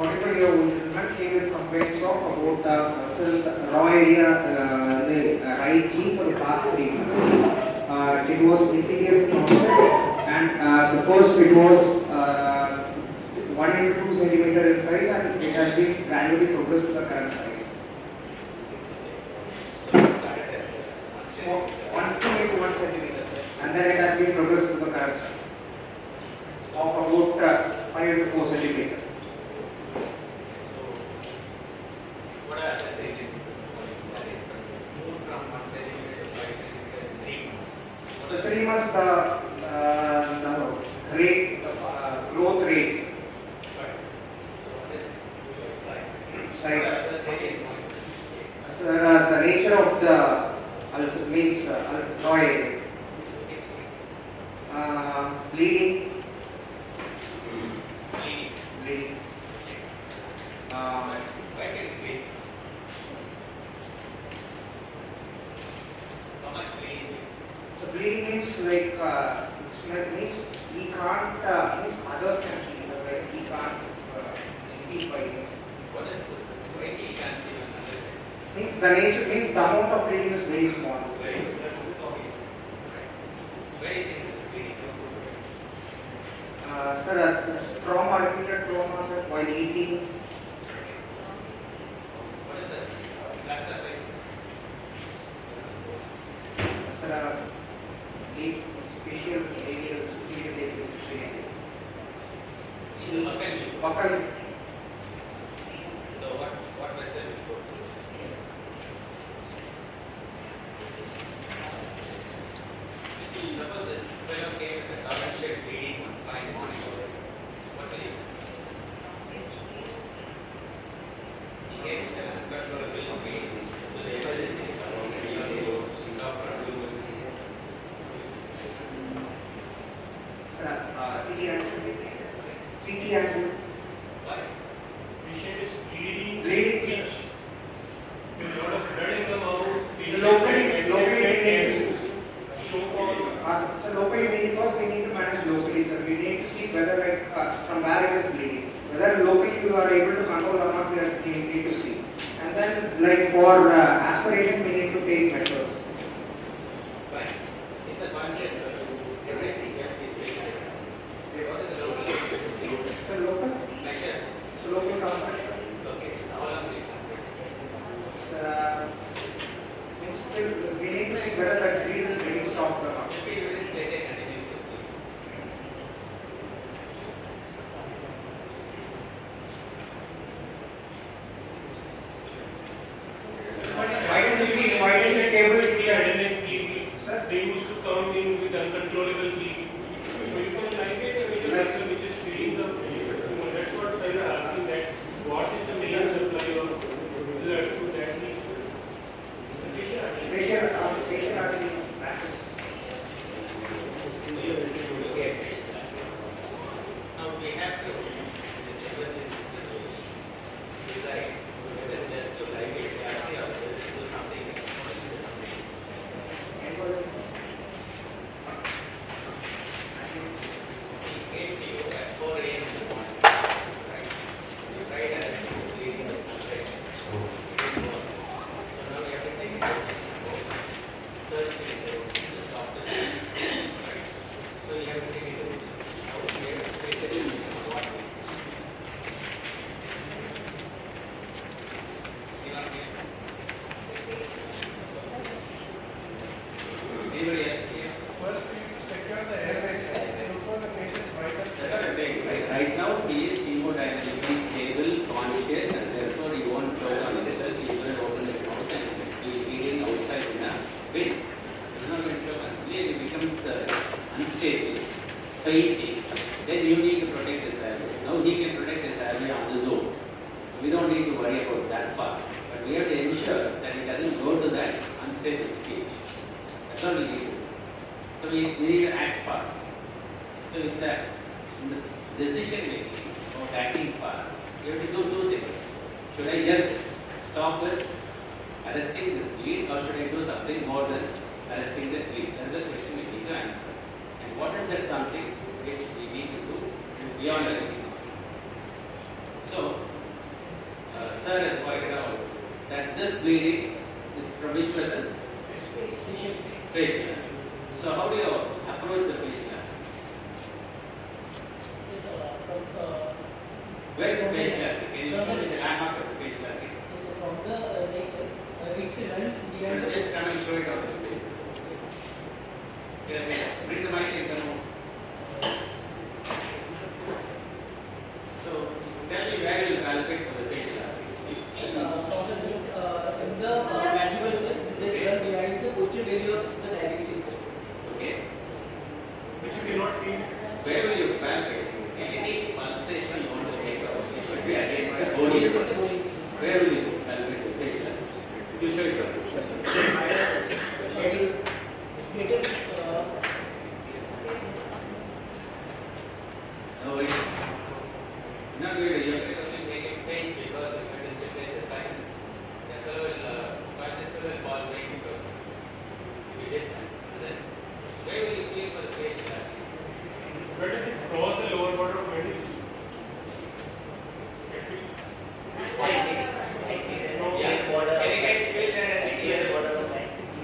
45-year-old gentleman came with complaints of about raw area the right cheek for the past 3 months. It was insidiously onset, and the first it was 1 into 2 centimeter in size, and it has been gradually progressed to the current size. So 1 into 1 centimeter, and then it has been progressed to the current size of about 5 to 4 centimeter. What are the saying? Move from 1 centimeter to 5 centimeter in 3 months. So 3 months the rate, growth rates. Right. So what is size? Size. What are the saying? So the nature of the means raw area. Bleeding. Bleeding. Why can it bleed? How much bleeding means? So bleeding means like means he can't means others can see, so like he can't GP by him. What is why he can't see when others can see? Means the nature means the amount of bleeding is very small. Very small. Okay. Right. It's very thin bleeding. Sir, trauma, repeated trauma, sir, while eating. What is this? Blood supply. Sir, special area, buccal. So what vessel will go through? Suppose this fellow came with a double shaped bleeding one fine morning. What will you do? He came with an uncontrollable bleeding to the emergency. Doctor will Sir, CT angle. CT angle. why? Patient is bleeding. Bleeding. A lot of blood in the mouth. Locally, So so locally, first we need to manage locally, sir. We need to see whether from where it is bleeding. Whether locally you are able to control or not, we need to see. And then for aspiration, we need to take measures. Fine. It's a conscious everything has to be stated. What is the local So local, measure? so local comfort. Okay, it's all of it. We need to see whether that bleed is getting stopped or not. 15 minutes later, it continues to bleed. Why did this cable? Adrenaline bleeding. Sir? They used to come in with uncontrollable bleeding. So you can ligate a major vessel which is feeding the blood. That's what I was asking, that what is the main supply of blood to that lead? Patient artery practice. Okay. Now we have to, in this emergency situation, decide whether just to ligate the artery or whether to do something else or do something else. See, he came to you at 4 a.m. in the morning, right? You tried as releasing the concentration. So now we have to take it out. Surgery to stop the bleeding, right? So you have to take it out. We have to take it in what we see. Anybody else here? First, we secure the airways and look for the patient's vital That's what I'm saying. Right now, he is hemodynamically stable, conscious, and therefore he won't choke on himself. He will open his mouth and he is breathing outside in a wind. He is not going to choke on. He becomes unstable, fainting. Then you need to protect his airway. Now he can protect his airway on his own. We don't need to worry about that part. But we have to ensure that he doesn't go to that unstable stage. That's what we need to do. So we need to act fast. So in the decision making of acting fast, you have to do two things. Should I just stop with arresting this bleed, or should I do something more than arresting the bleed? That is the question we need to answer. And what is that something which we need to do beyond arresting? So sir has pointed out that this bleeding is from which vessel? Facial nerve. So how do you approach the facial nerve? Where is the facial nerve? Can you show me the landmark of the facial nerve? From the next, it runs behind the Just come and show it on the space. Here, bring the mic and come on. So tell me where you will palpate for the facial nerve. in the mandible cell, this run behind the posterior area of the digestive cell. Okay. Which you cannot feel. Where will you palpate? Any pulsation you want to make out, it should be against the body. Where will you palpate the facial nerve? You show it out. No, wait. Not really. You have to only make it faint because if you stimulate the sinus, the fellow will, conscious fellow will fall faint because if you did that. Then, where will you feel for the facial nerve? Where does it cross the lower border of body? Yeah. Can you guys feel that and see it?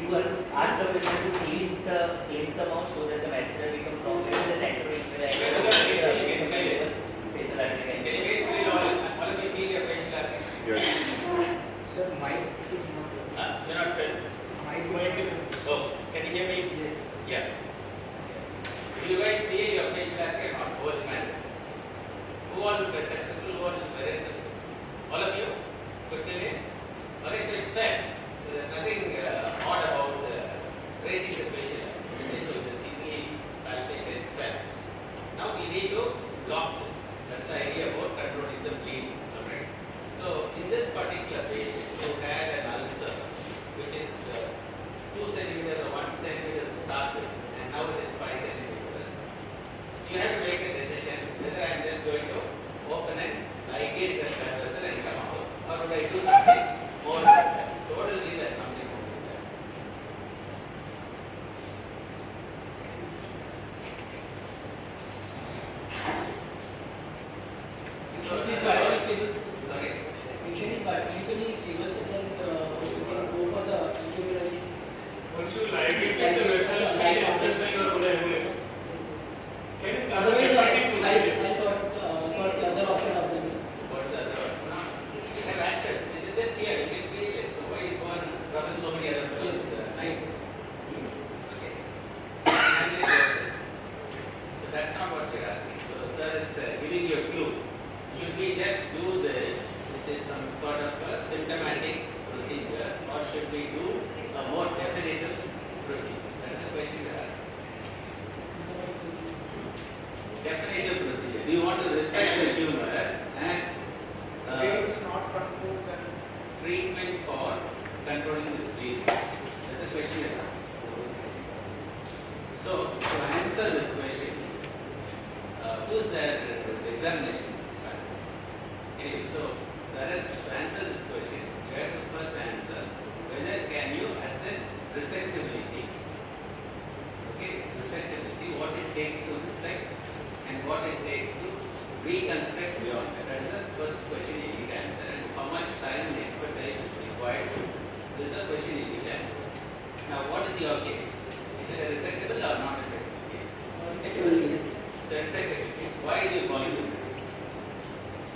You are ask the patient to ease the mouth so that the mascara becomes longer and the center is Where do you feel? You can feel it. facial artery. Can you guys feel all of you feel your facial nerve? Sir, mic is not. You're not felt. Mic is. Oh, can you hear me? Yes. Yeah. Will you guys feel your facial artery or not? Over the man. Who all will be successful? Who all will be very successful? All of you could feel it? Okay, so it's fair. So there's nothing odd about tracing the facial artery. So it's easily palpated fair. Now we need to block this. That's the idea about controlling the bleeding. Alright. So in this particular patient who had an ulcer which is 2 centimeters or 1 centimeter to start with, and now it is 5 centimeters. You have to make a decision whether I am just going to open and ligate the blood vessel and come out, or would I do something more than that? So what will be that something more than that? So Usually, sorry. clinically stable, so then we can go for the intravenous. Once you ligate the vessel, you can understand your own ambulance. Can you Otherwise, clarify I the procedure? thought the other option of the What is the other one? No, you have access. It is just here. You can feel it. So why you go and trouble so many other fellows with the knives? Okay. And it goes in. So that's not what you're asking. So sir is giving you a clue. Should we just do this, which is some sort of a symptomatic procedure, or should we do a more definitive procedure? That's the question you're asking. Definitive procedure. Do you want to resect the tumor as It's not controlled and. treatment for controlling this bleeding? That's the question you're asking. So, to answer this question, who's there at this examination? Anyway, so to answer this question, you have to first answer whether can you assess resectability. Okay, resectability, what it takes to resect and what it takes to reconstruct beyond that. That is the first question you need to answer, and how much time and expertise is required for this. This is the question you need to answer. Now, what is your case? Is it a resectable or not resectable case? resectable case. The resectable case. Why do you call it resectable?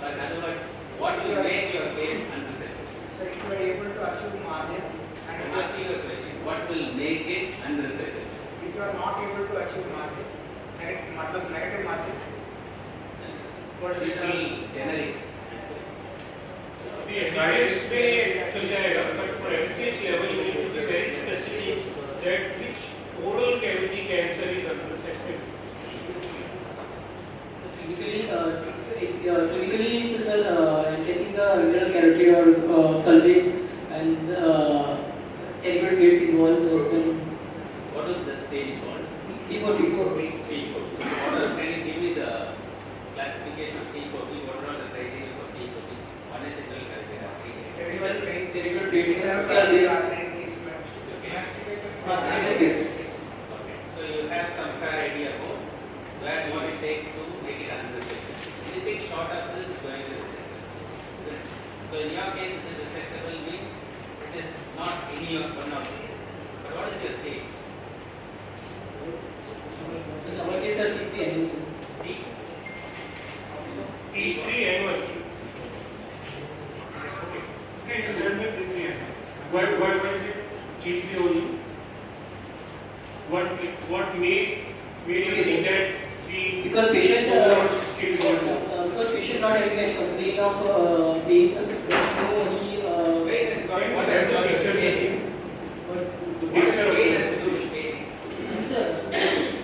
Or in other words, what will make your case unresectable? So if you are able to achieve margin I'm and asking you a question. What will make it unresectable? if you are not able to achieve margin, negative margin, What These is are the generic answers. MBBS may चल जाएगा, but for MCH level you need to be very specific that which oral cavity cancer is unresectable. Clinically, sir, testing the internal carotid or skull base and terrible gates involved. So then What is the stage called? T4 T4. Can you give me the classification of T4B? What are all the criteria for T4B? One is internal criteria. terrible pain, terrible gates skull base. Mastitis gates. Okay. So you have some fair idea about where what it takes to make it unresectable. Anything short of this is going to be resectable. So in your case, not having any complaint of veins, no any. Vein is got what That has to do with picture staging? What's What is vein has to do with staging? Sir,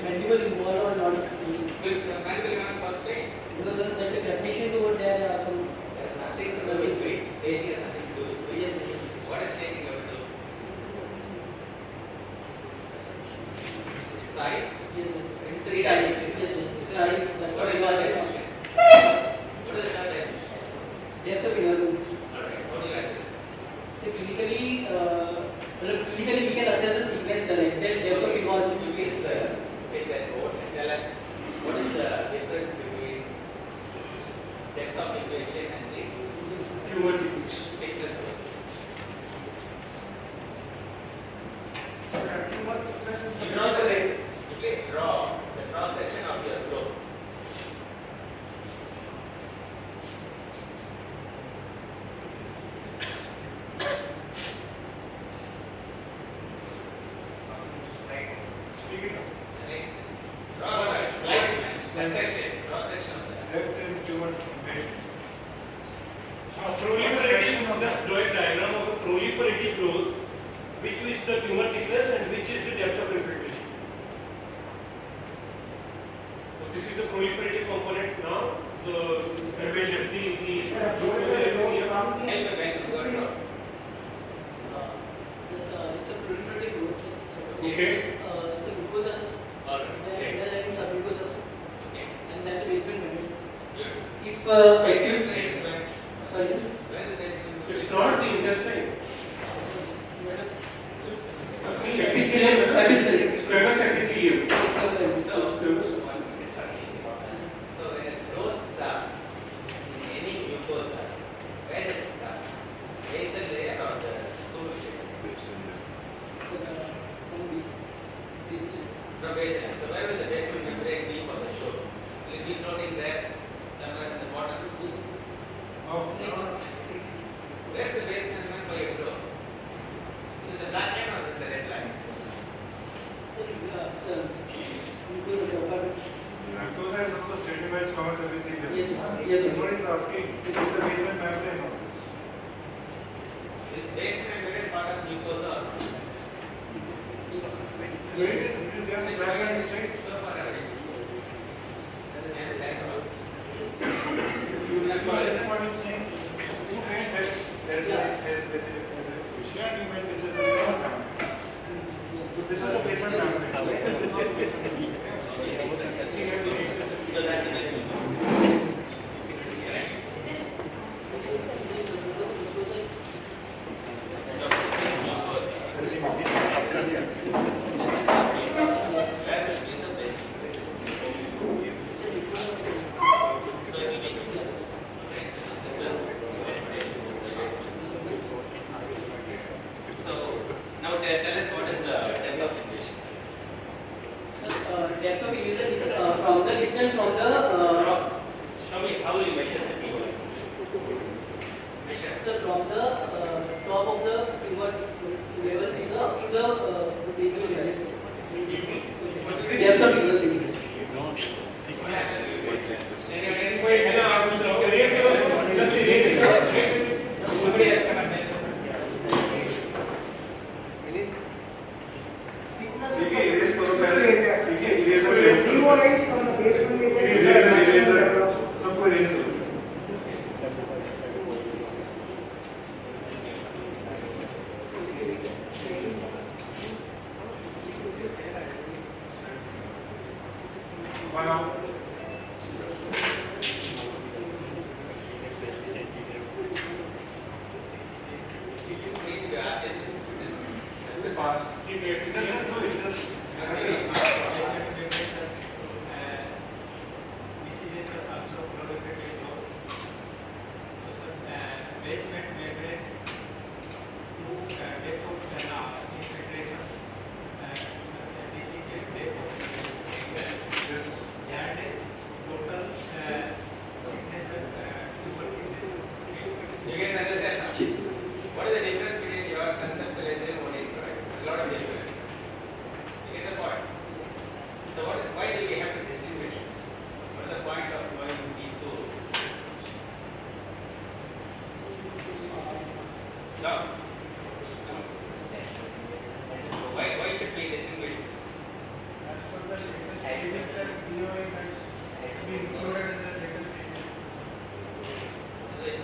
mandible involved or not? With mandible involved first vein? Because sir, that the definition over there are some. There's nothing to do with vein. Staging has nothing to do with vein. Yes, yes. What is staging going to do? Size? Yes, sir. Three Size. dimensions. Yes, sir. Size. That's What what is it the was. dimension? What is the third dimension? Depth of involvement. Alright, how do you assess it? So clinically we can assess the thickness, the exact depth of involvement. Please take that note and tell us what is the difference between depth of invasion and the Tumor thickness. thickness of You draw the leg. You please draw the cross section of your globe. Right? Draw a slice, a section, cross section of that. Proliferating, just draw a diagram of a proliferative growth, which is the tumor thickness and which is the depth of infiltration. So this is the proliferative component now. The invasion, the Help the pen to go draw. It's a proliferative growth. Okay. It's a glucose acid. Alright, Then great. subglucose acid. Okay, And then the basement membranes. good. If Basement membrane is when? sorry sir. When is the basement membrane? it's not the intestine. Squamous epithelium. So when a growth starts in any mucosa, where does it start? Basal layer or the stool layer? No, basal. So where will the basement membrane be for the show? Will it be floating there somewhere in the bottom? Where is the basement membrane for your growth? Is it the black line or is it the red line? Yes, yes, sir. What is asking? Is the basement membrane of this? Is basement membrane part of mucosa or not? Where it is there the black line straight? So far away. Doesn't understand about. So this is what it's saying. You meant this as a vision, you meant this as a basement membrane. So this is the basement membrane. So that's the basement membrane. No, this is mucosa. This is submucosa. Where will be the basement membrane? So it will be here. Okay, so this is the, let's say this is the basement. So now tell us what is the depth of invasion. Depth of invasion is from the distance from the Show me how will you measure the P1? Measure. so from the top of the tumor level to the up to the basement membrane. Depth of invasion. Somebody else come and tell us. देखिए erase करो पहले देखिए erase करो Devise from the basement membrane. सबको erase करो बनाओ fast just do it just You guys understand now? What is the difference between your conceptualization and what is right? A lot of difference. You get the point? So why do we have to distinguish this? What is the point of knowing these two?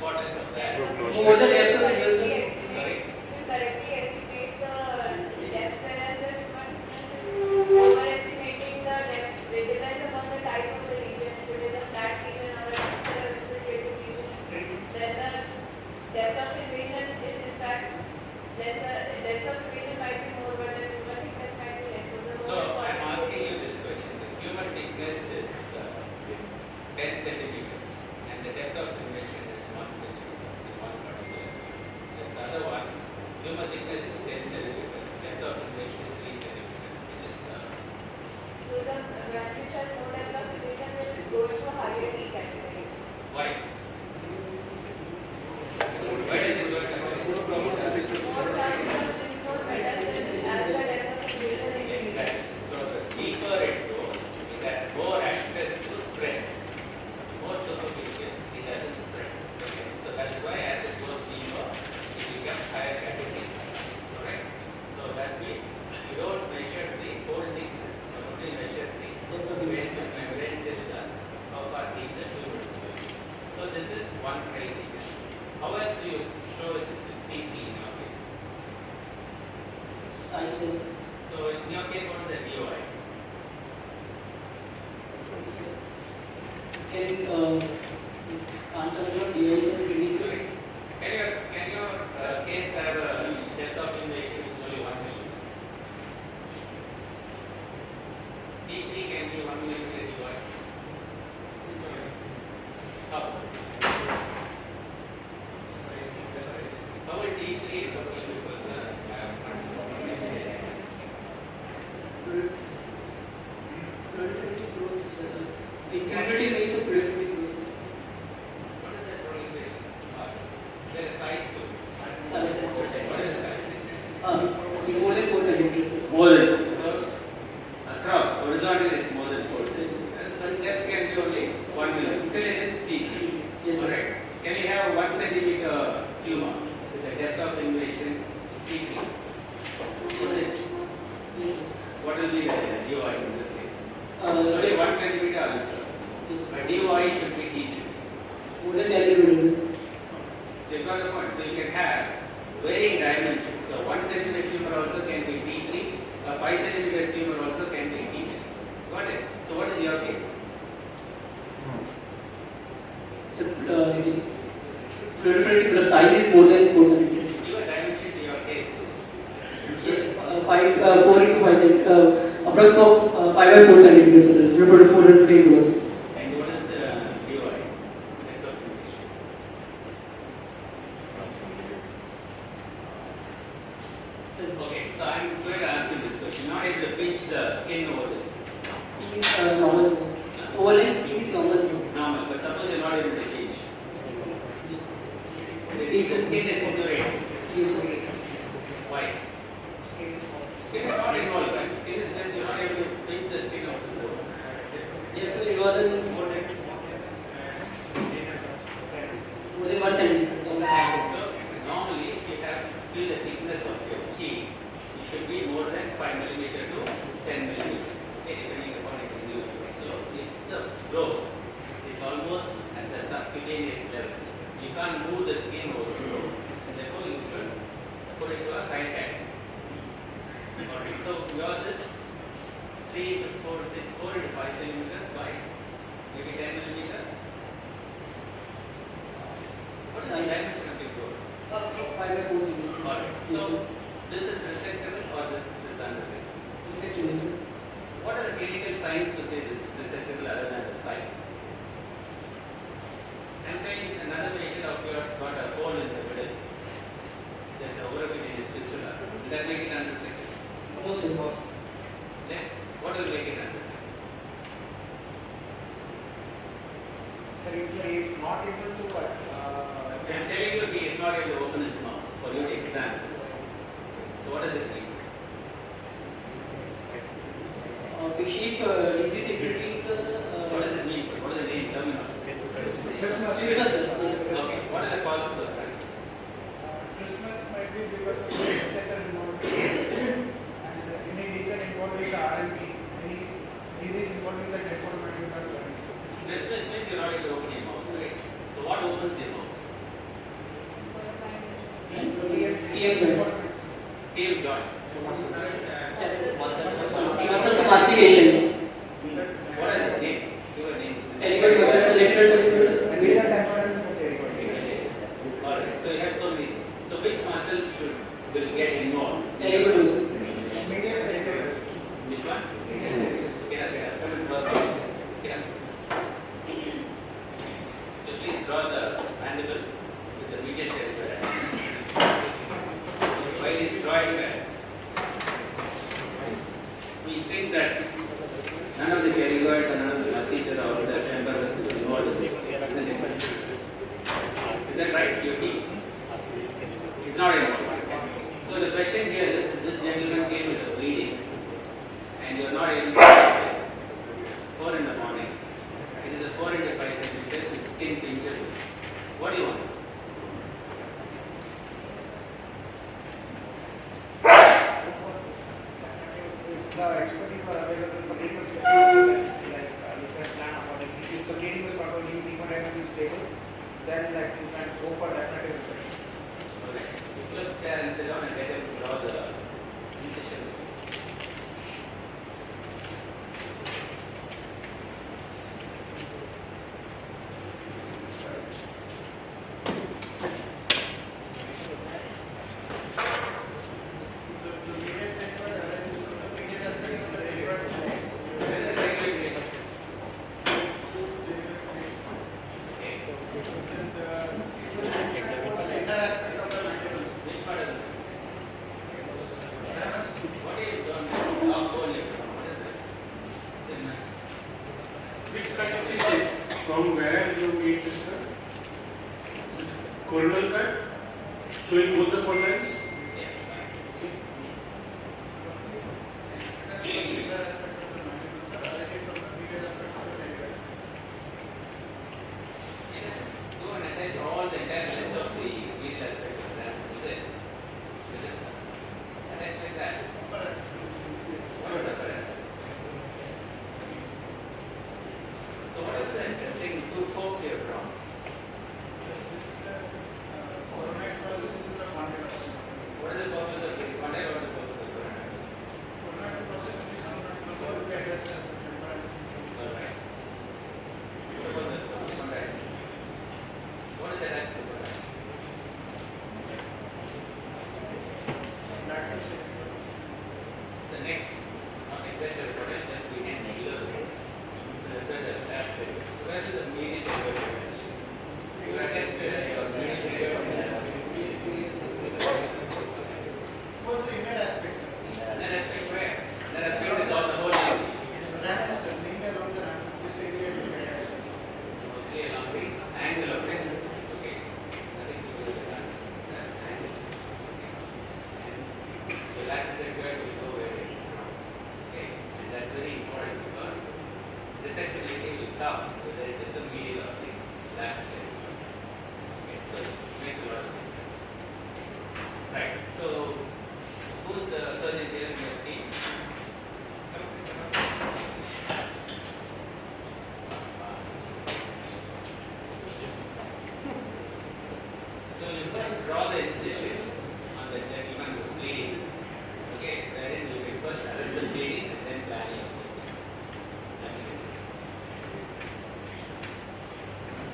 importance of that. More the depth of inversion. Sorry? Correctly estimate the depth, whereas the tumor thickness is overestimating the depth. It depends upon the type of the lesion. If it is a flat lesion or a infiltrative lesion, then the depth of invasion is in fact lesser. Depth of invasion might be more, but the tumor thickness might be less. So I'm asking you this question. The tumor thickness is 10 centimeters and the depth of invasion is 1 centimeter in one particular tumor. The other one, tumor thickness is 10 centimeters, depth of invasion is 3 centimeters, which is So the granules are more developed invasion will go into a higher D category. why? Why does it go to More chances of more metastasis as the depth of invasion increases. exactly? So the deeper it goes, it has more access to spread. More superficial, it doesn't spread. Okay? So that is why as it goes deeper, it becomes higher category. Correct? So that means you don't measure the whole thickness, you only measure the basement membrane till the how far deep the tumor is going. So this is one criteria. How else do you show this deeply in your case? Size sensor. So in your case, what is the DOI? Can't convert device and clinical. Can your case have a depth of invasion which is only 1 millimeter? D3 can be 1 millimeter DOI. How? How will D3 because Proliferative growth is infiltrative means of proliferative growth. what is that proliferation? There is size to it. Size. What is the size? More than 4 centimeters. More than 4. So across horizontal is more than 4 centimeters, but depth can be only 1 millimeter. Still it is deep. Yes, sir. Correct. Can you have 1 centimeter tumor with a depth of invasion deeply? Yes, sir. Yes, sir. What will be the DOI in this case? So, Only 1 centimeter also. yes, But DOI should be deep. more than 10 millimeters. So you got the point. So you can have varying dimensions. So 1 centimeter tumor also can be T3, a 5 centimeter tumor also can be T3. Got it? So what is your case? So, yes. Proliferative size is more than 4 centimeters. Give a dimension to your case. Yes, 4 into 5 centimeters. Approximately 5 by 4 centimeters. So that's proliferative growth. And what is the DOI? Depth of invasion. Okay, so I'm going to ask you this question. Not able to pitch the skin over the Skin is normal. Sir. Overline skin is normal. Sir. normal, but suppose you're not able to pitch. Yes. If the skin is indurated, Yes, sir. why? Skin is not involved, right? Skin is just you're not able to pinch the skin of the bone. Therefore, it wasn't more than 1 centimeter. So normally, if you have feel the thickness of your cheek, it should be more than 5 millimeter to 10 millimeter, okay, depending upon the individual. So if the growth is almost at the subcutaneous level, you can't move the skin over the growth, and therefore you should put it to a high category. Okay, so yours is 3 to 4, 4 to 5 centimeters by maybe 10 millimeter. What is the Size. dimension of your growth? 5 by 4 centimeters. Alright, Yes, so sir. this is resectable or this is unresectable? Resectable, sir. What are the clinical signs to say this is resectable other than the size? I'm saying another patient of yours got a hole in the middle. There's a orogenius fistula. Will that make it unresectable? No, sir. Then what will make it unresectable? So if he is not able to I'm telling you he is not able to open his mouth for you to examine. So what does it mean? If disease infiltrating the What does it mean? What is the name? Terminology. Christmas, yes. Okay, what are the causes of Christmas? Christmas might be because of the sector involved and any reason involved with the RMP, any disease involved with the deformity. Christmas means you're not able to open your mouth, right? So what opens your mouth? TM joint. TM joint. Muscle for mastication. What is the name? Give a name. Anybody muscle selected? Medial temporal is very Alright, so you have so many. So which muscle will get involved? Elephant muscle. Which one? Okay, come and draw the. Okay. So please draw the mandible with the medial territory. Why is drawing that? We think that none of the pterygoids and none of the masseter or the temporals is involved in this. Isn't it? Is that right? You think? It's not involved. So the question here is, this gentleman came with a bleeding and you are not able to assist it. 4 in the morning. It is a 4 into 5 centimeters with skin pinchable. What do you want? The expertise are available for people to like you can plan accordingly. If the bleeding is properly hemodynamic is stable, then like you can go for definitive resection. Okay. Pull up chair and sit down and get him to draw the incision. Which kind of tissue? From where you made this? Coronal cut? Showing both the corners? So and attach all the entire length of the medial aspect of that. Is it? Attach like that. What is the first? So what is the thing two folks here from? What is the purpose of the contact or the purpose of the Alright. What about the contact? What is attached to the contact? It's the neck. Not exactly the contact, just behind the ear. So that's where the tap is. So where is the medial territory? You attach your medial territory. What's the inner aspect? That aspect where? That aspect is all the whole body. So mostly along the angle of it. Okay. Nothing to do with the that angle. Okay. And the lateral territory will go where it is. Okay. And that's very important because this activity will come whether it is the medial of the lateral territory. Okay. So it makes a lot of difference. Right. So who's the surgeon here in your team? So you first draw the incision on the gentleman who's bleeding. Okay, wherein you will first arrest the bleeding and then plan your incision.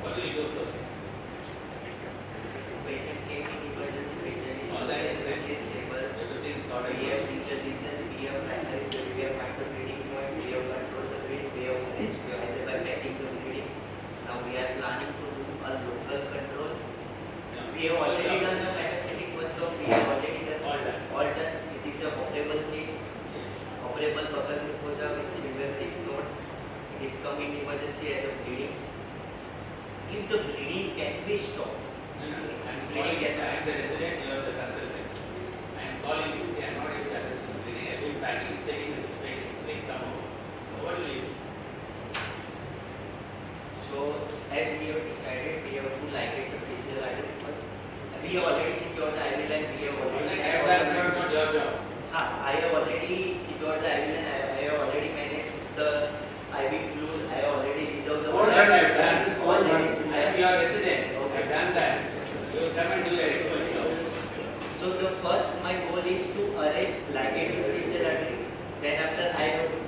What will you do first? Patient came in emergency, patient is All that is set. stable. Everything is sorted. We have seen the reason, we have primary, we have find the bleeding point, we have controlled the bleeding, we have rescued by getting the bleeding. Now we are planning to do a local control. We have already done the metastatic workflow, we have already done All done. all done. It is a operable case, operable buccal mucosa with single thick node. It is come in emergency as a bleeding. If the bleeding can be stopped, I'm calling you, I am the resident, you are the consultant. I am calling you, say I am not able to arrest this bleeding, I have been packing, checking with this patient, please come over. So what will you do? so as we have decided, we have to ligate the facial artery first. We have already secured the IV line, we have already I have done, it's not your job. I have already secured the IV line, I have already managed the IV fluid, I have already reserved the All water. done, I yeah, that is all done. I am your resident, I have done that. You will come and do your expert job. So So the first, my goal is to arrange ligated facial artery. Then after I have to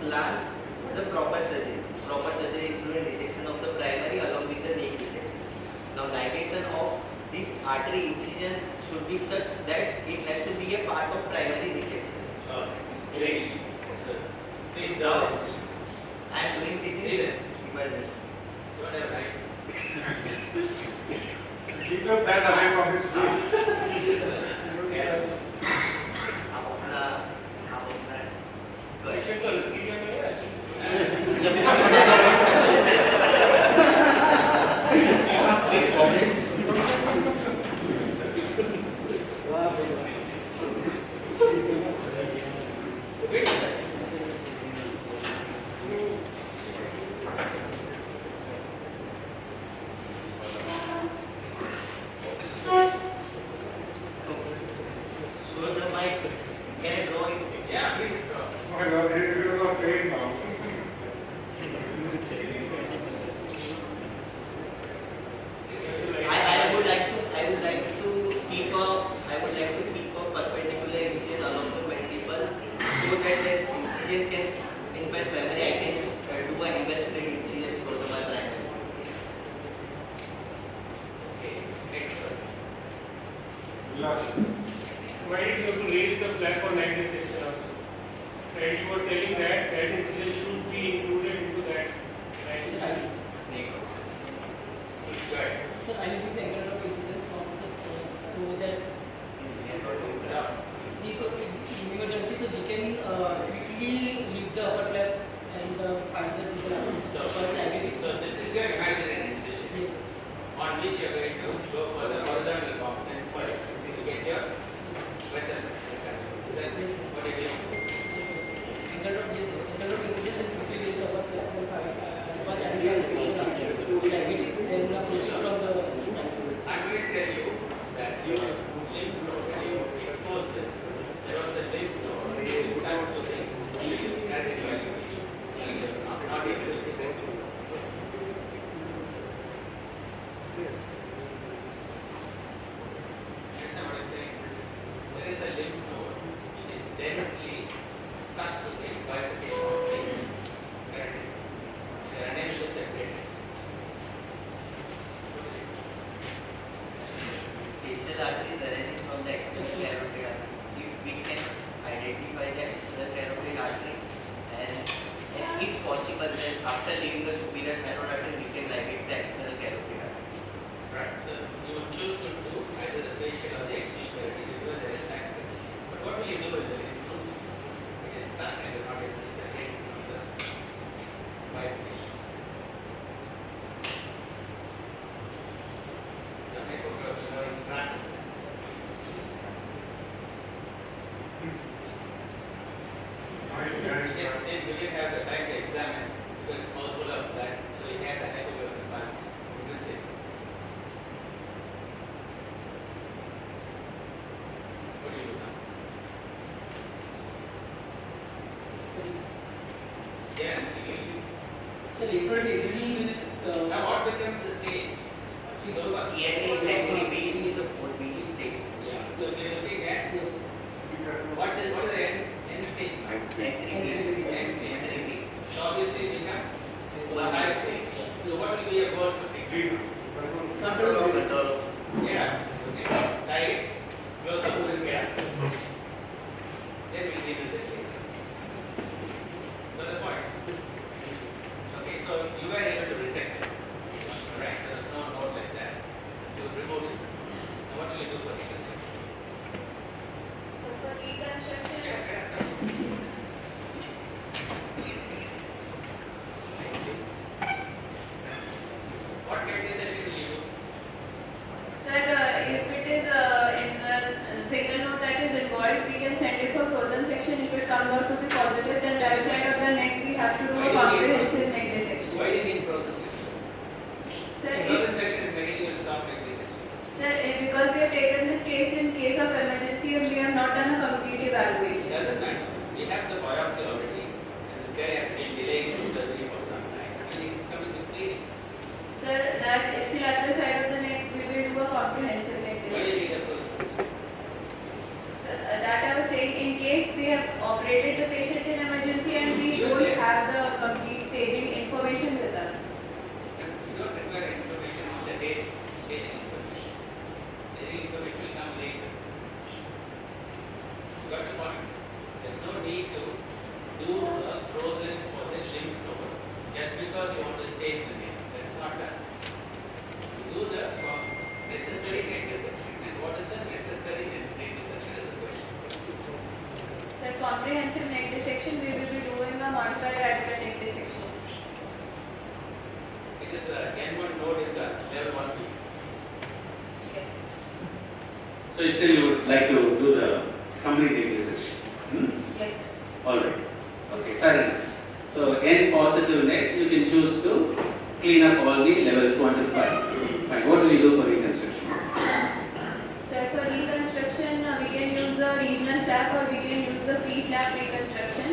plan the proper surgery. Proper surgery including resection of the primary along with the neck resection. Now ligation of this artery incision should be such that it has to be a part of primary resection. Please down. I am doing CC. Emergency. You don't have right. Keep the pad away from his face. Patient का रिसीजन में है Oh my God, you're not paid now. I would like to keep a perpendicular incision along the mandible so that the incision can, in my primary, I can do an investigate incision for my primary. Okay, next person. Lush. why did you have to raise the flag for neck dissection also? And you were telling that that incision should be included into that neck dissection. Please go ahead. So I will give the angle of incision from the so that in emergency so we can quickly leave the upper flap and find the people So this is your imaginary incision Yes. on which you are going to go for the horizontal component first. So you get your vessel. Is that Yes. what you do? Angle of incision and quickly leave the upper flap and first identify the patient then proceed from the I'm going to tell you that your lymph node, when you expose this, there was a lymph node which is stuck to the arterial elevation. Not able to present. Understand what I'm saying? There is a lymph node which is densely stuck to the bifurcation of the keratis. They are unable to separate. Facial artery is arising from the external carotid artery. If we can identify the external carotid artery and if possible then after leaving the superior carotid artery we can ligate the external carotid artery. Right. So you would choose to do either the facial or the axial carotid where there is access. But what will you do with the lymph node? It is stuck and you're not able to separate from the bifurcation. The hypoglossal is trapped. You just didn't have the time to examine because it's all full of that. So you had the hypoglossal pulse. You miss it. What do you do now? Yeah, so different easily will now what becomes the stage? So far, ESA actually B is the 4B stage. yeah. So we are looking at yes. what is the end stage? N3B. So obviously it becomes the higher stage. So what will be your goal for treatment? Control. Yeah. Okay. Right. Close up to the gap. Then we deal with the treatment. Got the point? Okay. So you were able to resect it. Right. There was no node like that. You remove it. Now what will you do for reconstruction? So for reconstruction, Yeah. What kind of session will you do? sir, if it is in the single node that is involved, we can send it for frozen section. If it comes out to be positive, then right side of the neck we have to do a comprehensive neck dissection. Why do you need frozen section? Sir, Frozen section is making you stop like this section. sir, because we have taken this case in case of emergency and we have not done a complete evaluation. Doesn't matter. We have the biopsy already, and this guy has been delaying the surgery for some time. I think he's coming to bleeding. Sir, that ipsilateral side of the neck, we will do a comprehensive neck Why do you dissection. need a frozen section? complete. You got the point? There's no need to do a frozen for the lymph node just because you want to stage the vein. That's not done. You do the necessary neck dissection. And what is the necessary neck dissection is the question. So comprehensive neck dissection, we will be doing a modified radical neck dissection. It is N1 node in the level 1B. Yes. So still you would like to do the complete neck dissection? Yes. Alright. Okay, fair enough. So N positive neck, you can choose to clean up all the levels 1 to 5. Fine. What do we do for reconstruction? So for reconstruction, we can use a regional flap or we can use the free flap reconstruction.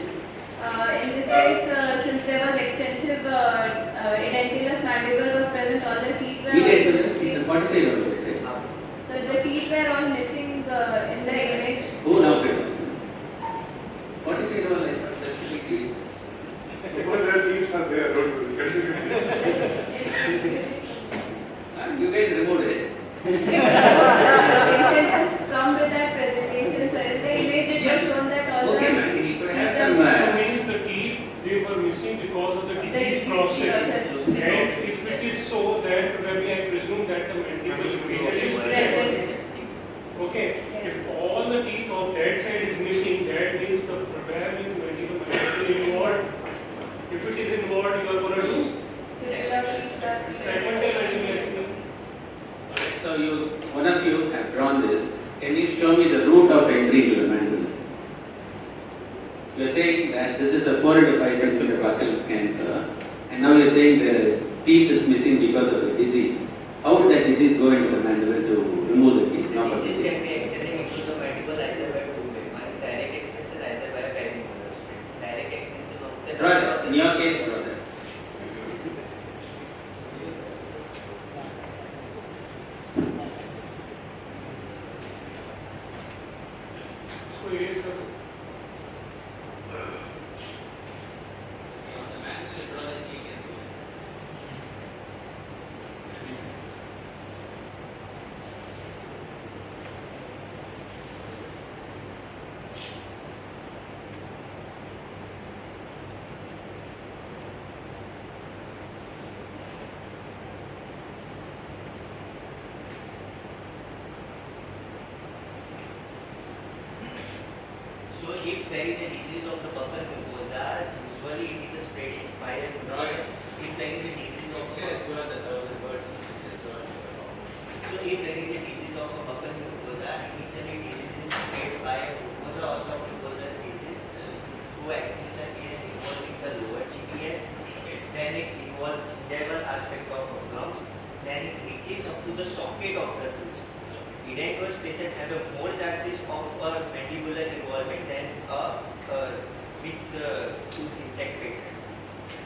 In this case, since there was extensive edentulous mandible was present, all the teeth were Edentulous missing. is a 45 level, right? So the teeth were all missing in the image. Who now picked up? 43 level, I thought that should be clean. Suppose their teeth are there, don't worry. Continue. You guys removed it. The patient has come with that presentation, so in the image it was shown that all Okay, the man. He could have teeth some. are So means the teeth they were missing because of the disease process. And if it is so, then maybe I presume that the mandible is present. Okay. If all the teeth of that side is missing, that means the probably mandible might be involved. If it is involved, you are going to do Fibula teeth are segmental mandibular. Alright, so one of you have drawn this. Can you show me the route of entry to the mandible? So you are saying that this is a 4 to 5 centimeter buccal cancer, and now you are saying the teeth is missing because of the disease. How would that disease go into the mandible to remove the teeth? Not Disease can be extended into the mandible either by two ways. One is direct extension, either by a perimolar split. Direct extension of the Brother, in your case, brother. So it is the On the mandible, you draw the cheek and so. So if there is a disease of the buccal mucosa, usually it is spreading by a Right. If there is a disease of Just draw the 1,000 words. Just draw the words. so if there is a disease of a buccal mucosa, initially disease is spread by a mucosa or some mucosal disease through extension is involving the lower GPS, then it involves gingival aspect of gums, then it reaches up to the socket of the tooth. Edentulous patients have a more chances of a mandibular involvement than a with tooth intact patient.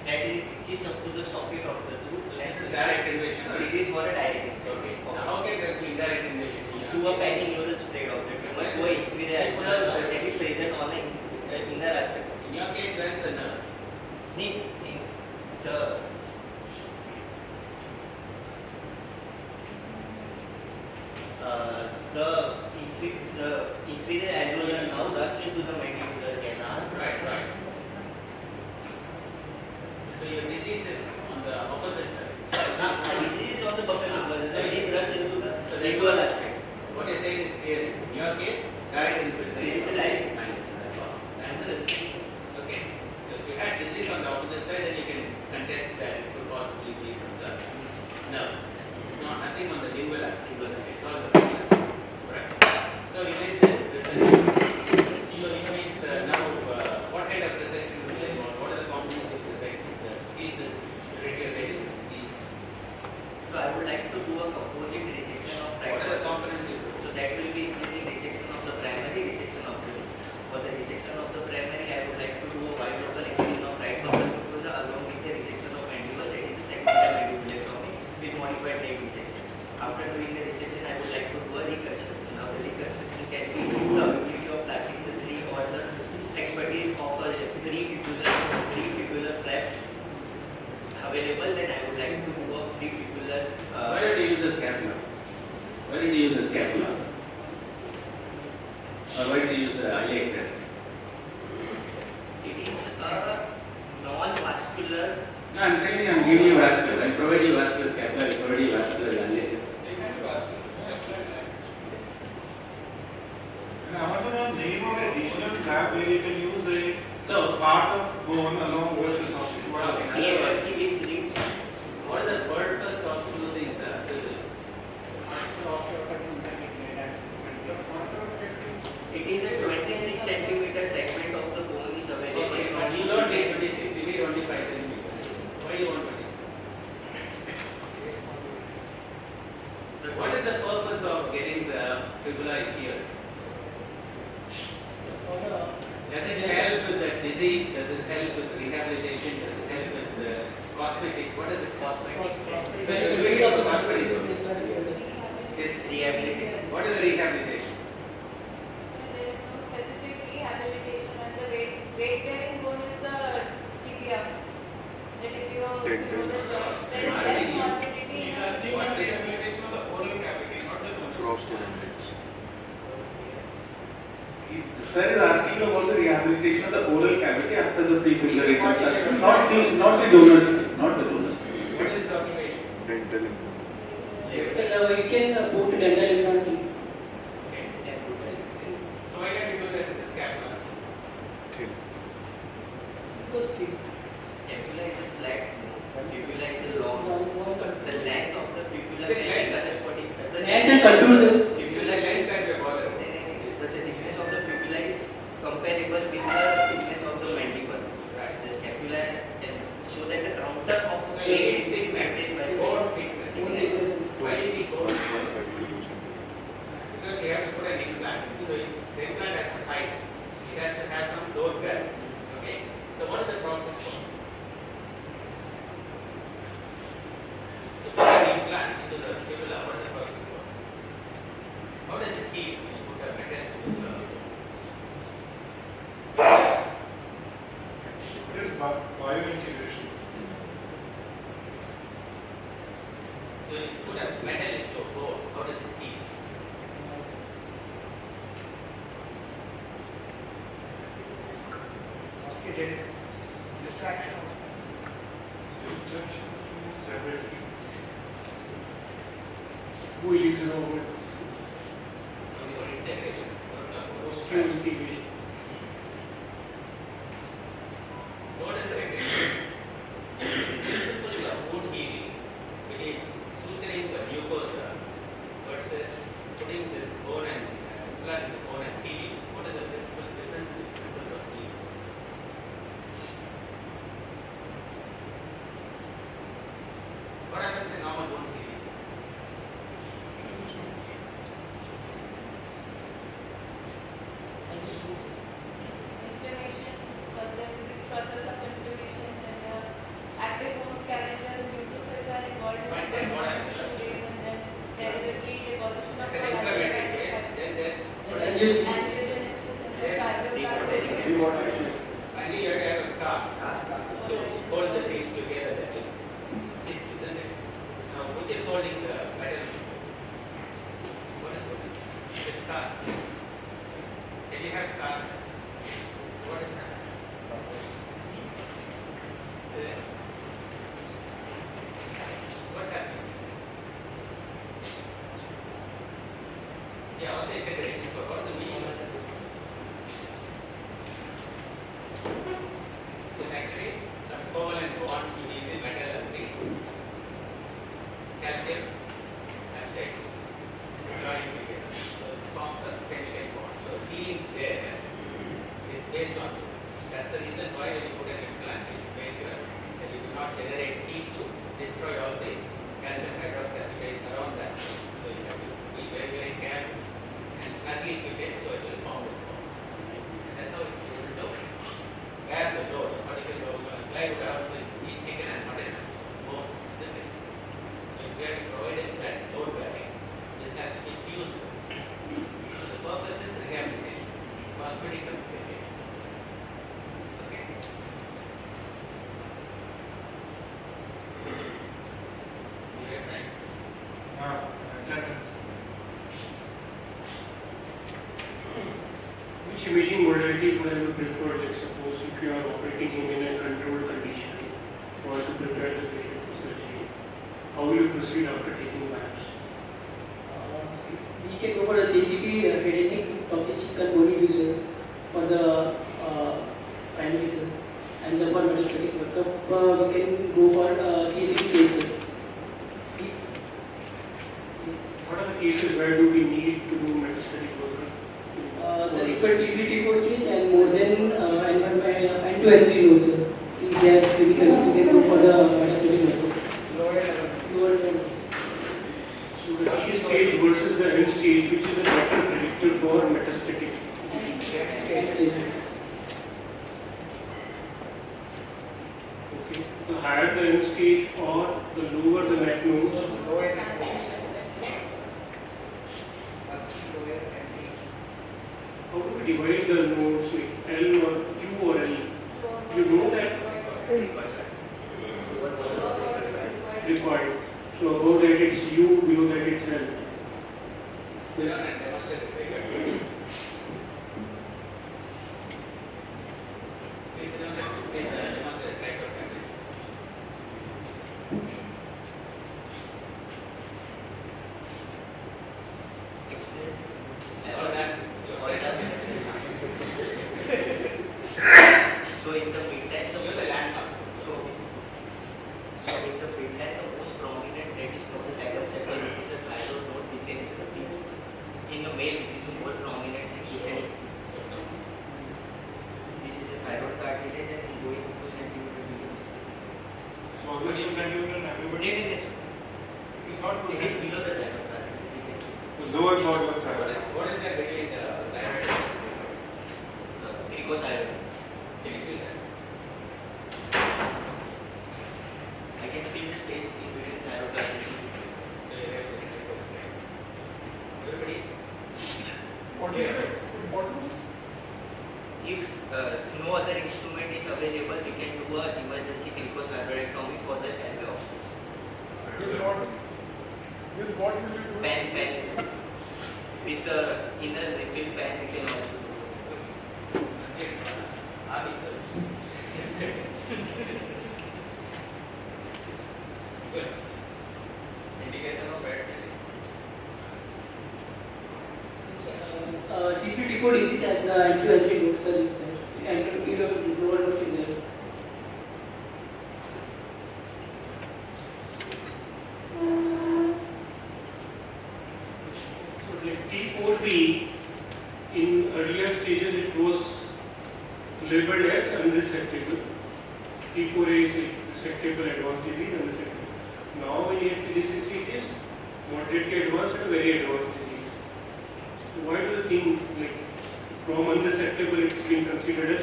That it reaches up to the socket of the tooth. This is direct invasion. This is for a direct invasion. Okay. Now, how can there be indirect invasion? To a penineural spread of the tumor, to a inferior aspect that is present on the inner aspect. In your case, where is the nerve? The inferior alveolar nerve runs into the mandibular canal. Right. So your disease is on the opposite side. Disease is on the buccal mucosa, so this runs into the So lingual aspect. What you're saying is theory. In your case, direct infiltration. This is direct. That's all. The answer is okay. So if you had disease on the opposite side, then you can contest that it could possibly be from the nerve. It's not nothing on the lingual aspect. It's all the lingual aspect. Right. So you did this research. So it means now what kind of research you will involve? What are the components of research? The teeth is deteriorating disease. So I would like to do a composite resection of What are the right. components you do? So that will be including resection of the primary, resection of the root. For the resection of the primary, I would like to do a wide local excision of right buccal mucosa along with the resection of mandible, that is the segmental mandibulectomy with modified leg resection. After doing the resection, I would like to do a reconstruction. Now the reconstruction can be the ability of plastic surgery or the expertise of a pre-fibular flap available. Then I would like to do a pre-fibular. Why did you use a scapula? Why did you use a scapula? iliac crest? It is a non-vascular. No, I'm telling you, I'm giving you vascular. I'll provide you vascular scapula, I'll provide you vascular iliac. And also the name of a regional lab where you can use a So, part of bone along with the soft tissue. okay, in other Yeah, words, actually it reads what is the purpose of choosing the fizzle? it is a 26 centimeter segment of the bone is available. Okay, but you don't need 26, you need only 5 centimeters. Why do you want 20? What is the purpose of getting the fibula here? Does it help with the disease? Does it help with rehabilitation? Does it help with the cosmetic? What is it? Cosmetic. So you will read of the cosmetic purpose. Is Rehabilitation. what is the rehabilitation? There is no specific rehabilitation, and the weight-bearing bone is the tibia. The tibia of the joint. There is less morbidity in He's the asking about rehabilitation of the oral cavity, not the donor. The sir is asking about the rehabilitation of the oral cavity after the prefibular reconstruction, not the donor skin, not the donor skin. What is occupation? So you can go to dental implant. Okay. So why can't you do this in the scapula? Because free. Scapula is a flat, fibula is a long. One The length of the fibula Is it may length? be corresponding. The Length and contours. fibula length that we are bothered. The thickness of the fibula is comparable with the thickness of the mandible. Right. The scapula and so that the counter of So space it is is thickness, maintained by bone thickness. Thickness. Why did he go? Because you have to put an implant. So the implant has a height. It has to have some load there. Okay. So what is the process for? To put an implant into the fibula, what is the process for? How does it heal when you put a metal into the It is biointegration. So when you put a metal into a bone, how does it heal? Okay, there is distraction. Destruction means separation. Who is over Only for integration. skills integration? So what is the regulation? The principles of wound healing, it is suturing the mucosa versus putting this bone and implant in the bone and healing. What is the principles, difference in the principles of healing? What happens in normal wound healing? inflammation, because there will be process of inflammation and active wound scavengers, neutrophils are involved in Fine, the then what happens? and then there will be deposition of It's an inflammatory phase, then Angiogenesis. angiogenesis and the fibroblasts. finally you have to have a scar to hold the things together. That is, isn't it? Now, which is holding the metal? What is holding? It's scar. Can you have scar? What is that? What's happening? Yeah, also integration. But what is the meaning of that? So it's actually some covalent bonds between the metal and the calcium and lead joining together. So it forms a chemical bond. So healing there is based on this. That's the reason why when you put an implant, you should make sure that you do not generate heat to destroy all the calcium hydroxide because around that. So you have to be very, very careful and snugly fit it so it will form the bond. And that's how it's able to bear the load, the particle load, plywood out with meat, chicken and mutton bones, isn't it? So if we are provided that load bearing, this has to be fused. So the purpose is rehabilitation, cosmetic and saving. Okay. You get right? Attendance. Which imaging modality would you prefer? Like suppose if you are operating him in a controlled condition or to prepare the patient for surgery, how will you proceed after taking labs? We can go for a CCT headache of which can only use for the primary sir, and the for metastatic workup we can go for CCT case. What are the cases where do we need to do metastatic workup? Sir, if for T3, T4 stage and more than N1 and 2 and 3 nodes, if they are critical, we can go for the metastatic workup. Lower level. So the T stage versus the N stage, which is a better predictor for metastatic? Okay. The higher the N stage or the lower the neck nodes? How do we divide the nodes like L or U or L? You know that required. So above that it's U, below that it's L. So in the midline, so in the midline, the most prominent that is from the side of septal, which is a thyroid node, which is in the male, this is more prominent. This is a thyroid cartilage and going 2 centimeter below. So always 2 centimeter and everybody. It It's not 2 is centimeter. below the thyroid cartilage. The lower part of thyroid. What is that between the thyroid? Cricothyroid. Can you feel that? I can feel the space in between thyroid cartilage. Everybody? If no other instrument is available, we can do an emergency cricothyroidectomy for the airway obstruction. With what will you do? Pen. With the inner refill pen, we can also do. Good. Indication of bad setting. T3, T4 disease as the N2 and 3 nodes, sir, and lower nodes in there. So like T4B, in earlier stages it was labeled as unresectable. T4A is like resectable advanced disease, unresectable. Now when you have this it is moderately advanced and very advanced disease. So why do you think like from unresectable it's being considered as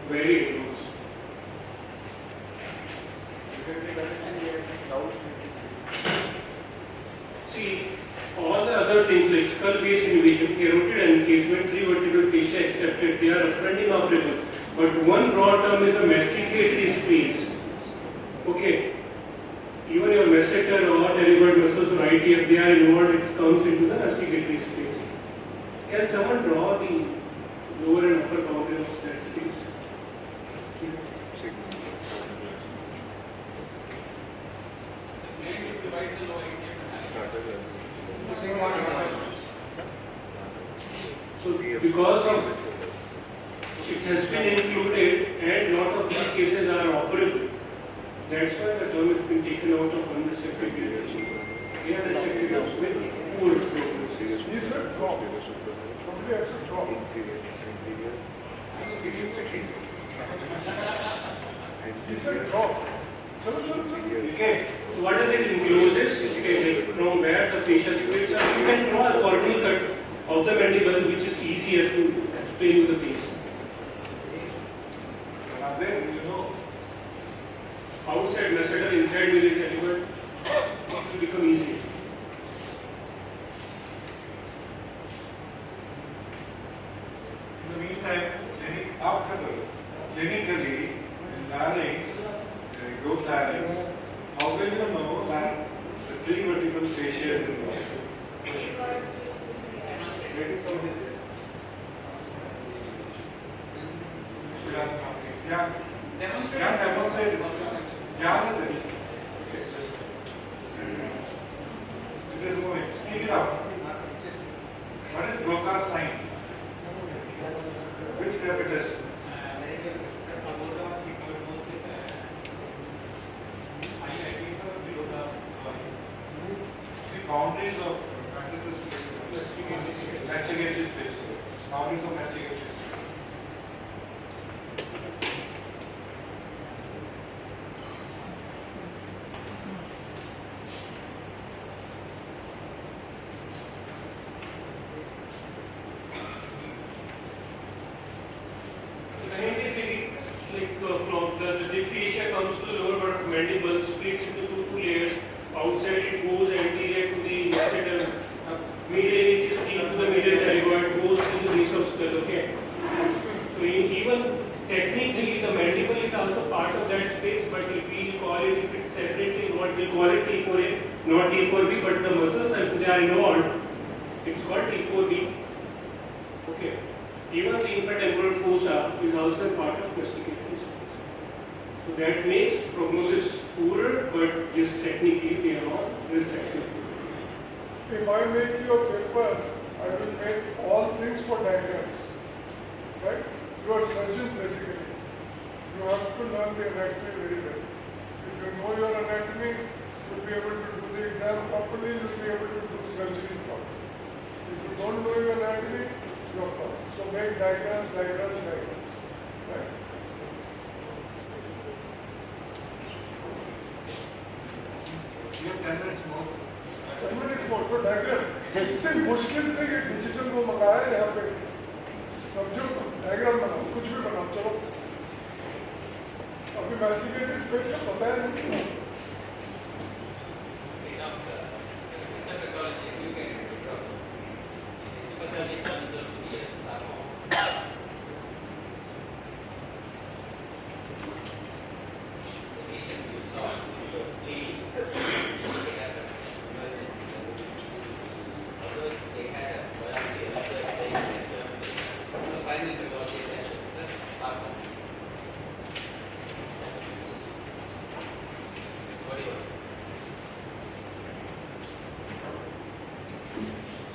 very advanced? See, all the other things like skull-based invasion, carotid encasement, three vertebral fascia accepted, they are upfront inoperable. But one broad term is the masticatory space. Okay, even your masseter or delivered muscles or ITF, they are involved, it comes into the masticatory space. Can someone draw the lower and upper boundary of that space? So because of it has been included and lot of these cases are operable, that's why the term has been taken out of unresected areas. They are resected with poor prognosis. He said drop. Somebody has to drop. He said drop. Okay. So what does it encloses? Okay, like from where the fascia splits are, you can draw a corneal cut of the mandible, which is easier to explain to the face. Are there, Outside masseter, inside will it delivered, it will become easy. in the meantime, clinically, in larynx, growth larynx, how will you know that the three vertebral fascia is involved? It is moving. Speak it out. What is Broca's sign? Which step it is? The boundaries of masticatory space. Boundaries of masticatory space. From the fascia comes to the lower part of mandible, splits into two layers. Outside it goes anterior to the masseter. Medial it is deep to the medial thyroid, goes to the base of skull. Okay. So even technically the mandible is also part of that space, but if we call it, if it's separately, what we call it T4A, not T4B, but the muscles, if they are involved, it's called T4B. Okay. Even the infratemporal fossa is also a part of masticatory space. So that makes prognosis poorer, but just technically they are all resected. If I make you a paper, I will make all things for diagrams. Right? You are surgeon basically. You have to learn the anatomy very well. If you know your anatomy, you will be able to do the exam properly, you will be able to do surgery properly. If you don't know your anatomy, you are problem. So make diagrams. Right? You have 10 minutes more. 10 minutes more तो diagram इतनी मुश्किल से ये digital को मंगाया है यहाँ पे समझो डायग्राम बनाओ कुछ भी बनाओ चलो अभी मैस्टिकेटरी स्पेस का पता है नहीं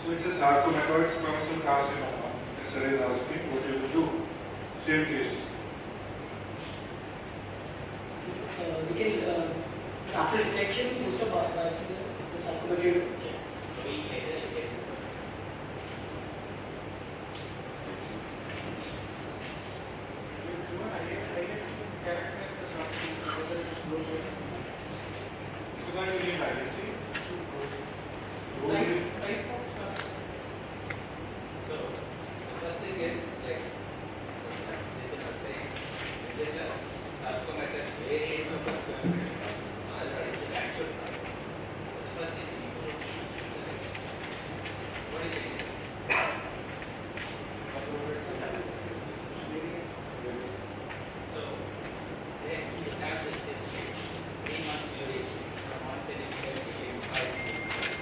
So it's a sarcomatoid squamous cell carcinoma. Mr. is asking what you will do. Same case. We can, after resection, most of our biopsies are sarcomatous. So then you need IDC. So, first thing is like they were saying, there's a sarcomatous variant of the squamous cell carcinoma, it's an actual sarcoma. The first thing you do is what do you think? So, then you have this history, 3 months duration, from onset it becomes 5 centimeters,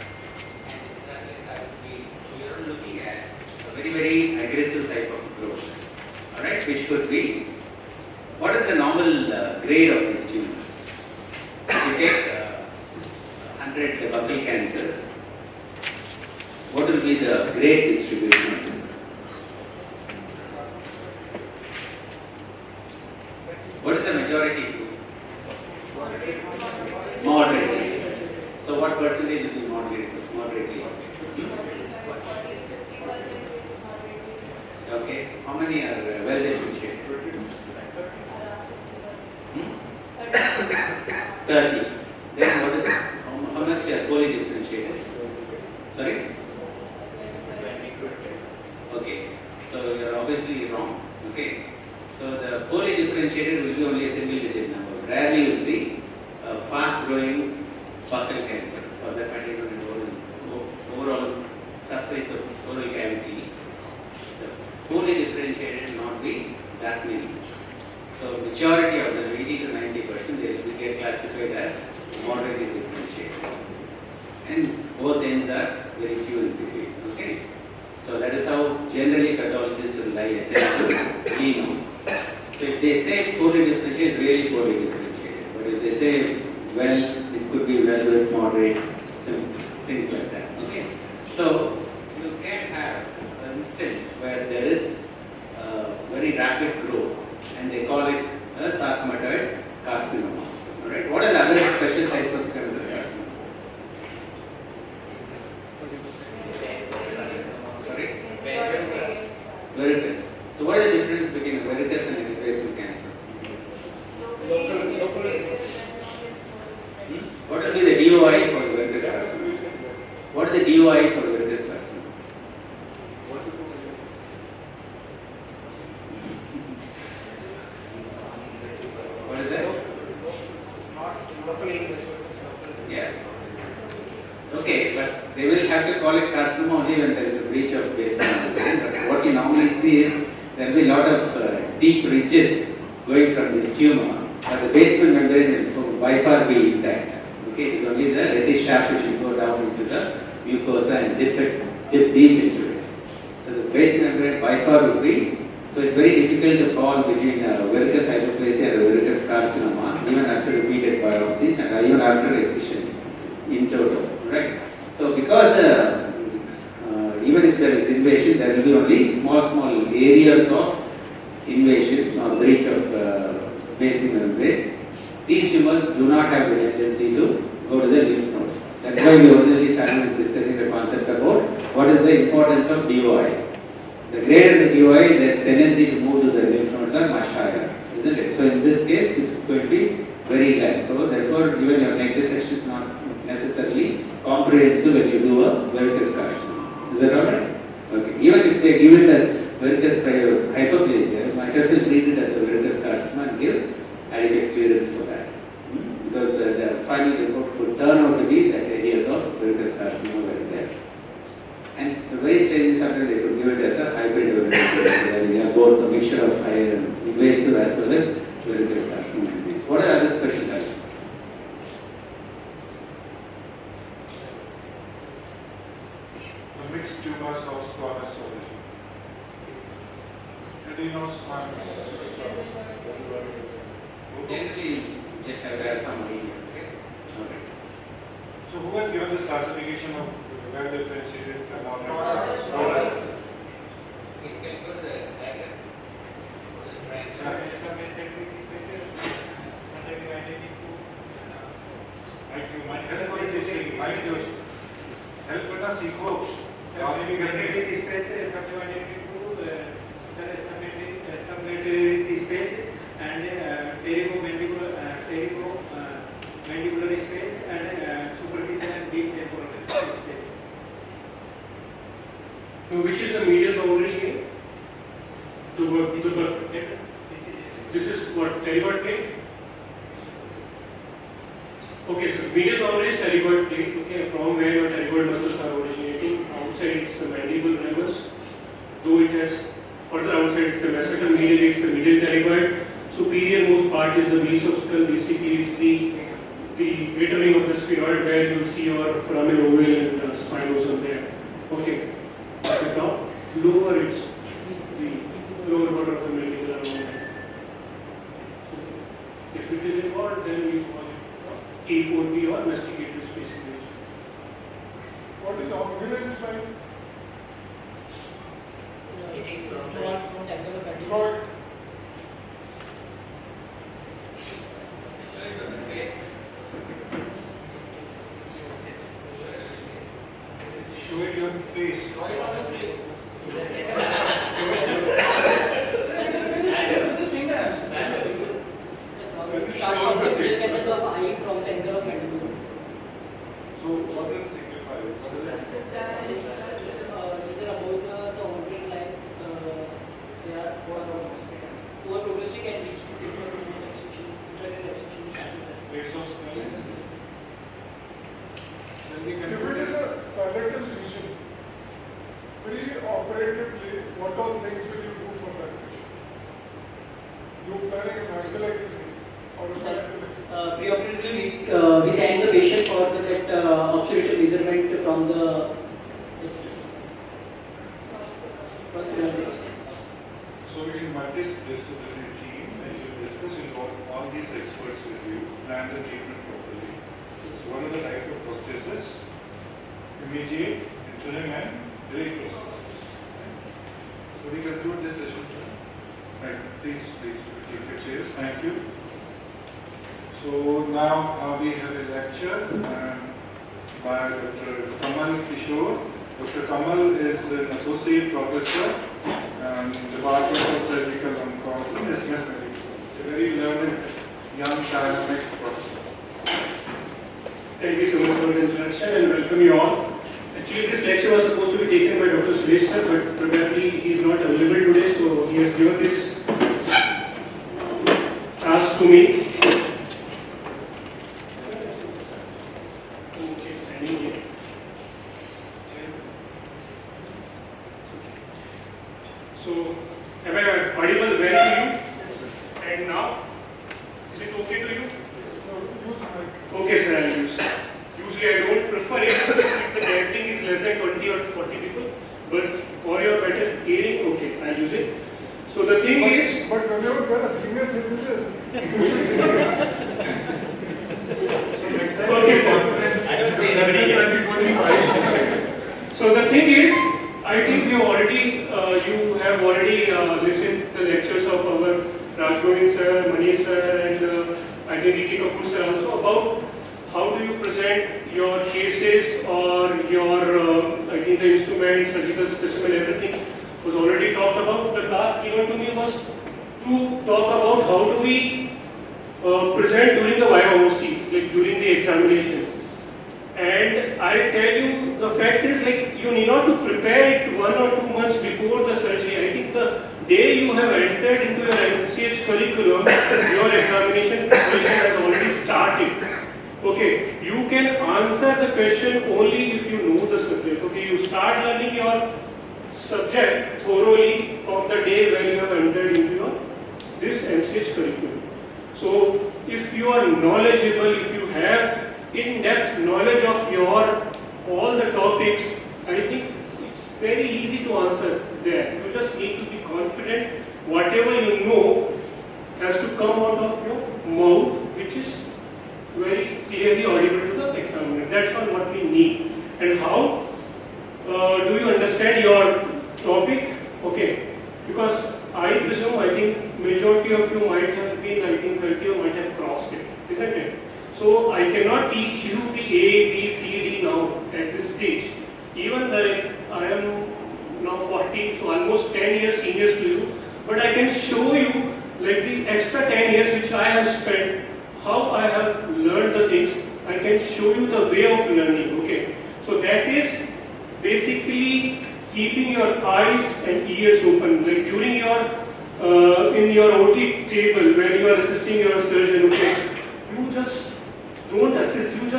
and it suddenly started bleeding. So, we are looking at Very, very aggressive type of growth. Alright, which could be, what is the normal grade of these tumors? If you take 100 buccal cancers, what will be the grade distribution of this? What is the majority group? Moderate. So what percentage will be moderately? Okay. How many are well differentiated? 30. Then what is how much are poorly differentiated? Sorry? Okay. So you are obviously wrong. Okay. So the poorly differentiated will be only a single digit number. Rarely you will see a fast growing buccal cancer or that matter even overall subsize of oral cavity. Poorly differentiated not be that many. So majority of them, 80 to 90%, they will get classified as moderately differentiated. And both ends are very few in between. Okay. So that is how generally pathologists will lie attention to lean on. So if they say poorly differentiated, it's really poorly differentiated. But if they say well, it could be well with moderate, things like that. Okay, so you can have an instance where there is very rapid growth, and they call it a sarcomatoid carcinoma. All right, what are the other special types of squamous cell carcinoma? Sorry, verrucous. So what is the difference between a verrucous and an invasive cancer? What will be the DOI for verrucous carcinoma? What is the DOI for verrucous carcinoma? What is that? Yeah. Okay, but they will have to call it carcinoma only when there is a breach of basement membrane. But what you normally see is there will be a lot of deep ridges going from this tumor, but the basement membrane will by far be intact. Okay, it is only the reddish shaft which will go down into the mucosa and dip deep into it. So the basement membrane by far will be. So it's very difficult to call between verrucous hyperplasia and verrucous carcinoma even after repeated biopsies and even after excision in total, right? So because even if there is invasion, there will be only small areas of invasion or breach of basement membrane. These tumors do not have the tendency to go to the lymph nodes. That's why we originally started with discussing the concept about what is the importance of DOI. The greater the DOI, the tendency to move to the lymph nodes are much higher, isn't it? So in this case, it's going to be very less. So therefore, even your neck dissection is not necessarily comprehensive when you do a verrucous carcinoma. Is that alright? Okay. Even if they give it as verrucous hyperplasia, might as well treat it as a verrucous carcinoma and give adequate clearance for that. Because the final report would turn out to be that areas of verrucous carcinoma were there. And so very strangely, sometimes they could give it as a hybrid verrucous carcinoma, where you have both a mixture of higher and invasive as well as verrucous carcinoma. What are other special types? The mixed tumors of squamous origin. Adenosquamous. Generally, you just have to have some idea. Okay. So who has given this classification of well differentiated among You can go to the diagram. Go to the triangle. help करो इससे mind जो help करना सीखो आपने भी कैसे space submatrix space and pterygomandibular space and superficial and deep temporal space. So which is the medial boundary here? This is what pterygoid plate. Okay, so medial boundary is pterygoid plate. Okay, from where your pterygoid muscles are originating. Outside it's the mandible ramus. Though it has further outside it's the masseter, medially it's the medial pterygoid. Superior most part is the base of skull. Basically, it's the glittering of the sphenoid where you see your foramen ovale and spinosum there. Okay, at the top, lower it's the lower part of the mandibular bone. So, if it is involved, then we call it A4B or masticated space invasion. What is opulent spine? It is from Throat, angular mandible. Throat. show it your face Start from the middle canvas of eye from the angle of mandible. so what does signify what is it These are about the operate lines. They are over progressing and reach to intermittent extension. face of skull If it is a palatal lesion, pre-operatively, what all things will you do for that patient? You planning a maxillectomy or a palatal? Preoperatively, we send the patient for that obturative measurement from the prostate. so in multidisciplinary team and you discuss all these experts with you plan the treatment properly. So what are the type of prosthesis? immediate, interim, and direct process. So we conclude this session. Right, please take your chairs. Thank you. So now we have a lecture by Dr. Kamal Kishore. Dr. Kamal is an associate professor and Department of Surgical Oncology, SMS Medical. A very learned, young, dynamic professor. Thank you so much for the introduction and welcome you all. Actually, this lecture was supposed to be taken by Dr. Suresh sir, but probably he is not available today, so he has given this task to me. So, am I audible well to you? And now, is it okay to you? Okay, sir, I'll use. Usually, I don't prefer it if the gathering is less than 20 or 40 people, but for your better hearing, okay, I'll use it. So the thing is, but whenever there are senior citizens, okay, sir. I don't see anybody here. So the thing is, I think you have already listened to the lectures of our Rajgovind sir, Manish sir, and I think Ricky Kapoor sir also about how do you present your cases or your, I think the instrument, surgical specimen, everything was already talked about. The task given to me was to talk about how do we present during the YOC, like during the examination. And I'll tell you, the fact is like you need not to prepare it 1 or 2 months before the surgery. I think the day you have entered into your MCH curriculum, your examination preparation has already started. Okay, you can answer the question only if you know the subject. Okay, you start learning your subject thoroughly from the day when you have entered into your this MCH curriculum. So, if you are knowledgeable, if you have in-depth knowledge of your all the topics, I think it's very easy to answer there. You just need to be confident. Whatever you know has to come out of your mouth, which is very clearly audible to the examiner. That's all what we need. And how do you understand your topic? Okay, because I presume, I think majority of you might have been, I think 30 or might have crossed it, isn't it? So I cannot teach you the A, B, C, D now at this stage. Even though I am now 40, so almost 10 years seniors to you, but I can show you like the extra 10 years which I have spent, how I have learned the things. I can show you the way of learning. Okay, so that is basically keeping your eyes and ears open. Like during your in your OT table when you are assisting your surgeon, okay, you just don't assist. You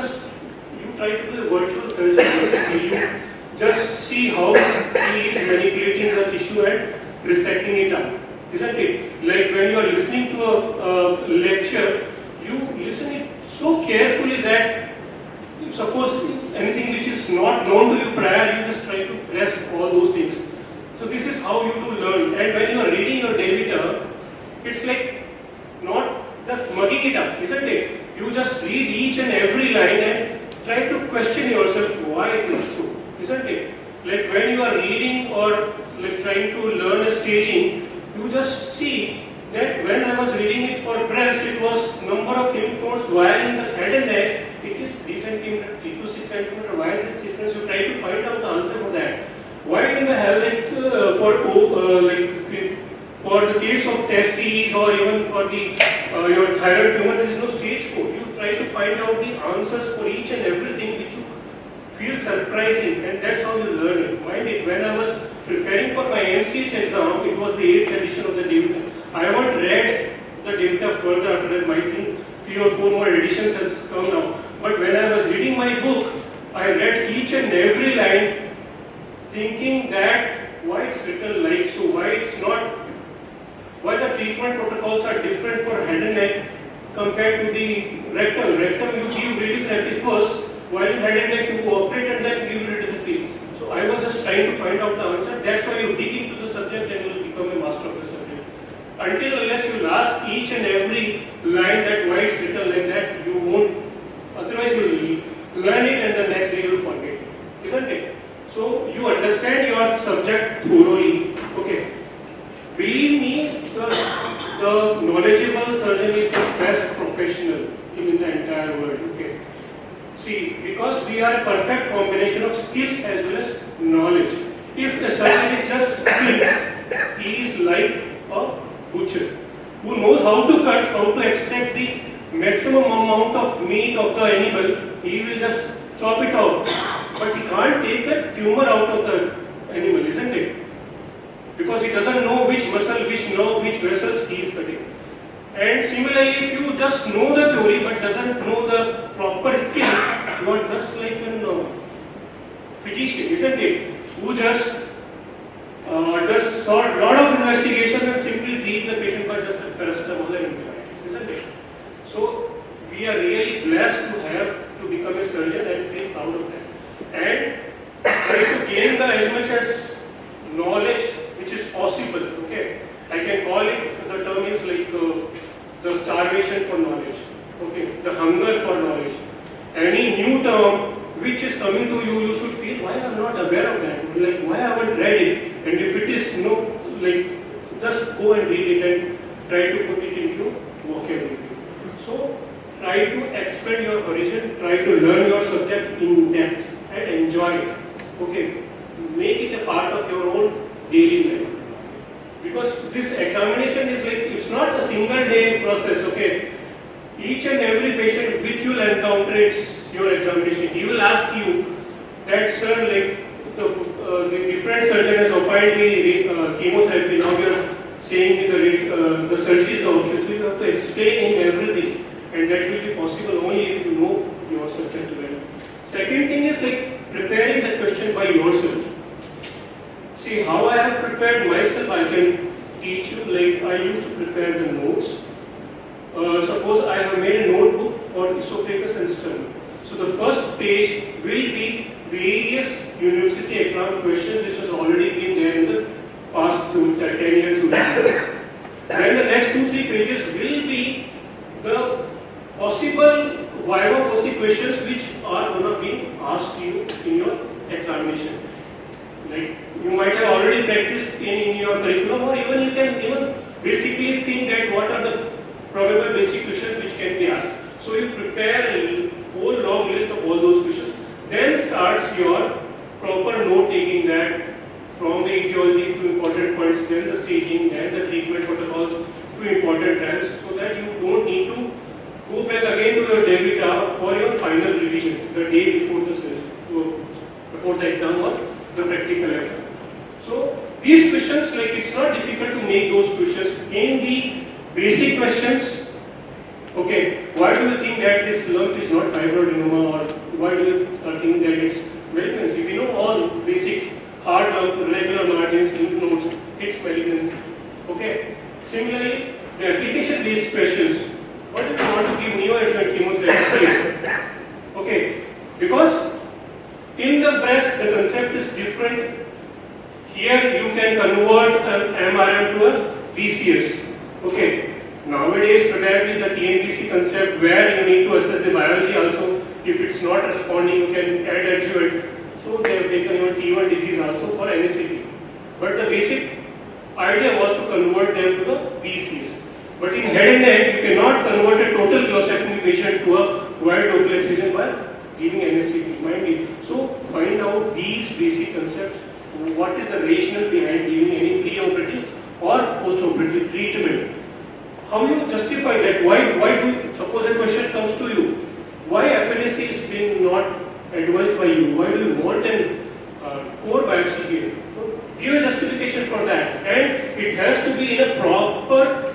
try to do a virtual surgery. You just see how he is manipulating the tissue and resecting it up, isn't it? Like when you are listening to a lecture, you listen it so carefully that if suppose anything which is not known to you prior, you just try to grasp all those things. So this is how you do learn. And when you are reading your data, it's like not just mugging it up, isn't it? You just read each and every line and try to question yourself why it is so, isn't it? Like when you are reading or like trying to learn a staging, you just see that when I was reading it for breast, it was number of lymph nodes, while in the head and neck, it is 3 cm, 3 to 6 cm. Why is this difference? You try to find out the answer for that. Why in the head, like for the case of testes or even for the your thyroid tumor, there is no stage 4. You try to find out the answers for each and everything which you feel surprising, and that's how you learn it. Mind it, when I was preparing for my MCH exam, it was the 8th edition of the data. I haven't read the data further after that. I think 3 or 4 more editions has come now. But when I was reading my book, I read each and every line, thinking that why it's written like so, why it's not, why the treatment protocols are different for head and neck compared to the rectum. Rectum you give radiotherapy first, while in head and neck you operate and then give radiotherapy. So I was just trying to find out the answer. That's why you dig into the subject and you will become a master of the subject. Until unless you ask each and every line that why it's written like that, you won't. Otherwise you will learn it and the next day you will forget. Isn't it? subject thoroughly. Okay. Believe me, the knowledgeable surgeon is the best professional in the entire world. Okay. See, because we are a perfect combination of skill as well as knowledge. If a surgeon is just skilled, he is like a butcher who knows how to cut, how to extract the maximum amount of meat of the animal. He will just chop it off, but he can't take a tumor out of the animal, isn't it? Because he doesn't know which muscle, which nerve, which vessels he is cutting. And similarly, if you just know the theory but doesn't know the proper skill, you are just like a physician, isn't it? Who just does a lot of investigation and simply treat the patient by just a paracetamol and antibiotics, isn't it? So we are really blessed to have to become a surgeon and feel proud of that. And try to gain as much as knowledge which is possible. Okay, I can call it, the term is like the starvation for knowledge. Okay, the hunger for knowledge. Any new term which is coming to you, you should feel, why I am not aware of that? Like, why I haven't read it? And if it is just go and read it and try to put it into vocabulary. So try to expand your horizon, try to learn your subject in depth and enjoy it. Okay, make it a part of your own daily life. Because this examination is it's not a single day process. Okay, each and every patient which you will encounter, it's your examination. He will ask you that, sir, the different surgeon has opined me chemotherapy. Now you are saying the surgery is the option. So you have to explain in everything, and that will be possible only if you know your subject well. Second thing is preparing the question by yourself. See, how I have prepared myself, I can teach you. I used to prepare the notes. Suppose I have made a notebook for esophagus and stomach. So the first page will be various university exam questions which has already been there in the past 10 years. Then the next 2-3 pages will be the possible Viva questions which are going to be asked you in your examination. You might have already practiced in your curriculum, or even you can basically think that what are the probable basic questions which can be asked. So you prepare a whole long list of all those questions. Then starts your proper note taking, that from the etiology, few important points, then the staging, then the treatment protocols, few important trials, so that you don't need to go back again to your data for your final revision the day before the exam or the practical exam. So these questions, it's not difficult to make those questions. Can be basic questions. Okay, why do you think that this lump is not fibroadenoma, or why do you think that it's malignancy? We know all basics: hard lump, regular margins, lymph nodes, it's malignancy. Okay. Similarly, the application-based questions. What if you want to give neoadjuvant chemotherapy? Okay, because in the breast the concept is different. Here you can convert an MRM to a BCS. Okay. Nowadays, probably the TNBC concept, where you need to assess the biology also. If it's not responding, you can add adjuvant. So they have taken your T1 disease also for NSAP. But the basic idea was to convert them to the BCS. But in head and neck, you cannot convert a total glossectomy patient to a wide local excision by giving NSAP. Mind you. So find out these basic concepts. What is the rationale behind giving any pre-operative or post-operative treatment? How do you justify that? Why do, suppose a question comes to you, why FNAC is being not advised by you? Why do you want an core biopsy here? So give a justification for that, and it has to be in a proper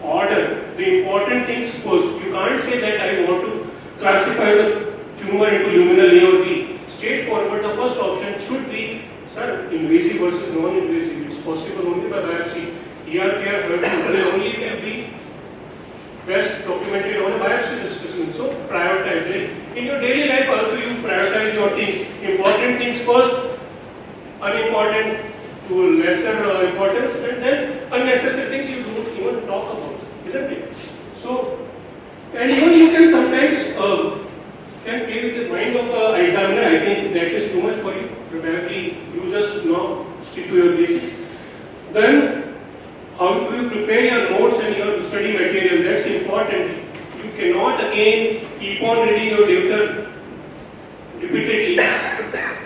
order. The important things first. You can't say that I want to classify the tumor into luminal A or B. Straightforward, the first option should be, sir, invasive versus non-invasive. It's possible only by biopsy. ERPR will only be best documented on a biopsy specimen. So prioritize it. In your daily life also you prioritize your things. Important things first, unimportant to lesser importance, and then unnecessary things you don't even talk about, isn't it? So, and even you can sometimes can play with the mind of the examiner. I think that is too much for you. Probably you just now stick to your basics. Then, how do you prepare your notes and your study material? That's important. You cannot again keep on reading your tutor repeatedly,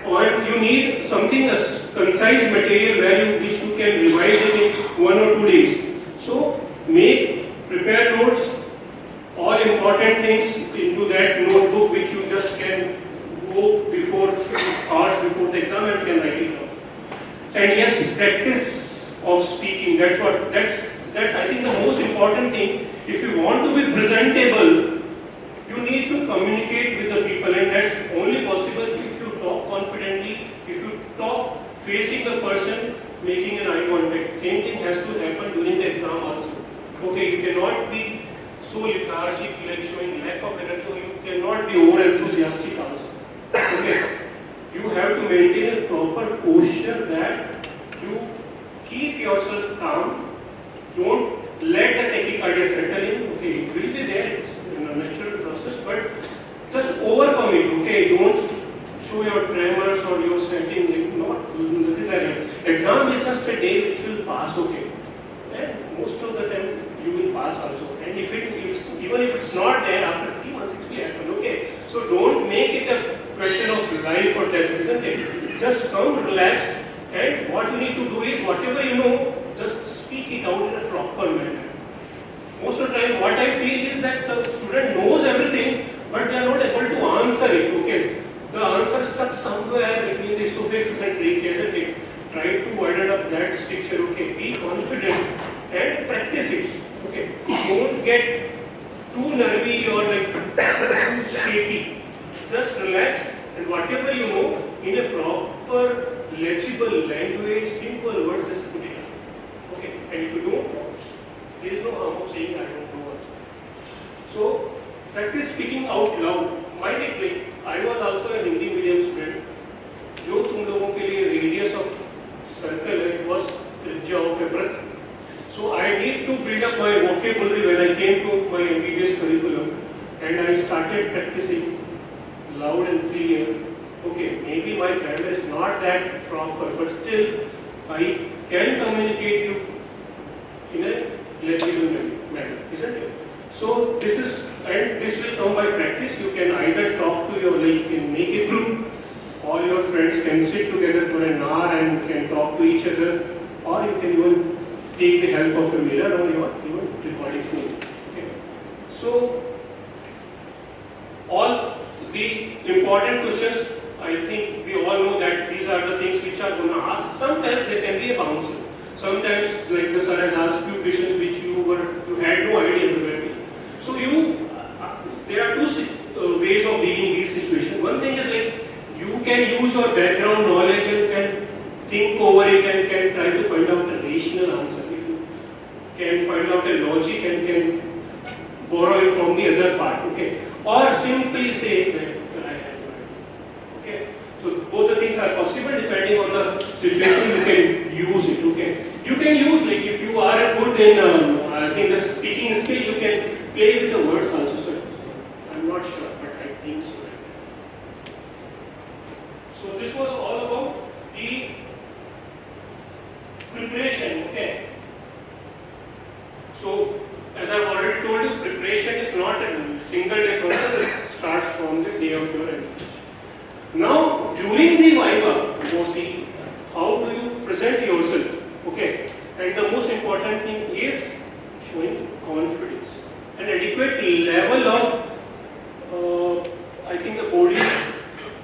or you need something as concise material which you can revise it in 1 or 2 days. So prepare notes, all important things into that notebook which you just can go before hours before the exam and can write it down. And yes, practice of speaking. That's I think the most important thing. If you want to be presentable, you need to communicate with the people, and that's only possible if you talk confidently, if you talk facing the person, making an eye contact. Same thing has to happen during the exam also. Okay, you cannot be so lethargic, like showing lack of energy, or you cannot be over enthusiastic also. Okay, you have to maintain a proper posture that you keep yourself calm. Don't let the tachycardia settle in. Okay, it will be there. It's a natural process, but just overcome it. Okay, don't show your tremors or your setting. Nothing like that. Exam is just a day which will pass. Okay, and most of the time you will pass also. And even if it's not there, after 3 months it will happen. Okay, so don't make it a question of life or death, isn't it? Just come, relax, and what you need to do is whatever you know, just speak it out in a proper manner. Most of the time, what I feel is that the student knows everything, but they are not able to answer it. Okay, the answer stuck somewhere between the esophagus and trachea, isn't it? Try to widen up that structure. Okay, be confident and practice it. Okay, don't get too nervy or like too shaky. Just relax, and whatever you know in a proper legible language, simple words, just put it up. Okay, and if you don't know, there is no harm of saying I don't know what. So practice speaking out loud. Mind it, like I was also a Hindi medium student. जो तुम लोगों के लिए radius of circle है, was त्रिज्या of a वृत्त. So I need to build up my vocabulary when I came to my MBBS curriculum, and I started practicing loud and clear. Okay, maybe my grammar is not that proper, but still I can communicate you in a legible manner, isn't it? So this will come by practice. You can either talk to you can make a group. All your friends can sit together for an hour and can talk to each other, or you can even take the help of a mirror or your recording phone. Okay. So all the important questions, I think we all know that these are the things which are going to ask. Sometimes there can be a bouncer. Sometimes, like the sir has asked few questions which you had no idea probably. So there are two ways of dealing these situations. One thing is like you can use your background knowledge and can think over it and can try to find out a rational answer. If you can find out a logic and can borrow it from the other part. Okay, or simply say that I had no idea. Okay, so both the things are possible depending on the situation. You can use it. Okay, you can use, like if you are good in I think the speaking skill, you can play with the words also. So I'm not sure, but I think so. So this was all about the preparation. Okay. So as I've already told you, preparation is not a single day process. It starts from the day of your research. Now during the Viva, you see how do you present yourself. Okay. And the most important thing is showing confidence, an adequate level of I think the body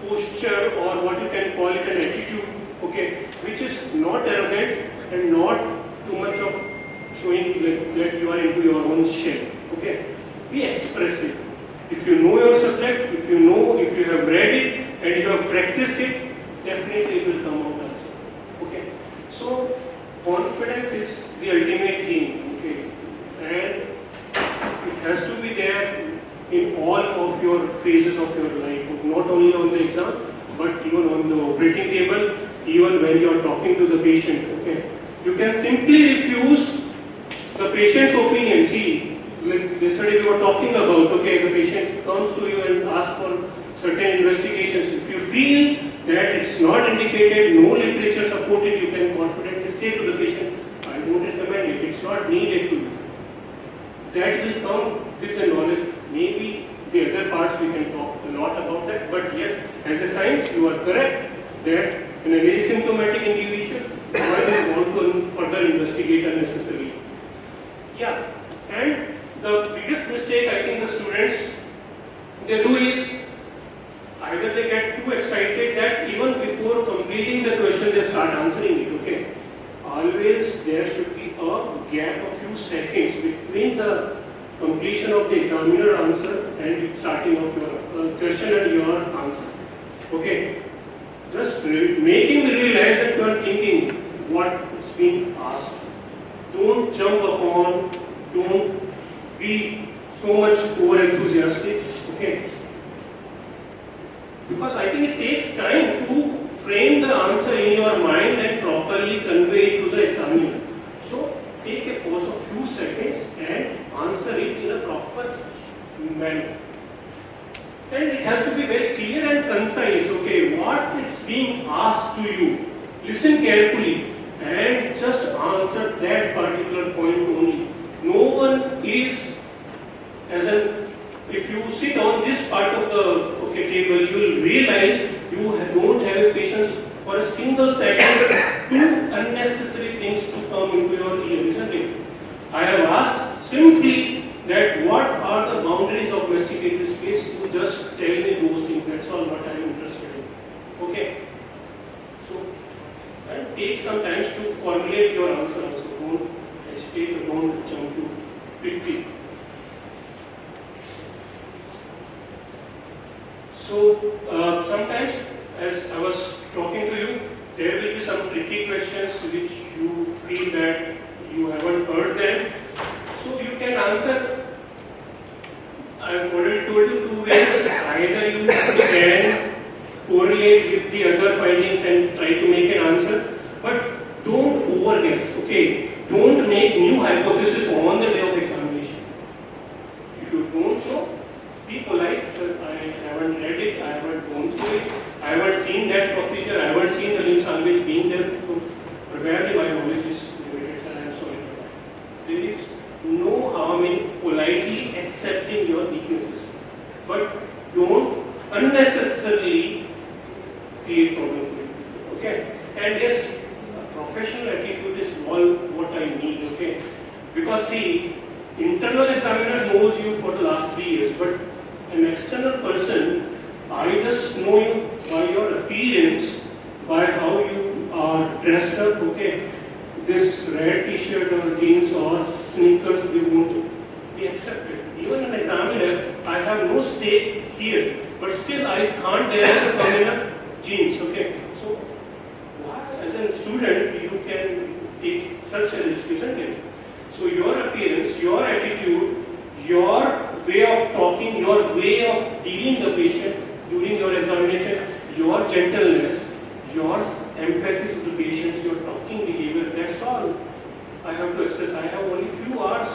posture, or what you can call it an attitude, okay, which is not arrogant and not too much of showing that you are into your own shell. Okay, be expressive. If you know your subject, if you have read it and you have practiced it, definitely it will come out also. Okay, so confidence is the ultimate game. Okay, and it has to be there in all of your phases of your life, not only on the exam, but even on the operating table, even when you are talking to the patient. Okay, you can simply refuse the patient's opinion. See, like yesterday we were talking about, okay, the patient comes to you and asks for certain investigations. If you feel that it's not indicated, no literature supported, you can confidently say to the patient, I don't recommend it, it's not needed to. That will come with the knowledge. Maybe the other parts we can talk a lot about that, but yes, as a science, you are correct that in an asymptomatic individual, one will want to further investigate unnecessarily. Yeah, and the biggest mistake I think the students they do is either they get too excited that even before completing the question they start answering it. Okay, always there should be a gap of few seconds between the completion of the examiner answer and starting of your question and your answer. Okay, just making me realize that you are thinking what is being asked. Don't jump upon, don't be so much over enthusiastic. Okay, because I think it takes time to frame the answer in your mind and properly convey it to the examiner. So take a pause of few seconds and answer it in a proper manner. And it has to be very clear and concise. Okay, what is being asked to you? Listen carefully and just answer that particular point only. No one is if you sit on this part of the table, you will realize you don't have a patience for a single second to unnecessary things to come into your ear, isn't it? I have asked simply that what are the boundaries of investigative space? You just tell me those things. That's all what I am interested in. Okay. So, and take some time to formulate your answer also. Don't hesitate or don't jump too quickly. So, sometimes, as I was talking to you, there will be some tricky questions which you feel that you haven't heard them. So, you can answer. I have already told you two ways. Either you can correlate with the other findings and try to make an answer, but don't overguess. Okay, don't make new hypotheses on the day of examination. If you don't know, be polite. Sir, I haven't read it, I haven't gone through it, I haven't seen that procedure, I haven't seen the limb salvage being there. So probably my knowledge is limited, sir. I am sorry for that. There is no harm in politely accepting your weaknesses, but don't unnecessarily create problems for you. Okay? And yes, a professional attitude is all what I need. Okay? Because see, internal examiner knows you for the last 3 years, but an external person, I just know you by your appearance, by how you are dressed up. Okay? This red t-shirt or jeans or sneakers, they won't be accepted. Even an examiner, I have no stake here, but still I can't dare to come in a jeans. Okay, so why, as a student, you can take such a risk, isn't it? So your appearance, your attitude, your way of talking, your way of dealing the patient during your examination, your gentleness, your empathy to the patients, your talking behavior, that's all I have to assess. I have only few hours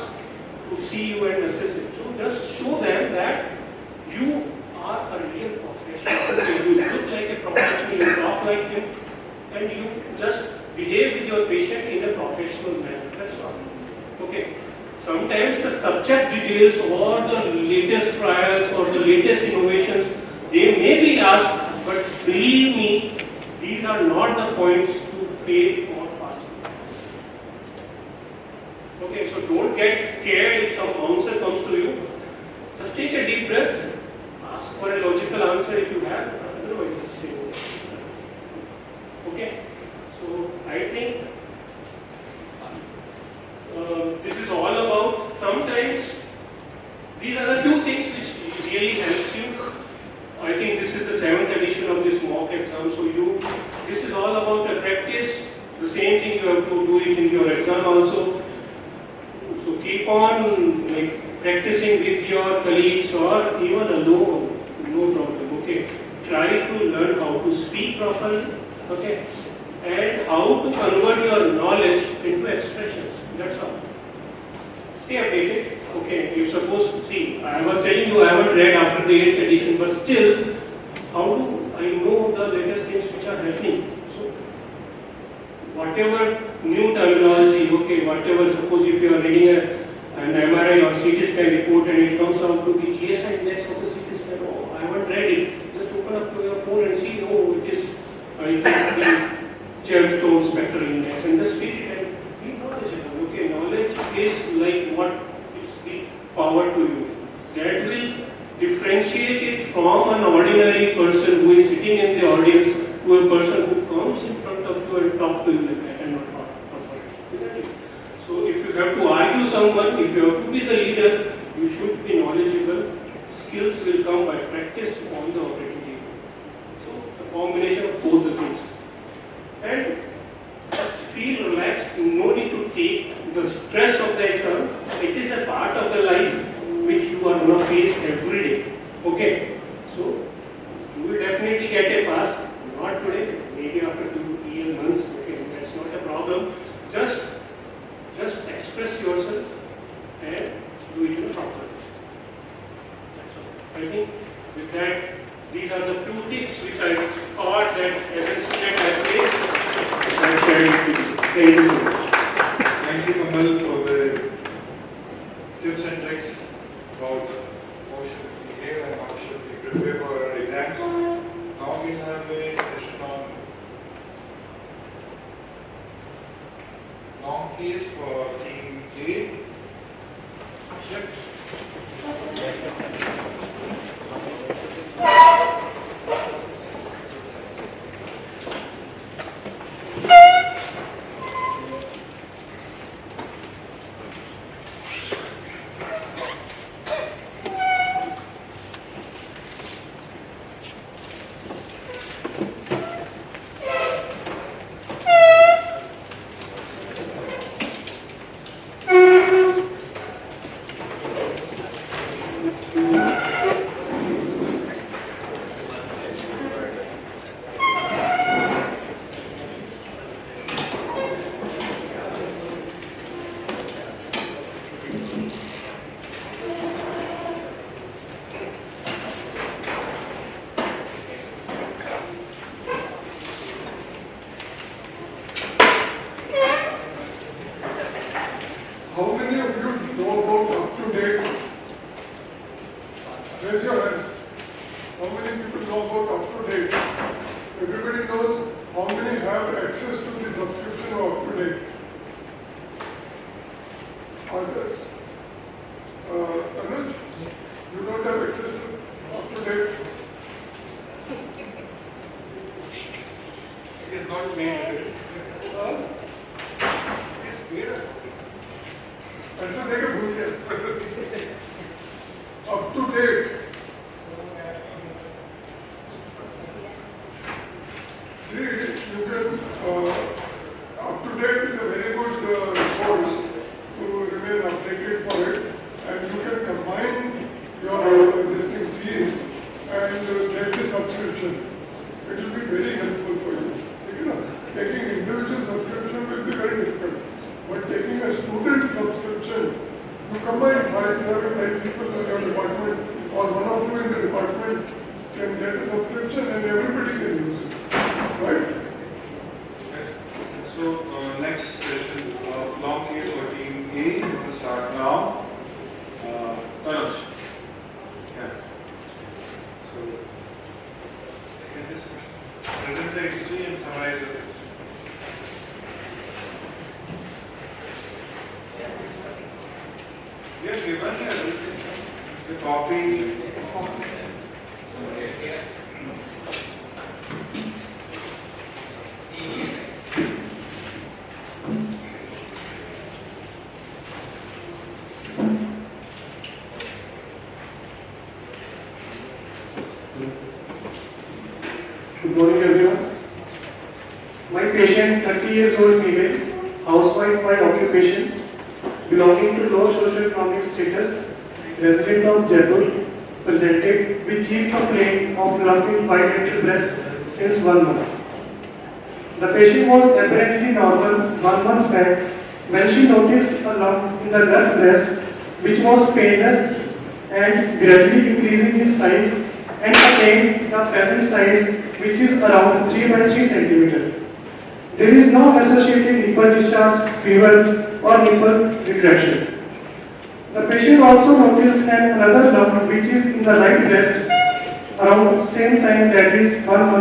to see you and assess it. So just show them that you are a real professional. You look like a professional, you talk like him, and you just behave with your patient in a professional manner. That's all. Okay. Sometimes the subject details or the latest trials or the latest innovations, they may be asked, but believe me, these are not the points to fail or pass. Okay, so don't get scared if some answer comes to you. Just take a deep breath, ask for a logical answer if you have, otherwise just stay away. Okay, so I think this is all about, sometimes these are the few things which really helps you. I think this is the 7th edition of this mock exam, so this is all about a practice. The same thing you have to do it in your exam also. So keep on practicing with your colleagues or even alone, no problem. Okay, try to learn how to speak properly. Okay, and how to convert your knowledge into expressions. That's all. Stay updated. Okay, if suppose, see, I was telling you I haven't read after the 8th edition, but still, how do I know the latest things whatever new terminology, okay, whatever, suppose if you are reading an MRI or CT scan report and it comes out to be GSI index of the CT scan, oh, I haven't read it, just open up your phone and see, oh, it is the gemstone spectral index, and just read it and be knowledgeable. Okay, knowledge is like what is the power to you. That will differentiate it from an ordinary person who is sitting in the audience to a person who comes in front of you and talk to you like that and not authority. Isn't it? So if you have to argue someone, if you have to be the leader, you should be knowledgeable. Skills will come by practice on the operating table. So a combination of both the things. And just feel relaxed, no need to take the stress of the exam. It is a part of the life which you are going to face every day. Okay? So you will definitely get a pass. Not today, maybe after 2 months. Okay, that's not a problem. Just express yourself and do it in a proper way. That's all. I think with that, these are the few tips which I thought that as a student I faced, I shared it with you. Thank you so much. Thank you, Kamal, for the tips and tricks about how should we behave and how should we prepare for our exams. Now we have a session on long keys for team A. Shift. How many of you know about up-to-date? Raise your hands. How many people know about up-to-date? Everybody knows how many have access to the subscription of up-to-date. Others? Anuj, you don't have access to up-to-date? It is not paid. Huh? It is paid. ऐसा नहीं कि भूल गए up to date. See, you can up to date is a very good resource to remain updated for it, and you can combine your existing fees and get the subscription. It will be very helpful for you. You know, taking individual subscription will be very difficult. But taking a student subscription, you combine 5, 7, 8 people in your department, or one of you in the department can get a subscription and everybody can use it. Right? So, next session of long keys for team A will start now. Tanuj. Yeah. So, can this present the history and summarize it? Yeah, given everything. The coffee. Good morning, everyone. My patient, 30 years old female, housewife by occupation, belonging to low socio-economic status, resident of Jaipur, presented with chief complaint of lumping bilateral breast since 1 month. The patient was apparently normal 1 month back when she noticed a lump in the left breast which was painless and gradually increasing in size and attained the present size which is around 3 by 3 centimeter. There is no associated nipple discharge, fever or nipple retraction. The patient also noticed another lump which is in the right breast around same time, that is 1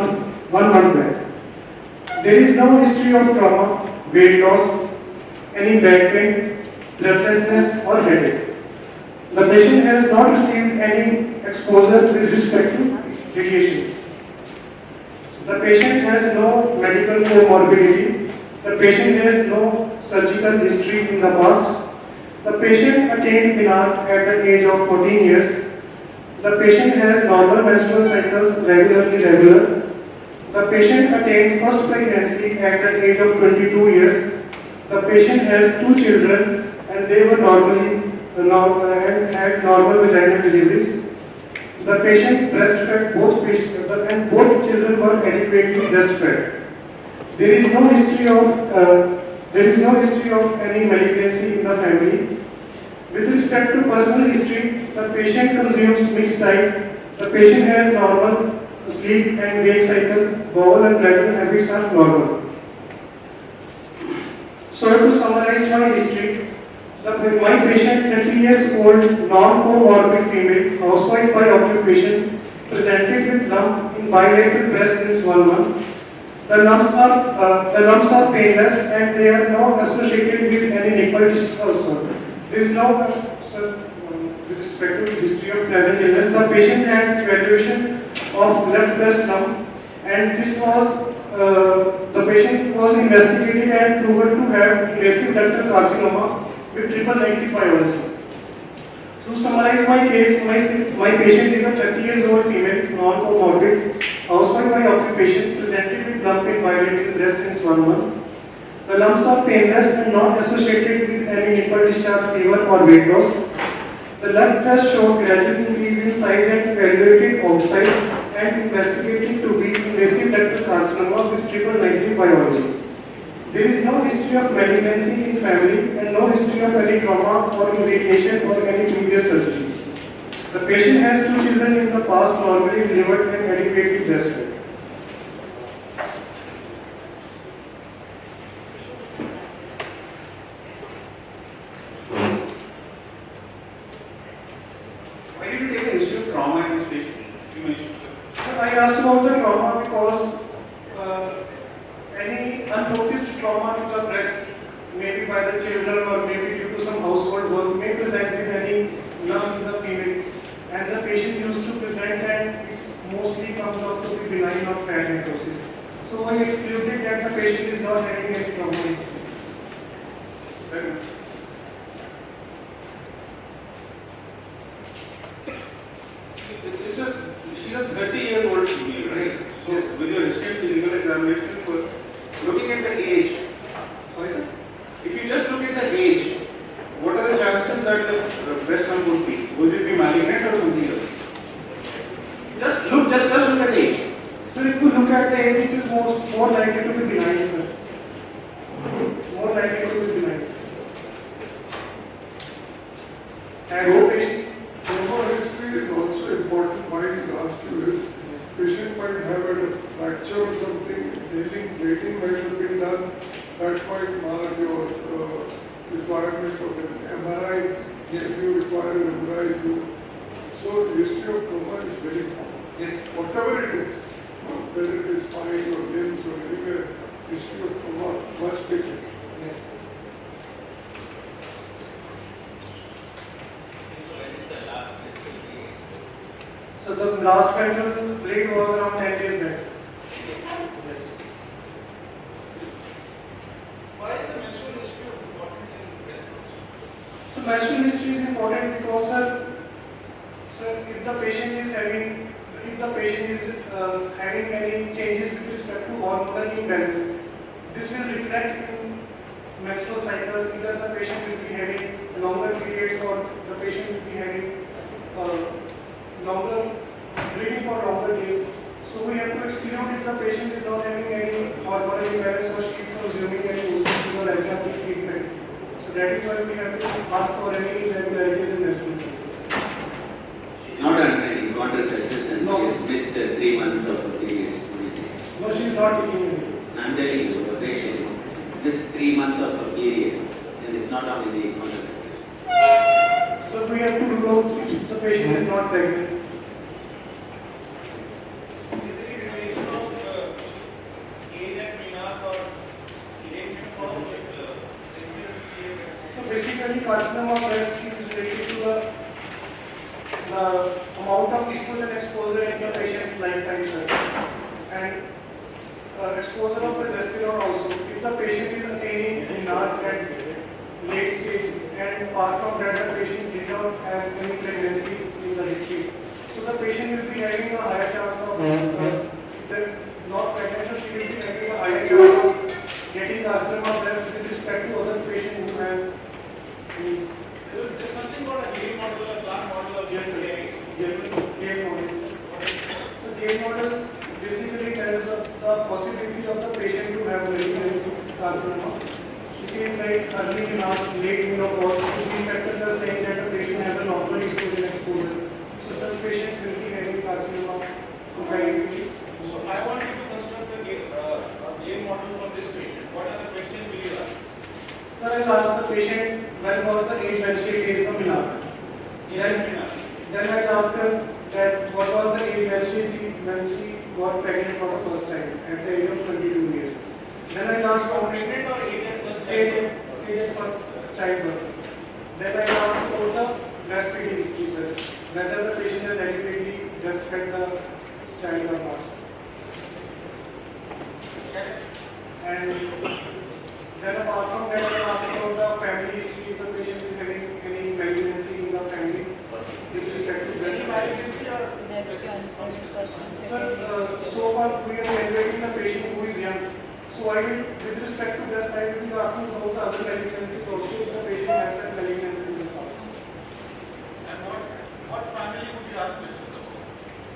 month back. There is no history of trauma, weight loss, any back pain, breathlessness or headache. The patient has not received any exposure with respect to radiations. The patient has no medical comorbidity. The patient has no surgical history in the past. The patient attained menarche at the age of 14 years. The patient has normal menstrual cycles regular. The patient attained first pregnancy at the age of 22 years. The patient has 2 children and they were had normal vaginal deliveries. The patient breastfed and both children were adequately breastfed. There is no history of any malignancy in the family. With respect to personal history, the patient consumes mixed diet. The patient has normal sleep and wake cycle. Bowel and bladder habits are normal. So to summarize my history, my patient, 30 years old, non-comorbid female, housewife by occupation, presented with lump in bilateral breast since 1 month. The lumps are painless and they are not associated with any nipple discharge. There is no, with respect to history of present illness, the patient had evaluation of left breast lump, and this was the patient was investigated and proven to have invasive ductal carcinoma with triple negative biology. To summarize my case, my patient is a 30 years old female, non-comorbid, housewife by occupation, presented with lump in bilateral breast since 1 month. The lumps are painless and not associated with any nipple discharge, fever or weight loss. The left breast showed gradual increase in size and evaluated outside and investigated to be invasive ductal carcinoma with triple negative biology. There is no history of malignancy in family and no history of any trauma or irritation or any previous surgery. The patient has 2 children in the past, normally delivered and adequately breastfed. Why did you take a history of trauma in this patient? You mentioned. So I asked about the trauma because any unnoticed trauma to the breast, maybe by the children or maybe due to some household work, may present with any lump in the female, and the patient used to present and it mostly comes out to be benign or fat necrosis. So I excluded that the patient is not having any trauma history. She's a 30-year-old female, right? So with your history of physical examination, looking at the age, Sorry, sir? if you just look at the age, what are the chances that the breast lump would be? Would it be malignant or something else? Just look at the age. So if you look at the age, it is more likely to be benign, sir. More likely to be benign. And the patient. Trauma history is also important. Why he's asked you is, patient might have had a fracture or something, plating might have been done, that might mark your requirement of an MRI. If you require an MRI, so history of trauma is very important. Yes. Whatever it is, whether it is spine or limbs or anywhere, history of trauma must be taken. Yes. So the last ventral bleed was around 10 days back. Yes. Why is the menstrual history important in breast cancer? So menstrual history is important because, sir, if the patient is having any changes with respect to hormonal imbalance, this will reflect in menstrual cycles. Either the patient will be having longer periods or the patient will be having longer bleeding for longer days. So we have to exclude if the patient is not having any hormonal imbalance or she is consuming any oestrogen or adjunctive treatment. So that is why we have to ask for any irregularities in menstrual cycles. She's not under any contraceptives and No. she's missed 3 months of her periods. No, she is not taking any. I'm telling you, the patient 3 months of periods, and it's not only the contraceptives. So we have to rule out if the patient is not pregnant. So basically, carcinoma of breast is related to the amount of estrogen exposure in the patient's lifetime, sir. And exposure of progesterone also. If the patient is attaining menarche at late stage, and apart from that, the patient did not have any pregnancy in the history, so the patient will be having a higher chance of the not pregnant, so she will be having a higher chance of getting carcinoma of breast with respect to other patient who has. There's something called a game model, a class model of Yes, sir. Yes, sir. Game model. So game model basically tells of the possibility of the patient to have malignancy carcinoma. It is like early menarche, late menopause. These factors are saying that the patient has a normal estrogen exposure. So such patients will be having carcinoma comparatively. So I want you to construct a game model for this patient. What are the questions will you ask? Sir, I will ask the patient when was the age when she faced the menarche. Then I will ask her that what was the age when she got pregnant for the first time at the age of 22 years. Then I will ask Got her pregnant or age at first time? age at first childbirth. Then I will ask about the breastfeeding history, sir. Whether the patient has adequately breastfed the child or not. And then apart from that, I will ask about the family history. If the patient is having any malignancy in the family with respect to breast. Sir, so far we are evaluating the patient who is young. So I will, with respect to breast, I will be asking about the other malignancies also if the patient has had malignancies in the past. And what family would you ask questions about?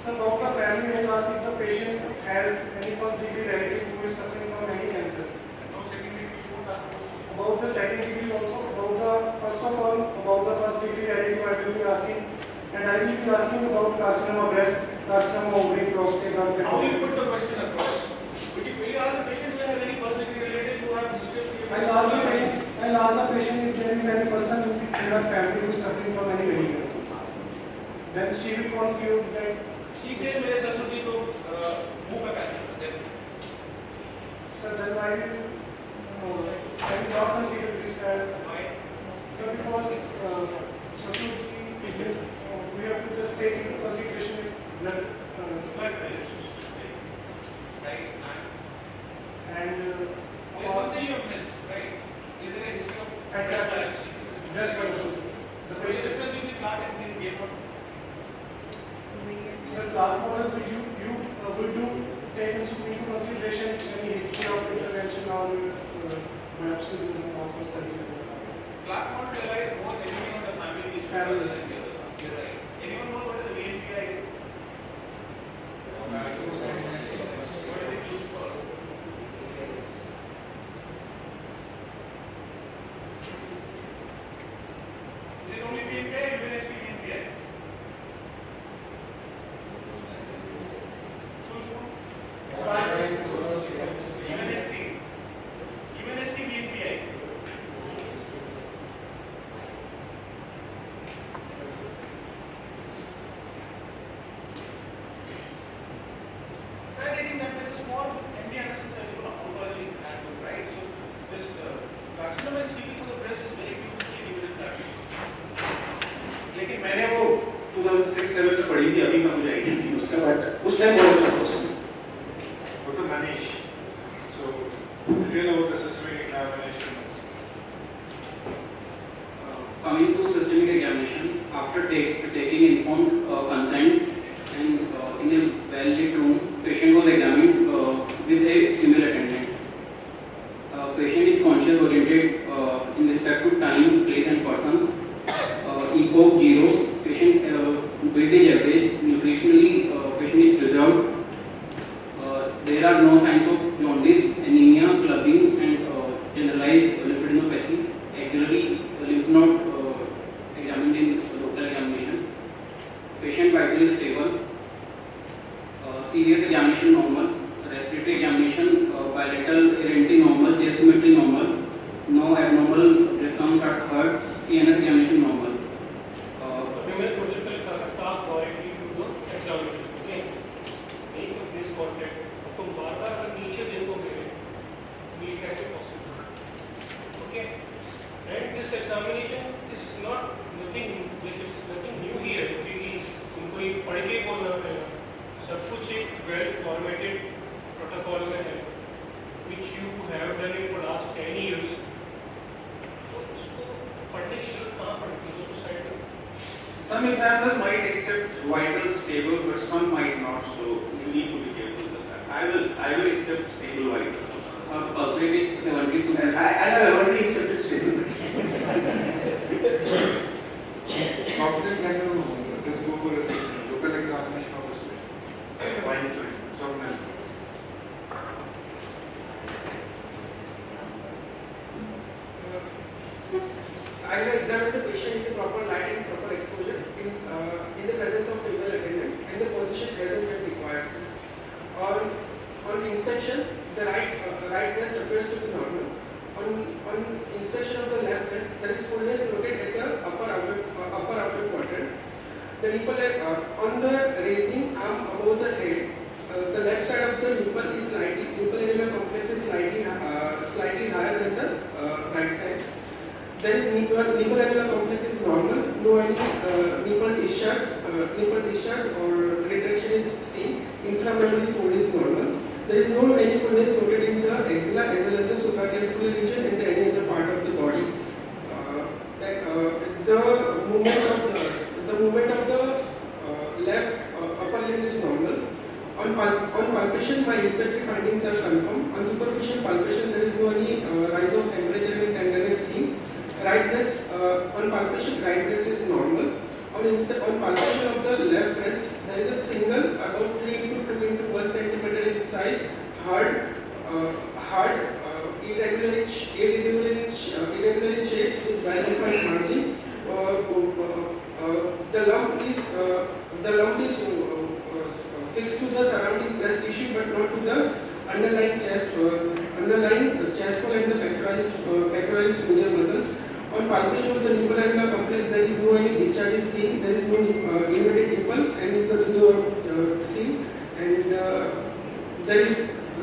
So about the family, I will ask if the patient has any first degree relative who is suffering from any cancer. No second degree, you won't ask questions. About the second degree also, about the, first of all, about the first degree relative I will be asking, and I will be asking about carcinoma breast, carcinoma ovary, prostate, or How will you put the question across? Will you ask the patient whether any first degree relatives who have history of CFS? I'll ask the patient if there is any person in her family who is suffering from any malignancy. Then she will conclude that. She says मेरे ससुर जी तो मुंह पे patch है. So then I will not consider this as. Why? So because we have to just take into consideration blood. Blood pressure. Right. And There's one thing you have missed, right? Is there a history of breast biopsy? breast cancer. The What is the patient. difference between Clark and game model? So Clark model you will do take into consideration any history of intervention or biopsies in the past or studies in the past. Clark model relies more heavily on the family history rather than the other. You're right. Anyone know what is the VNPI is? What is it used for? Is it only VNPI or UNSC VNPI? Full form? UNSC VNPI. Try reading that. There is a small MD Anderson cervical oncology handbook, right? So this carcinoma and CV for the breast is very beautifully divided practice. लेकिन मैंने वो 2006-7 में पढ़ी थी, अभी मैं मुझे idea नहीं उसका, बट उस टाइम बहुत अच्छा था उसमें. Dr. Manish, so detail about the systemic examination. Coming to systemic examination, after taking informed consent and in a well-lit room, patient was examined with a female attendant. Patient is conscious oriented in respect to time, place and person. ECOG 0, patient weight is average, nutritionally patient is preserved. There are no signs of jaundice, anemia, clubbing and generalized lymphadenopathy. Axillary lymph node examined in local examination. Patient vital is stable. Serious examination normal. Respiratory examination bilateral RNT normal, chest symmetry normal. normal, blood counts are hurt, ENF examination normal. Human protocol talk directly to the examiner. Okay. Make a face contact. तुम बार-बार अगर नीचे देखोगे, ये कैसे possible? Okay. And this examination is not nothing. There is nothing new here. क्योंकि तुमको ये पढ़ के बोलना पड़ेगा. सब कुछ एक well formatted protocol में है, which you have done it for last 10 years. तो उसको पढ़ने की जरूरत कहाँ पड़ती है? उसको साइड में. Some examiners might accept vitals stable, but some might not. So you need to be careful with that. I will accept stable vitals. Possibly, it's a 1 to I have already accepted stable. Competent can you just go for a session, local examination of the patient. Fine tuning, some men. I will examine the patient in the proper light and proper exposure in the presence of female attendant and the position as and when required. On inspection, the right breast appears to be normal. On inspection of the left breast, there is fullness located at the upper outer quadrant. The nipple on the raising arm above the head, the left side of the nipple areolar complex is slightly higher than the right side. Then nipple areolar complex is normal. No any nipple discharge or retraction is seen. Inflammatory fold is normal. There is no any fullness noted in the axilla as well as the supraclavicular region and any other part of the body. The movement of the left upper limb is normal. On palpation, my inspective findings are confirmed. On superficial palpation, there is no any rise of temperature and tenderness seen. Right breast, on palpation, right breast is normal. On palpation of the left breast, there is a single about 3 into 2 into 1 centimeter in size, hard, irregular in shape with well-defined margin. The lump is fixed to the surrounding breast tissue, but not to the underlying chest wall and the pectoralis major muscles. On palpation of the nipple areolar complex, there is no any discharge is seen. There is no inverted nipple and the seen, and there is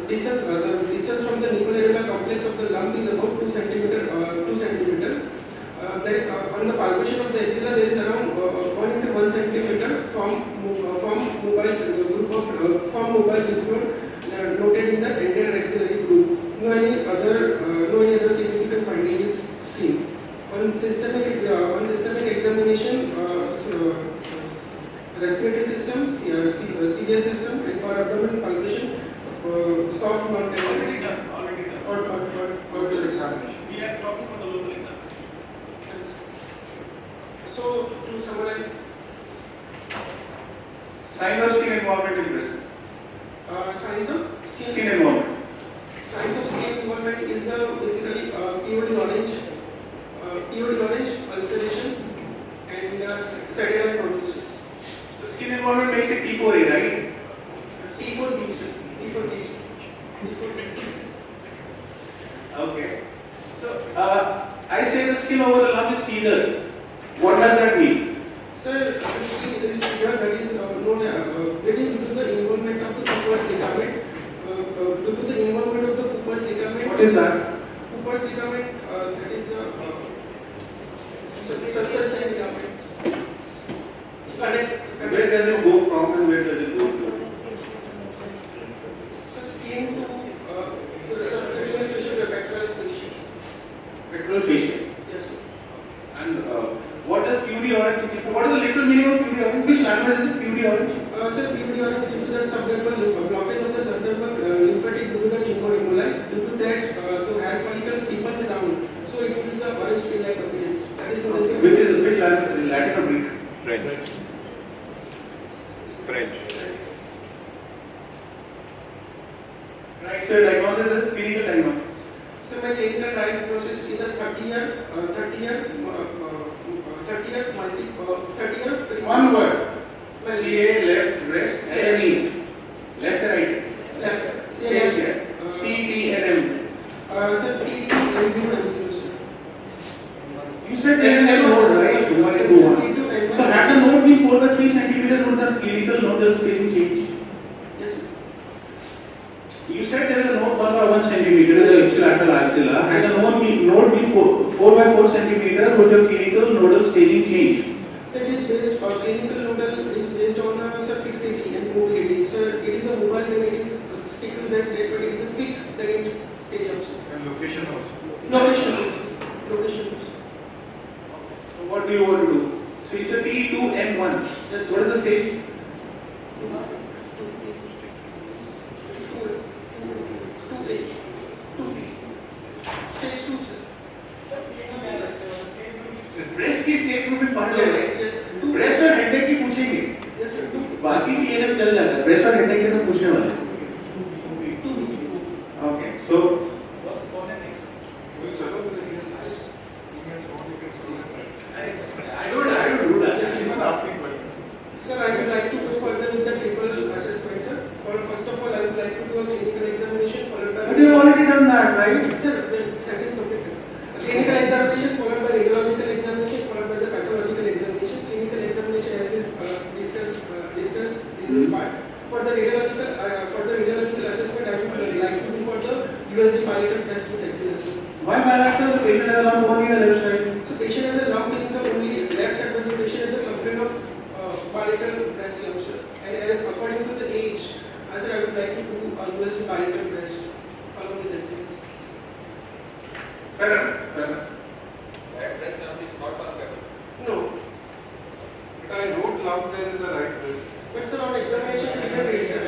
distance. The distance from the nipple areolar complex of the lump is about 2 centimeter. On the palpation of the axilla, there is around 1 into 1 centimeter from mobile lymph node noted in the entire axillary group. No any other significant finding is seen. On systemic examination, respiratory system, CVS system, and for abdominal palpation, soft non-tenderness. Already done. Or Local examination. We are talking about the local examination. So to summarize, Signs of skin involvement in breast. signs of Skin involvement. Signs of skin involvement is the basically POD orange, ulceration, and satellite conditions. So skin involvement makes it T4A, right? T4B. Okay. So I say the skin over the lump is tethered. What does that mean? Sir, the skin is here, that is due to the involvement of the Cooper's ligament. Due to the involvement of the Cooper's ligament. What is that? Cooper's ligament, that is suspension ligament. Where does it go from and where does it go to? So skin to the subcutaneous tissue, the pectoralis fascia. Pectoral fascia. Yes, sir. And what does PUD orange signify? What is the literal meaning of PUD orange? Which lamina is it PUD orange? Sir, PUD orange due to the subdermal blockage of the subdermal lymphatic due to the tumor emboli. Due to that, the hair follicles deepens down. So it gives a orange peel-like appearance. That is the Which lamina? Latin or Greek? French. Right. So diagnosis is clinical diagnosis. So my clinical diagnosis in the 30 year said there is a node, right? 1 into 1. So had the node been 4 by 3 centimeters, would the clinical nodal spacing change? Yes, sir. You said there is a node 1 by 1 centimeter in the ipsilateral axilla. Had the node been 4 by 4 centimeter, would your clinical nodal staging change? So it is based on clinical nodal is based on fixity and mobility. So it is a mobile, then it is stick to that state, but it is a fixed then it stage also. And location also. Location also. Location also. So what do you want to do? So it's a T2N1. Yes, What is the stage? Stage 2, sir. Breast की stage में भी पढ़ लो। Yes, breast और headache की पूछेंगे। yes, sir. बाकी TNM चल जाता है। ब्रेस्ट और हेडेक के सब पूछने वाले हैं। Okay, so I don't do that. Sir, I would like to go further with the triple assessment, sir. First of all, I would like to do a clinical examination followed by. But you have already done that, right? Sir, the sentence completed. A clinical examination followed by radiological examination followed by the pathological examination. Clinical examination as is discussed in this part. For the radiological assessment, I would like to do for the USG bilateral test with axillary. Why bilateral? The patient has a lump only on the left side. So patient has a lump in the only left side, but the patient has a complaint of bilateral breast lump, sir. And according to the age, I said I would like to do a USG bilateral breast along with axillary. Fair enough. Fair enough. Right breast lump is not palpable. No. But I wrote lump there in the right wrist. But sir, on examination, we can reach the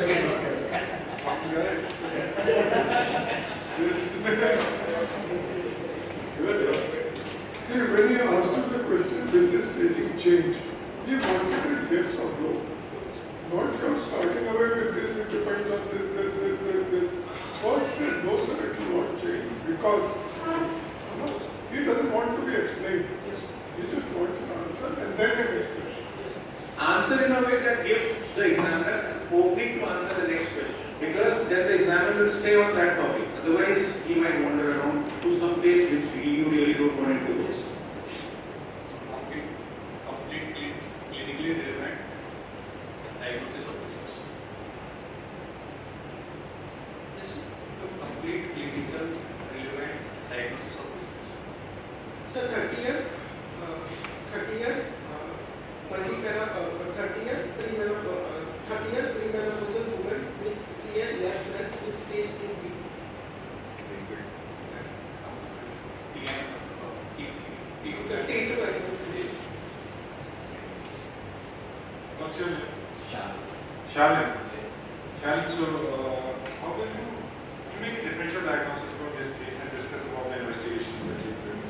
See, when he asked you the question, will this staging change? He wanted a yes or no. Not you're starting away with this, it depends on this. First say, no sir, it will not change. Because he doesn't want to be explained. He just wants an answer and then an explanation. Answer in a way that gives the examiner an opening to answer the next question. Because then the examiner will stay on that topic. Otherwise, he might wander around to some place which you really don't want him to go. So completely clinically relevant diagnosis of this person. Yes, sir. Complete clinical relevant diagnosis of this person. Sir, 30 year, premenopausal woman with CL left breast with stage 2B. Very good. T2 What's your name? Shalin. Shalin, so how will you make a differential diagnosis for this case and discuss about the investigations that you're doing?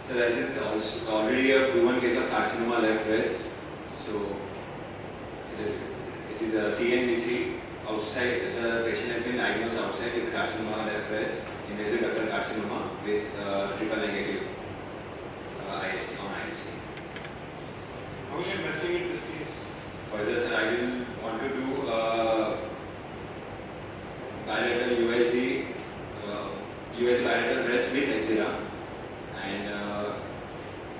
So this is also already a proven case of carcinoma left breast. So it is a TNBC outside. The patient has been diagnosed outside with carcinoma left breast, invasive ductal carcinoma with triple negative IHC on IHC. How will you investigate this case? Further, sir, I will want to do bilateral USG, US bilateral breast with axilla, and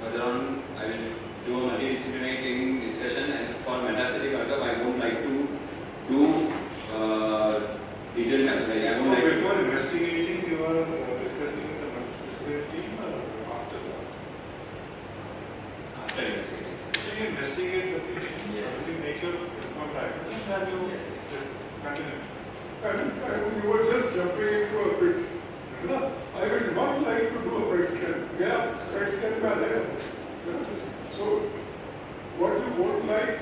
further on, I will do a multidisciplinary discussion. And for metastatic workup, I would like to do detailed. I would like to. Before investigating, you are discussing with the multidisciplinary team or after that? After investigating. So you investigate the patient, Yes. you make your contact, and you Yes. just continue. And you were just jumping into a pit. I would not like to do a PET scan. Yeah, PET scan में आ जाएगा. So, what you won't like,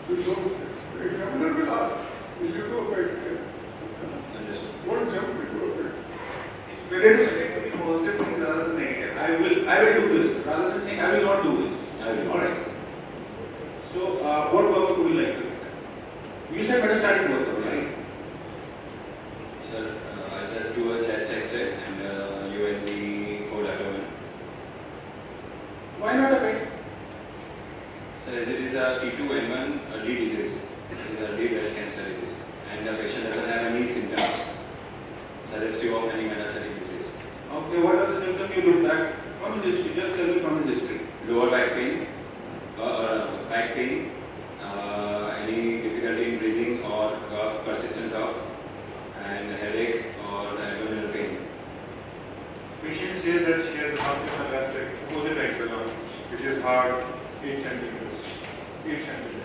you don't say. The examiner will ask, will you do a PET scan? Understood. Don't jump into a pit. It's better to stick with the positive things rather than negative. I will do this rather than saying I will not do this. I will. Alright. So, what workup would you like to do? You said metastatic workup, right? Sir, I'll just do a chest X-ray and USG code abdomen. Why not a PET? So as it is a T2N1 early disease, it is early breast cancer disease, and the patient doesn't have any symptoms suggestive of any metastatic disease. Okay, what are the symptoms you looked at? From his history, just tell me from his history. Lower back pain, any difficulty in breathing or cough, persistent cough, and headache or abdominal pain. Patient says that she has a lump in her left leg, opposite axilla, which is hard 8 centimeters. 8 centimeters.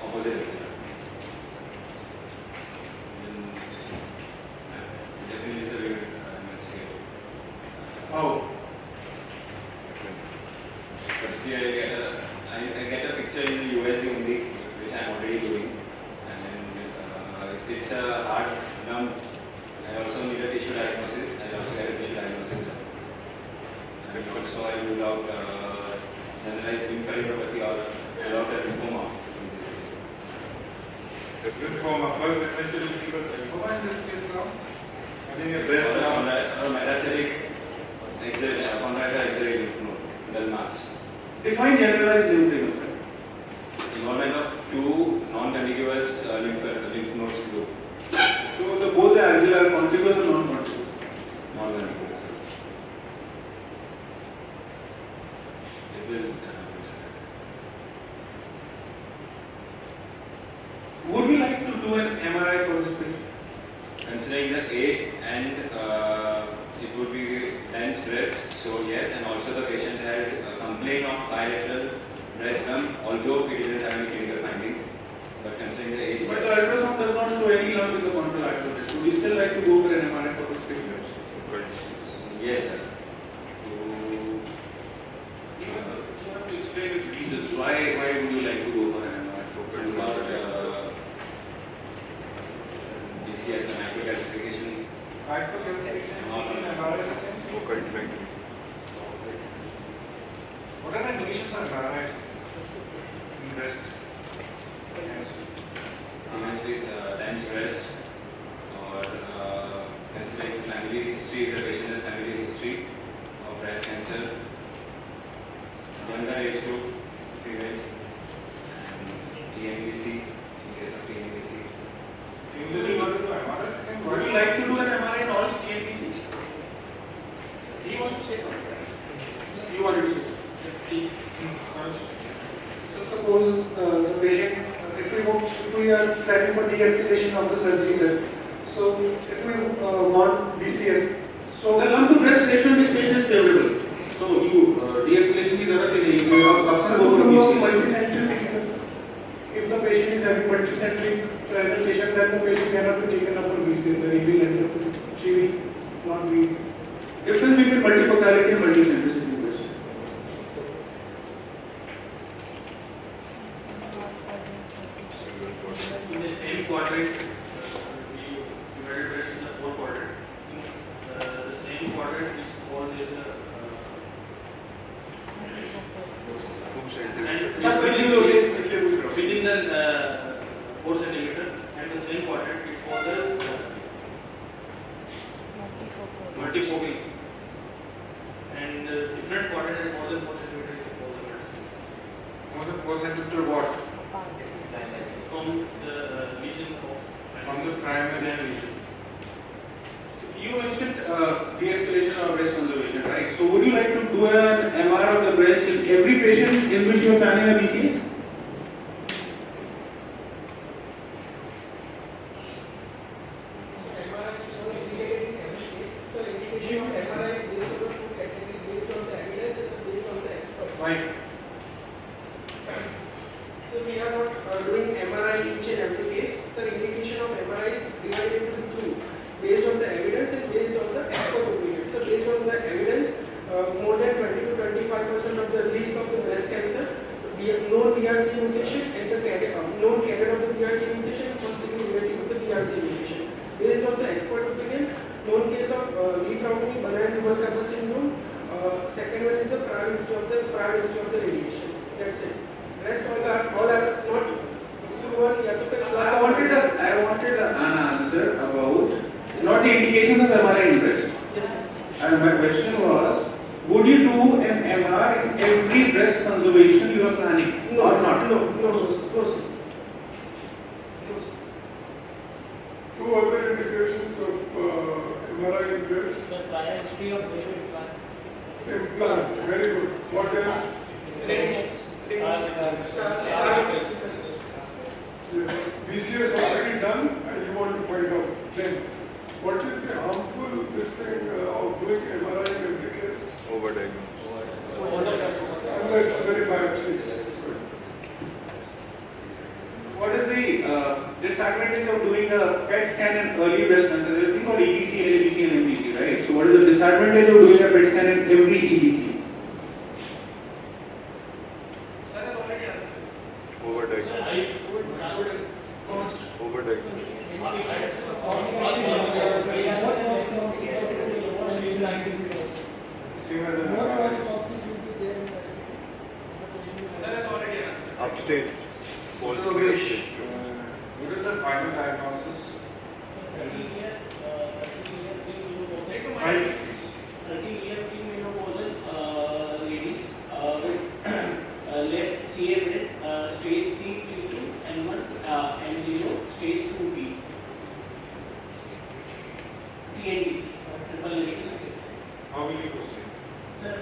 Opposite axilla. Definitely is a weird investigate. How? But see, I get a picture in the US only, which I am already doing. And if it's a hard lump, I also need a tissue diagnosis. I also get a tissue diagnosis. And also I rule out generalized lymphadenopathy or without a lymphoma in this case. The lymphoma, first differential because lymphoma in this case now. I think a breast lump. Or metastatic contractile axillary lymph node, dull mass. Define generalized lymphadenopathy. Involvement of two non-contiguous lymph nodes group. So both the axilla are contiguous or non-contiguous? Non-contiguous. It will. Would you like to do an MRI for this patient? Considering the age and it would be dense breast, so yes, and also the patient had a complaint of bilateral breast lump, although we didn't have any clinical findings, but considering the age. But the ultrasound does not show any lump in the contralateral breast. Would you still like to go for an MRI for this patient? Yes, sir. You have to explain the reasons. Why would you like to go for an MRI? BCS and microcalcification. Hypercalcification in MRI scan. What are the indications of MRI in breast? Females with dense breast or considering family history, the patient has family history of breast cancer, younger age group, females, and TNBC, in case of TNBC. Usually you want to do MRI scan. Would you like to do an MRI in all TNBCs? He wants to say something. You wanted to say something. So suppose the patient, if we are planning for de-escalation of the surgery, sir. So if we want BCS, so The lump to breast ratio in this patient is favorable. So you de-escalation is another thing. You have option over BCS. multicentricity, sir. If the patient is having multicentric presentation, then the patient cannot be taken up for BCS, sir. He will end up, she will not be. Difference between multifocality and multicentricity question. In the same quadrant, we divided breast in the fourth quadrant. In the same quadrant, which falls in the सब confuse हो गए इसलिए पूछ रहा हूँ. within the 4 centimeter, and the same quadrant, it falls the multifocal. And different quadrant and more than 4 centimeter, it falls the multifocal. more than 4 centimeter what? From the region of From the primary region. You mentioned de-escalation or breast conservation, right? So would you like to do an MR of the breast in every patient in which you are planning a BCS? Right. So we are not doing MRI each and every case. So indication of MRI is divided into two, based on the evidence and based on the expert opinion. So based on the evidence, more than 20 to 25% of the risk of the breast cancer, known BRC mutation and the known carrier of the BRC mutation must be relative to the BRC mutation. Based on the expert opinion, known case of Lee-Fraumeni benign dual carpal syndrome. Second one is the prior history of the radiation. That's it. Rest all are not proven. I wanted an answer about not the indications of MRI in breast. Yes. And my question was, would you do an MR in every breast conservation you are planning No, or not? No, sir. Two other indications of MRI in breast. The prior history of patient Implant, very good. What else? BCS already done and you want to find out. Then, what is the harmful this thing of doing MRI in every case? Unnecessary biopsies. What is the disadvantage of doing a PET scan in early breast cancer? There is a thing called EBC, LABC and MBC, right? So what is the disadvantage of doing a PET scan in every EBC? Sir has already answered. Same as an Sir has already answered. upstate. What is the final diagnosis? Take the Right. mic. 30-year premenopausal lady with left CA breast, stage C2 and 1 and 0, stage 2B. TNBC, triple negative. How will you proceed? Sir,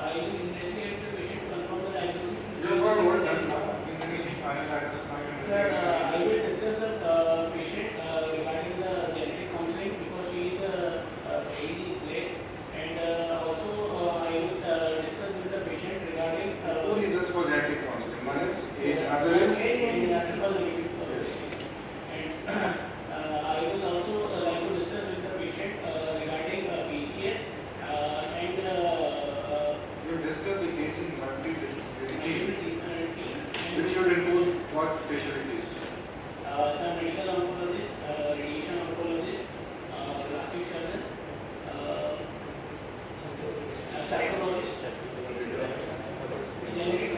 I will investigate the patient to confirm the diagnosis. You have got what done now? When you see final diagnosis, now you Sir, investigate. I will discuss the patient regarding the genetic counseling because she is age is less, and also I will discuss with the patient regarding Two reasons for genetic counseling. One is age, another is and I will also like to discuss with the patient regarding PCS and you discuss the case in multidisciplinary, which should include what specialties? some medical oncologist, radiation oncologist, plastic surgeon, psychologist, genetic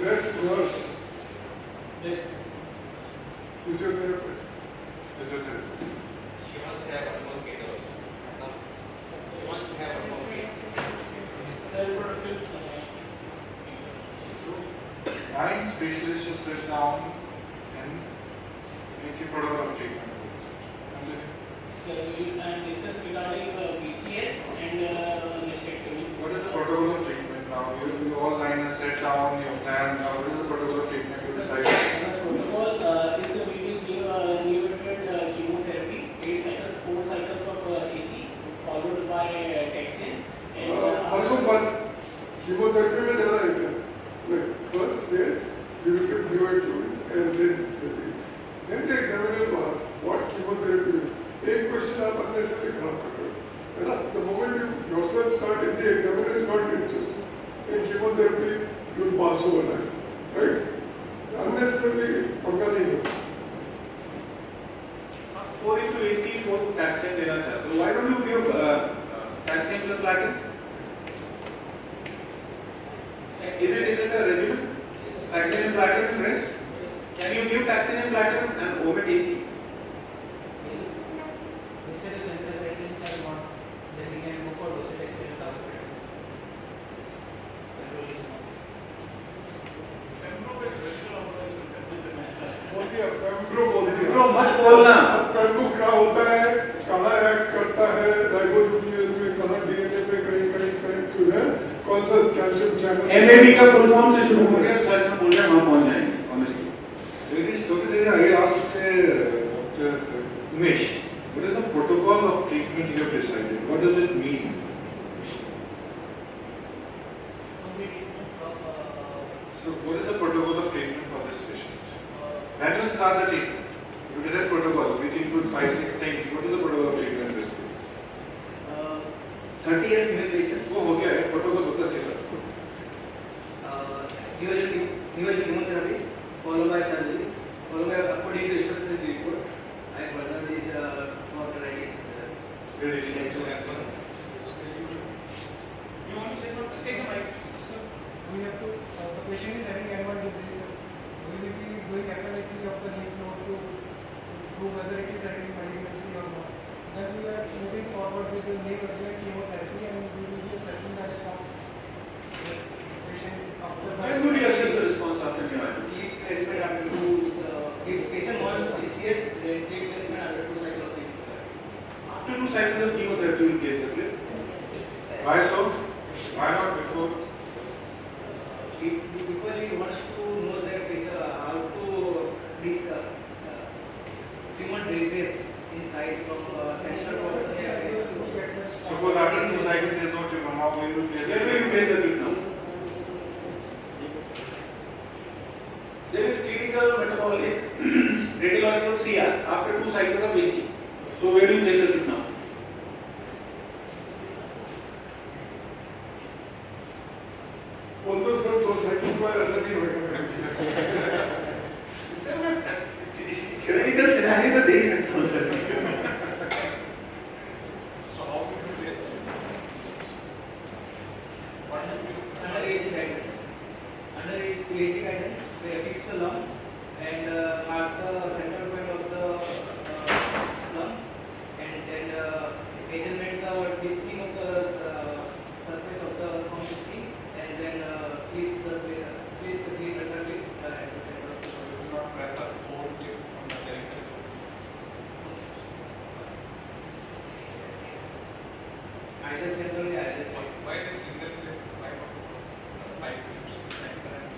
Breast nurse, this physiotherapist. Physiotherapy. She wants to have one more kid also. She wants to have one more kid. Nine specialists should sit down and make a protocol of treatment for this. and discuss regarding PCS and mastectomy. What is the protocol of treatment now? You all nine have set down your plan. Now, what is the protocol of treatment you decide? Protocol is we will give neoadjuvant chemotherapy, 8 cycles, 4 cycles of AC, followed by taxane. And Also one, chemotherapy में ज़्यादा रहता है. Like first say, we will give neoadjuvant and then surgery. Then the examiner will ask, what chemotherapy is? एक question आप unnecessarily खराब कर रहे हो. है ना? The moment you yourself start, if the examiner is not interested in chemotherapy, you will pass over that. Right? Unnecessarily पंगा नहीं लो. 4 into AC, 4 taxane देना चाहते हो. Why don't you give taxane plus platinum? Is it a regimen? Taxane and platinum in breast? Can you give taxane and platinum and omit AC? बोल दिया, पैम्ब्रो बोल दिया. Bro, मत बोलना. पैम्ब्रो क्या होता है, कहाँ एक्ट करता है, राइबोन्यूक्लियस में, कहाँ डीएनए में, कहीं जो है, कौन सा कैल्शियम चैनल. MAB का फुल फॉर्म से शुरू हो गया, सर ने बोल रहे हम पहुंच जाएंगे, honestly. Umesh, what is the protocol of treatment you have decided? What does it mean? So, what is the protocol of treatment for this patient? When you start the treatment, you get a protocol which includes 5-6 things. What is the protocol of treatment in this case? 30 years female patient. वो हो गया है, protocol होता है sir. Neoadjuvant chemotherapy, followed by surgery, followed by according to structural report. I further this arthritis. Radiation. You want to say something? Take the mic. We have to, the patient is having M1 disease, we will be doing FNAC of the lymph node to prove whether it is having malignancy or not. Then we are moving forward with the neoadjuvant chemotherapy and we will be assessing the response. The patient after When would you assess the response after neoadjuvant? Replacement after if patient wants PCS, replacement after 2 cycles of chemotherapy. After 2 cycles of chemotherapy, you will place the flip. Why so? Why not before? Because he wants to know that how to this human races inside from central was Suppose after 2 cycles there is no tumor, how will you place Where will you place the tip now? There is clinical, metabolic, radiological CR after 2 cycles of AC. So where do you place the tip now? बोल दो sir 2 cycle पर ऐसा नहीं होगा Sir, theoretical scenario तो दे ही सकता हूँ sir. So how would you place it? under age guidance. Under age guidance, they fix the lung and mark the central point of the lung, and then measurement the deepening of the surface of the lung skin, and then keep the place the clean metal lip at the center of the body. Do not prefer more clip on the periphery. Either central or either Why this single clip? Why not 5 clips? Center and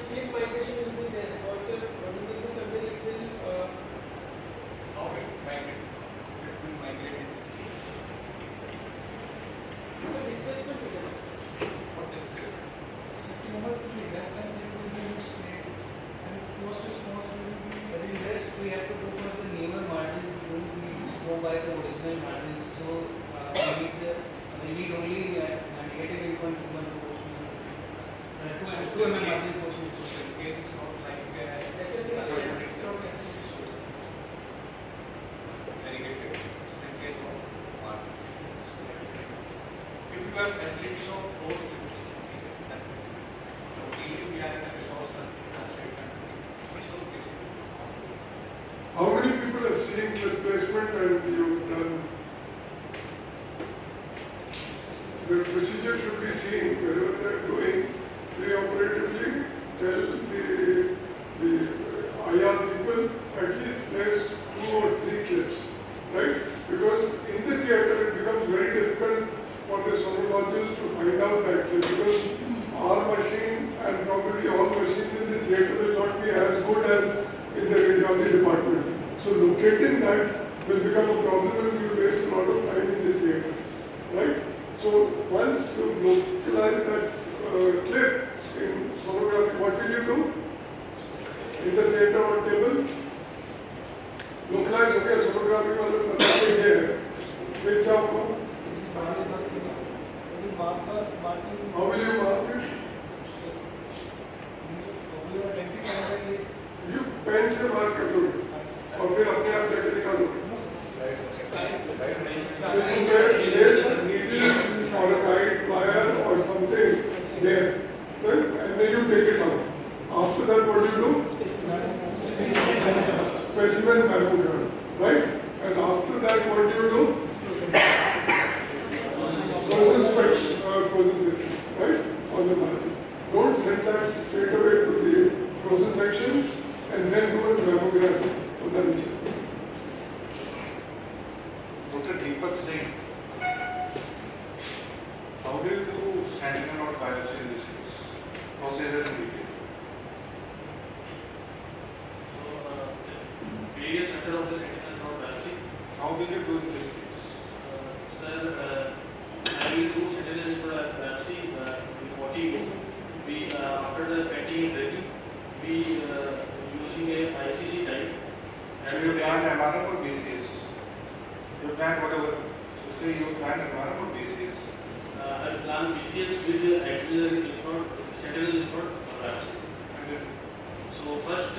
Clip migration will be there. Also, during the surgery, it will. how it migrate? It will migrate in this case. Displacement will be there. What displacement? Tumor will be less and there will be no space. And post response will be. But in rest, we have to go for the newer margins. We don't go by the original margins. So we need only negative 8.21 proportion. 2 mm margin portion. So in case it's not like it's very good. It's in case of margins. If you have facility of road, then really we are in a resource constraint country. So How many people have seen clip placement and you've done? The procedure should be seen wherever they are doing preoperatively. Tell the IR people at least place 2 or 3 clips, right? Because in the theatre it becomes very difficult for the sonologist to find out that clip, because our machine and probably all machines in the theatre will not be as good as in the radiology department. So locating that will become a problem and you waste a lot of time in the theatre, right? So once you localize that clip in sonography, what will you do? In the theatre or table? Localize, okay, sonography वाले बता देंगे, फिर क्या होगा? How will you mark it? You pen से mark कर दोगे और फिर अपने आप जाके निकालोगे. So you get this needle or a guide wire or something there, so, and then you take it out. After that, what do you do? Specimen mammogram, right? And after that, what do you do? Frozen inspection, frozen distance, right? On the margin. Don't send that straight away to the frozen section and then do a mammogram on the region. Dr. Deepak Singh, how do you do sentinel node biopsy in this case? Procedure and detail. various method of the sentinel node biopsy. How will you do in this case? Sir, I will do sentinel node biopsy in 40. We after the petting and dragging, we using a ICG type. So you plan MRM or BCS? You plan whatever. So say you plan MRM or BCS? I plan BCS with the axillary lymph node, sentinel lymph node biopsy. So first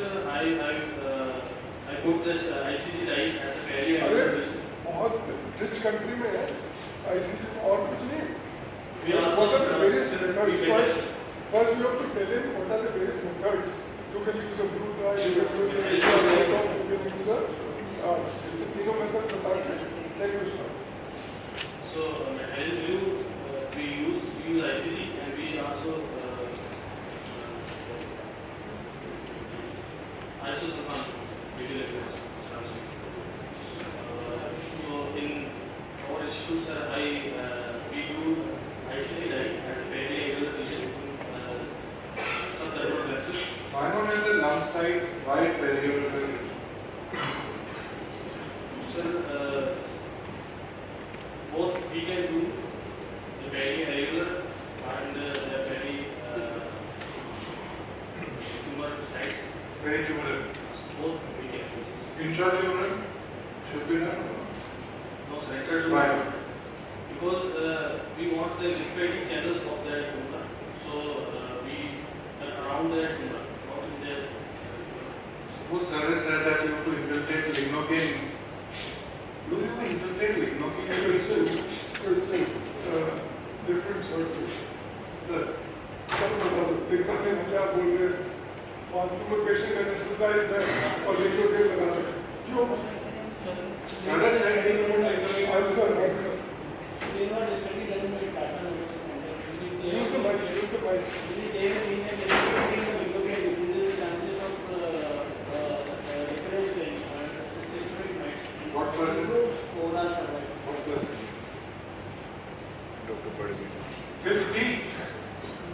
I put this ICG type at the very end. अरे बहुत rich country में है ICG और कुछ नहीं. We also What are the various methods? we First you have to tell him what are the various methods. You can use a blue dye, you can use a you can use a तीनों methods बता के then you start. So we use ICG and we also on-site, wide variable? Sir, both we can do the very regular and the very tumor sites. Very tumoral. Both we can do. Intratumoral should be done. No center Why? because we want the respirating channels of the tumor. So we around the tumor, not in the. Suppose service said that you have to infiltrate lignocaine. Do you infiltrate lignocaine? Different surgery. Sir, सब बता दो लेखक में क्या बोल रहे हैं और तुम पेशेंट का एनेस्थेटाइज्ड है और लिग्नोकेन लगा रहे हैं क्यों service said you don't infiltrate. Answer They were definitely done by Tata. use the mic use the mic They have been the chances of recurrence and What percent? overall survival. What percent? 50%.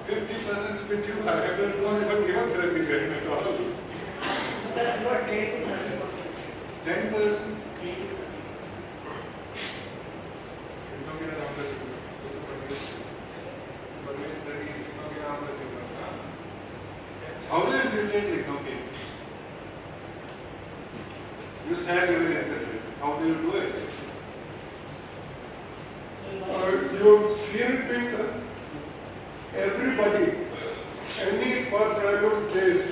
50% will be too high. I don't want to give up therapy very at all. Sir, not 10%. 10%. How do you infiltrate lignocaine? You said you will infiltrate. How do you do it? you've seen it being done everybody any part random case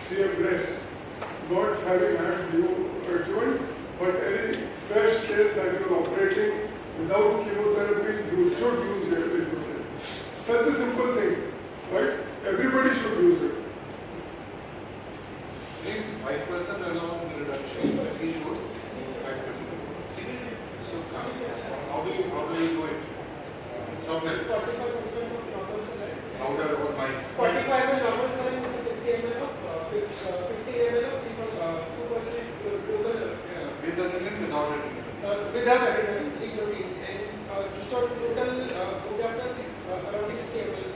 see a breast not having had new adjuvant but any fresh case that you're operating without chemotherapy you should use it. Such a simple thing, right? Everybody should use it. Means 5% alone reduction. He should 5%. So how do you do it? So 45% of normal saline. louder about my 45 ml normal saline with 50 ml of 50 ml of 2% total. with adrenaline without adrenaline. Without adrenaline, lignocaine, and so total after 60 ml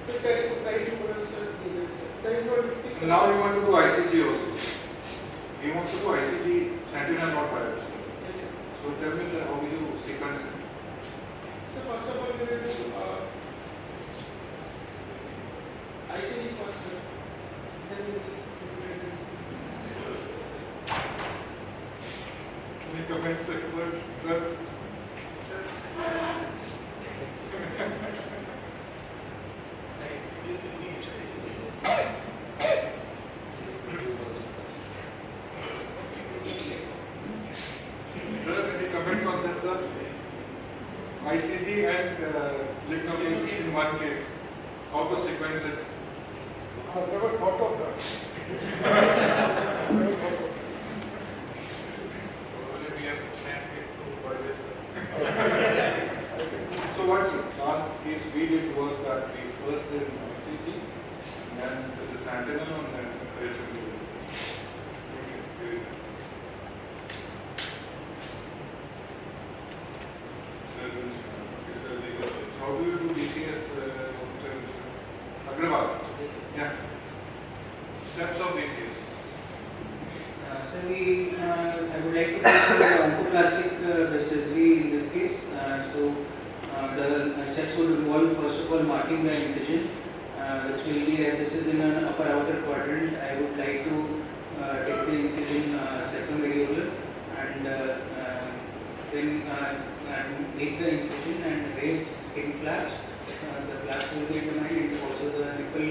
to carry there is no fixed. So now we want to do ICG also. He wants to do ICG sentinel not biopsy. Yes, sir. So tell me how do you sequence it? So first of all, we will do ICD first, sir. Then we will Any comments, experts, sir? Sir, any comments on this, sir? ICG and lignocaine in one case. How to sequence it? I've never thought of that. Never thought of that. So what last case we did was that we first did ICG and the sentinel and then HMD. Surgeons, surgical. So how do you do BCS? Agrawal? Yeah. Steps of BCS. So I would like to do oncoplastic surgery in this case. The steps would involve first of all marking the incision, which will be as this is in an upper outer quadrant. I would like to take the incision circumvalular and then make the incision and raise skin flaps. The flaps will be determined and also the nipple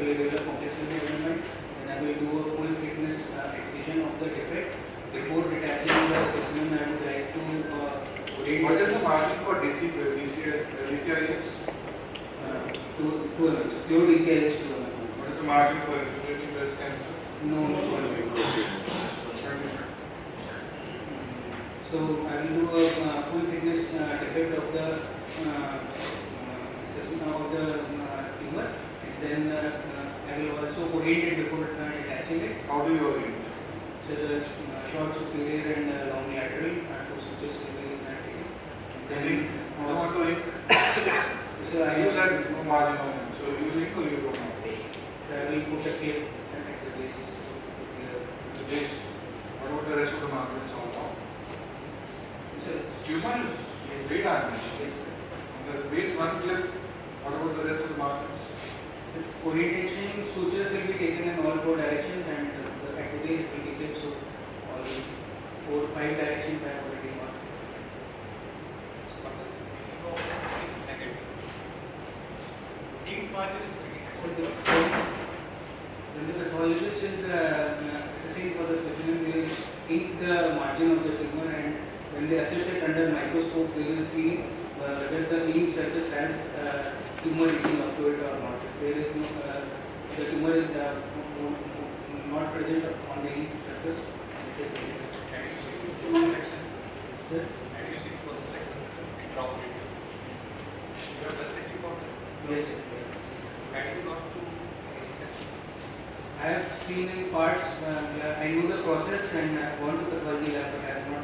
area complex will be determined. Then I will do a full thickness excision of the defect. Before detaching the specimen, I would like to What is the margin for DCIS? 2 mm. Pure DCIS 2 mm. What is the margin for infiltrating breast cancer? No. So I will do a full thickness defect of the specimen of the tumor. Then I will also orient it before detaching it. How do you orient? So the short superior and long lateral two stitches will be taken. Then I don't want to link. so I You said no margin on it. So you link or you don't know? So I will put a clip base. What about the rest of the margins on top? Tumor is great animation. On the base one clip, what about the rest of the margins? So orientation sutures will be taken in all 4 directions, and at the base it will be clipped, so all 4, 5 directions I have already marked. Deep margin is So when the pathologist is assessing for the specimen, they will ink the margin of the tumor, and when they assess it under microscope, they will see whether the ink surface has tumor leaking up to it or not. If there is no, the tumor is not present on the ink surface, it is section. Sir? And you see for the section intraoperative. You have just taken about it? Yes, sir. Had you gone to any section? I have seen in parts, I know the process and I have gone to pathology lab, but I have not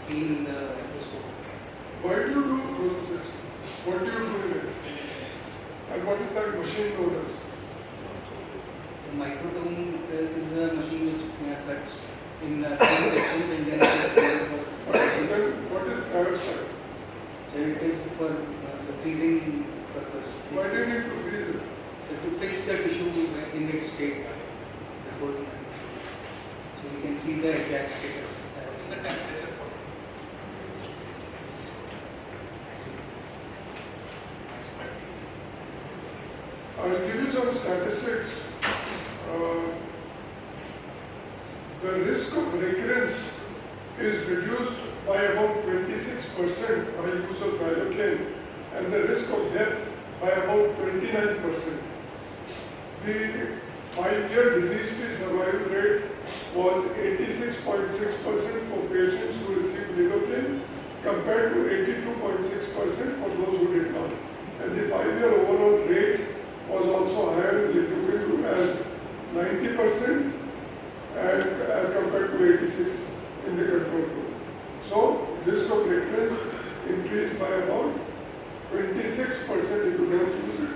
seen the microscope. Why do you do process? What do you do in it? And what is that machine known as? So microtome is a machine which cuts in 3 sections and then What is cryostat? so it is for the freezing purpose. Why do you need to freeze it? So to fix the tissue in its state before so we can see the exact status. What is the temperature for it? I'll give you some statistics. The risk of recurrence is reduced by about 26% by use of xylocaine, and the risk of death by about 29%. The 5-year disease-free survival rate was 86.6% for patients who received lidocaine compared to 82.6% for those who did not. And the 5-year overall rate was also higher in lidocaine group as 90% and as compared to 86 in the control group. So risk of recurrence increased by about 26% if you don't use it,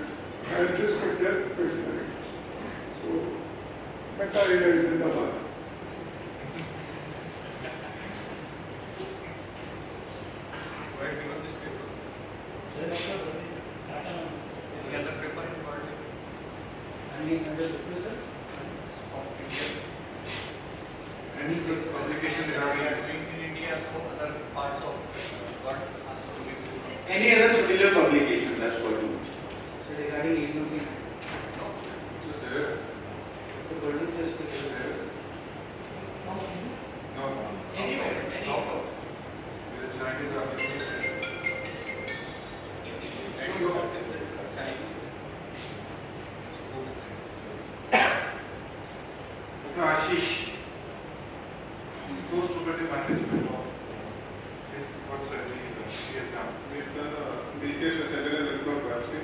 and risk of death 29%. So meta area is in the bar. Why have you given this paper? Any other paper in the world? Any other sir? Any good publication regarding in India, so other parts of the world? Any other similar publication, that's what you mean. So regarding lidocaine, No, Just there. the burden says to Just there. No. anywhere, out of. The Chinese article. And you have taken the Chinese. Okay, Ashish. Post-operative management of what surgery he has done. We've done a BCS with sentinel lymph node biopsy.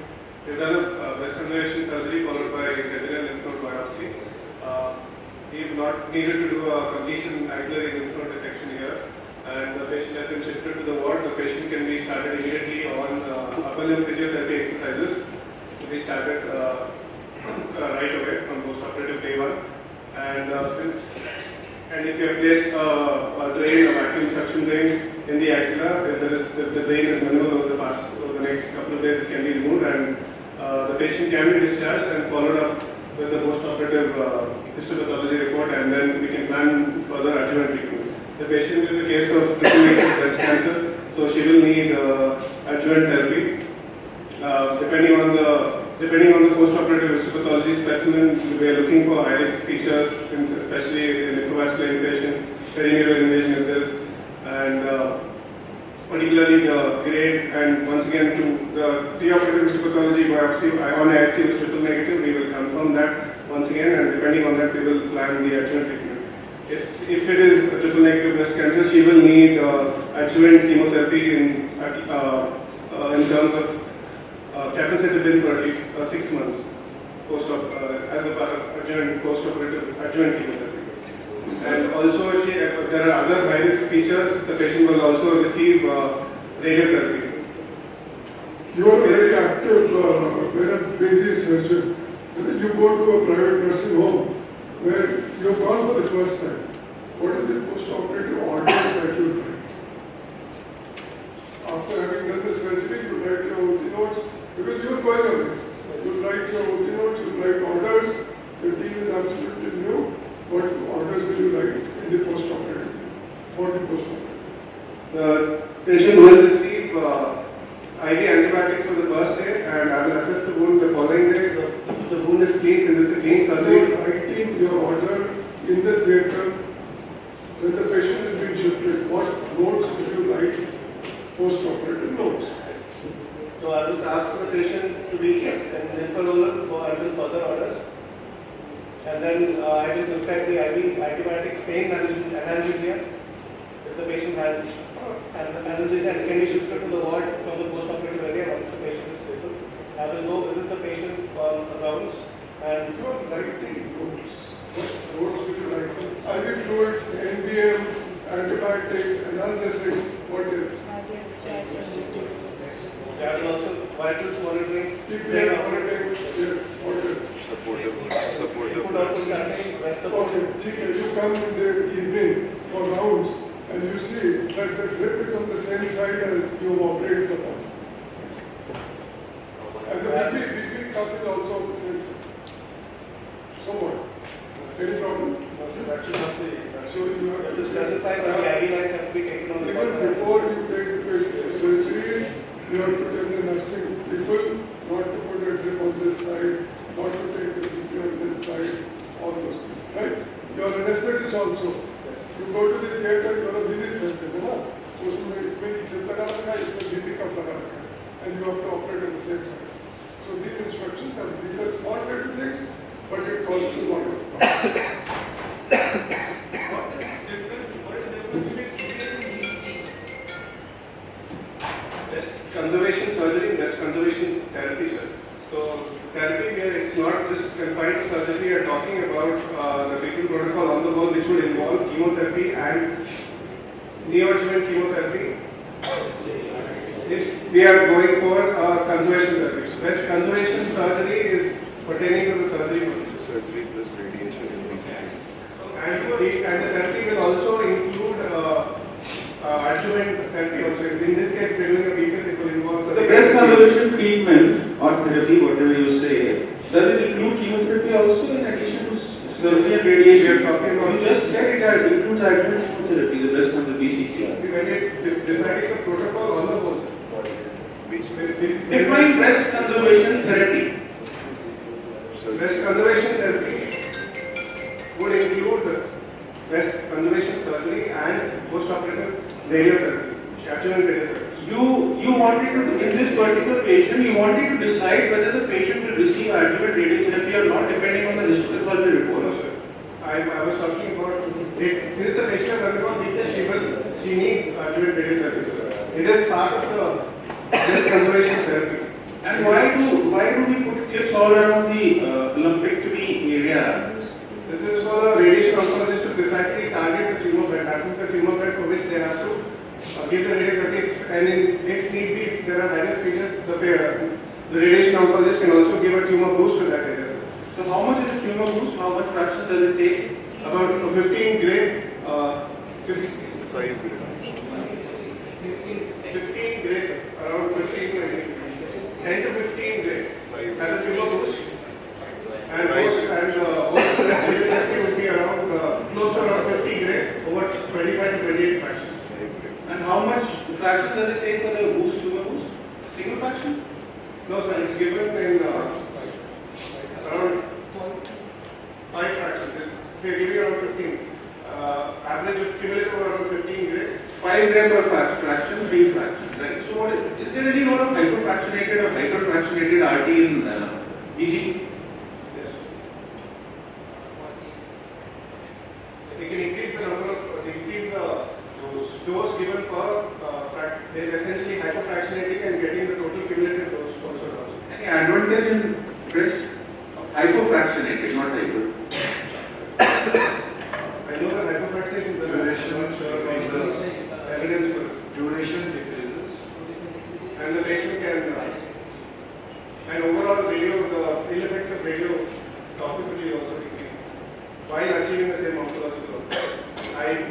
We've done a breast conservation surgery followed by sentinel lymph node biopsy. We've not needed to do a completion axillary lymph node dissection here, and the patient has been shifted to the ward. The patient can be started immediately on upper limb physiotherapy exercises to be started right away on post-operative day 1. And if you have placed a drain, a vacuum suction drain in the axilla, if the drain is minimal over the next couple of days, it can be removed, and the patient can be discharged and followed up with the post-operative histopathology report, and then we can plan further adjuvant treatment. The patient is a case of triple-negative breast cancer, so she will need adjuvant therapy. Depending on the post-operative histopathology specimen, we are looking for high-risk features, especially lymphovascular invasion, perineural invasion if there is, and particularly the grade, and once again to the preoperative histopathology biopsy on IHC is triple negative, we will confirm that once again, and depending on that we will plan the adjuvant treatment. If it is a triple negative breast cancer, she will need adjuvant chemotherapy in terms of capacity for at least 6 months as a part of adjuvant post-operative adjuvant chemotherapy. And also, if there are other high-risk features, the patient will also receive radiotherapy. You are very active, very busy surgeon. You go to a private nursing home where you have gone for the first time. what are the post-operative orders that you write? After having done the surgery, you write your OT notes, because you are going away. You write your OT notes, you write orders, the team is absolutely new. What orders will you write in the post-operative, for the post-operative? The patient will receive IV antibiotics for the first day, and I will assess the wound the following day. The wound is clean, since it's a clean surgery. You are writing your order in the theatre when the patient is being shifted. What notes will you write? Post-operative notes. So I will ask for the patient to be kept in Limpa-Roller for until further orders. And then I will prescribe the IV antibiotics, pain analgesia. If the patient has analgesia and can be shifted to the ward from the post-operative area once the patient is stable. I will go visit the patient on rounds and you are writing notes. What notes will you write? IV fluids, NBM, antibiotics, analgesics, what else? I will also vitals monitoring, TPN monitoring, yes, what else? input output charting, rest support. Okay, you come in the evening for rounds and you see that the grip is on the same side as you operated upon. And the BP cup is also on the same side. So what? Any problem? That should not be. So you have to specify that the IV lines have to be taken on the even before you take the patient to surgery, you have to tell the nursing people not to put a drip on this side, not to take the BP on this side, all those things, right? Your anesthetist also. You go to the theatre, you are a busy surgeon, so इसमें drip लगा रखा है, इसमें BP cup लगा रखा है, and you have to operate on the same side. So these instructions are small little things, but it causes a lot of problems. What is different between TCS and BCG? Breast conservation surgery, breast conservation therapy, sir. So therapy here, it's not just confined to surgery. We are talking about the treatment protocol on the whole, which would involve chemotherapy and neoadjuvant chemotherapy. If we are going for conservation therapy, breast conservation surgery is pertaining to the surgery procedure. Surgery plus radiation and and the therapy will also include adjuvant therapy also. In this case, we are doing a BCS, it will involve the breast conservation treatment or therapy, whatever you say, does it include chemotherapy also in addition to surgery and radiation? We are talking about. You just said it includes adjuvant chemotherapy, the breast and the BCG. When it deciding the protocol on the whole. Define breast conservation therapy. Breast conservation therapy would include breast conservation surgery and post-operative radiotherapy, adjuvant radiotherapy. You wanted to, in this particular patient, you wanted to decide whether the patient will receive adjuvant radiotherapy or not, depending on the histopathology report. No, sir. I was talking about it. Since the patient has undergone BCS, she needs adjuvant radiotherapy. Sir. It is part of the breast conservation therapy. And why do we put clips all around the lumpectomy area? This is for the radiation oncologist to precisely target the tumor bed. That is the tumor bed for which they have to give the radiotherapy. And if need be, if there are high-risk patients, the radiation oncologist can also give a tumor boost to that area. So how much is a tumor boost? How much fraction does it take? About 15 gray, 15 grays, around 15 to 10 to 15 gray as a tumor boost. And radiotherapy would be around close to around 50 gray over 25 to 28 fractions. And how much fraction does it take for the boost, tumor boost? Single fraction? No, sir, it's given in around 5 fractions. We're giving around 15. Average of cumulative around 15 gray. 5 gram per fraction, 3 fractions, right? So what is there any role of hyperfractionated or hyperfractionated RT in BCG? Yes. They can increase the number of, increase the dose given per is essentially hyperfractionating and getting the total cumulative dose also. Any advantage in breast? Hypofractionated, not hyper. I know that hyperfractionation duration, I'm sure from the evidence for duration decreases, and the patient can, and overall radio, the ill effects of radio toxicity also decrease while achieving the same oncological outcome. IV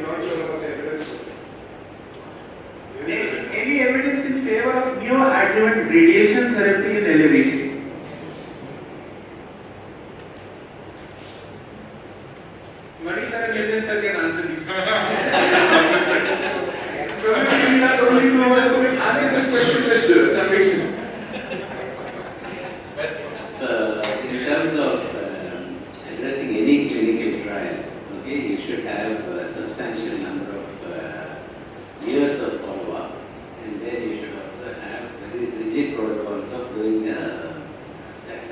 Mani sir and Nitin sir can answer these questions. So we are the only two who can answer this question with conviction. So, in terms of addressing any clinical trial, okay, you should have a substantial number of years of follow-up, and then you should also have very rigid protocols of doing a study.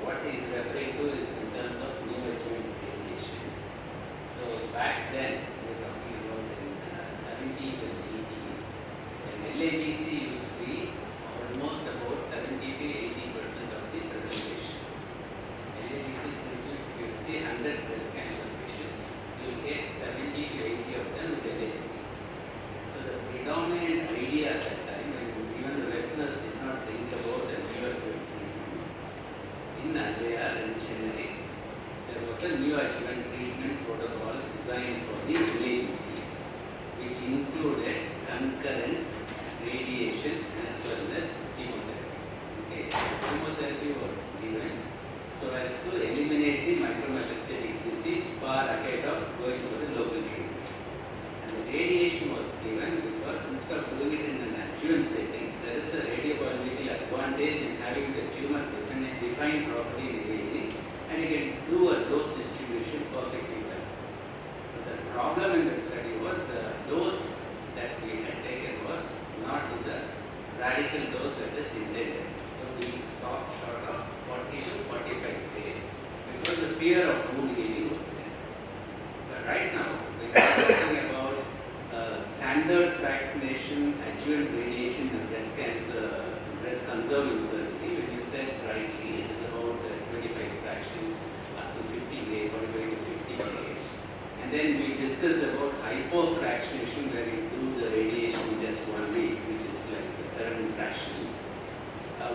What he is referring to is in terms of new achievement radiation. So back then, we were talking about in 70s and 80s, when LABC used to be almost about 70 to 80% of the presentation. LABC seems to, if you see 100 breast cancer patients, you will get 70 to 80 of them with LABC. So the predominant idea at that time, when even the Westerners did not think about the neoadjuvant treatment, in Andhra and Chennai, there was a neoadjuvant treatment protocol designed for the LABCs, which included concurrent radiation as well as chemotherapy. Okay, so chemotherapy was given so as to eliminate the micrometastatic disease far ahead of going for the local treatment. And the radiation was given because instead of doing it in an adjuvant setting, there is a radiobiological advantage in having the tumor defined properly in imaging, and you can do a dose distribution perfectly well. But the problem in the study was the dose that we had taken was not in the radical dose that is intended. So we stopped short of 40 to 45 days because the fear of wound healing was there. But right now, we are talking about standard fractionation, adjuvant radiation, and breast cancer, breast conserving surgery. When you said rightly, it is about 25 fractions up to 50 days, 45 to 50 days. And then we discussed about hypofractionation, where you do the radiation just 1 week, which is like 7 fractions.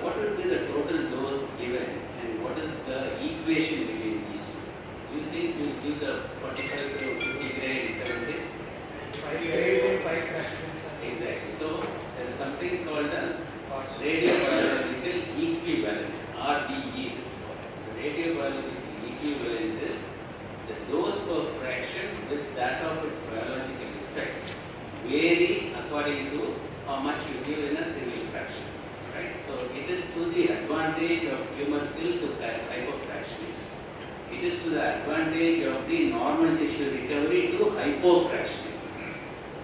What will be the total dose given, and what is the equation between these two? Do you think you will give the 45 to 50 gray in 7 days? 5 days and 5 fractions. Exactly. So there is something called a radiobiological equivalent, RBE it is called. The radiobiological equivalent is the dose per fraction with that of its biological effects vary according to how much you give in a single fraction. Right? So it is to the advantage of tumor kill to hypofractionation. It is to the advantage of the normal tissue recovery to hypofractionation.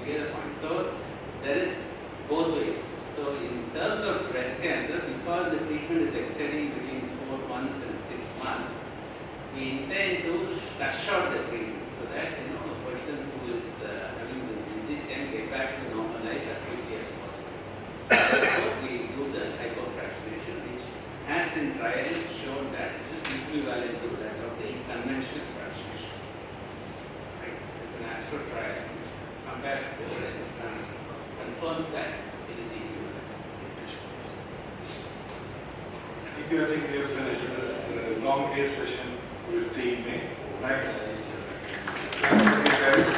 You get the point? So there is both ways. So in terms of breast cancer, because the treatment is extending between 4 months and 6 months, we intend to cut short the treatment so that a person who is having this disease can get back to normal life as quickly as possible. So we do the hypofractionation, which has in trials shown that it is equivalent to that of the conventional fractionation. Right? It's an Astro trial which compares both and confirms that it is equivalent. Thank you. I think we have finished this long case session with Team A. Thanks. Thank you guys.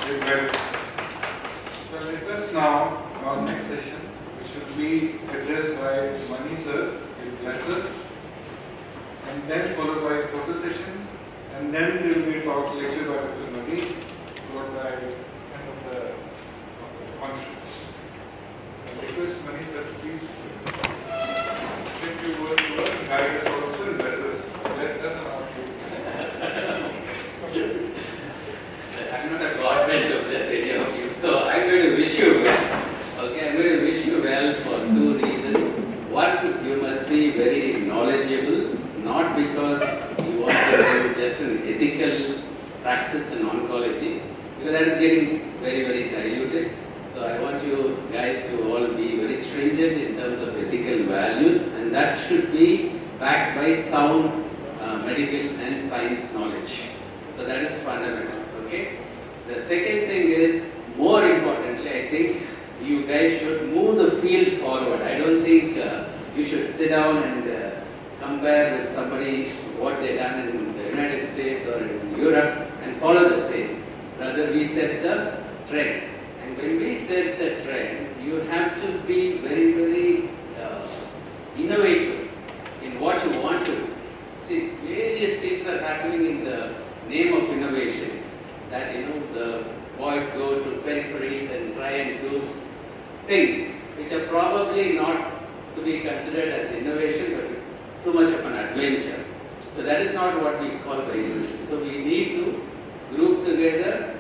Did well. So I request now our next session, which will be addressed by Mani sir, will bless us, and then followed by a photo session, and then there will be a talk lecture by Dr. Mani, followed by end of the conference. I request Mani sir, please say a few words to us, guide us also, and bless us and ask you. I'm not a godman of this area of you, so I'm going to wish you well. Okay, I'm going to wish you well for 2 reasons. One, you must be very knowledgeable, not because you want to do just an ethical practice in oncology, because that is getting very, very diluted. So I want you guys to all be very stringent in terms of ethical values, and that should be backed by sound medical and science knowledge. So that is fundamental. Okay. The second thing is, more importantly, I think you guys should move the field forward. I don't think you should sit down and compare with somebody what they've done in the United States or in Europe and follow the same. Rather, we set the trend. And when we set the trend, you have to be very, very innovative in what you want to do. See, various things are happening in the name of innovation, that the boys go to peripheries and try and do things which are probably not to be considered as innovation, but too much of an adventure. So that is not what we call by innovation. So we need to group together,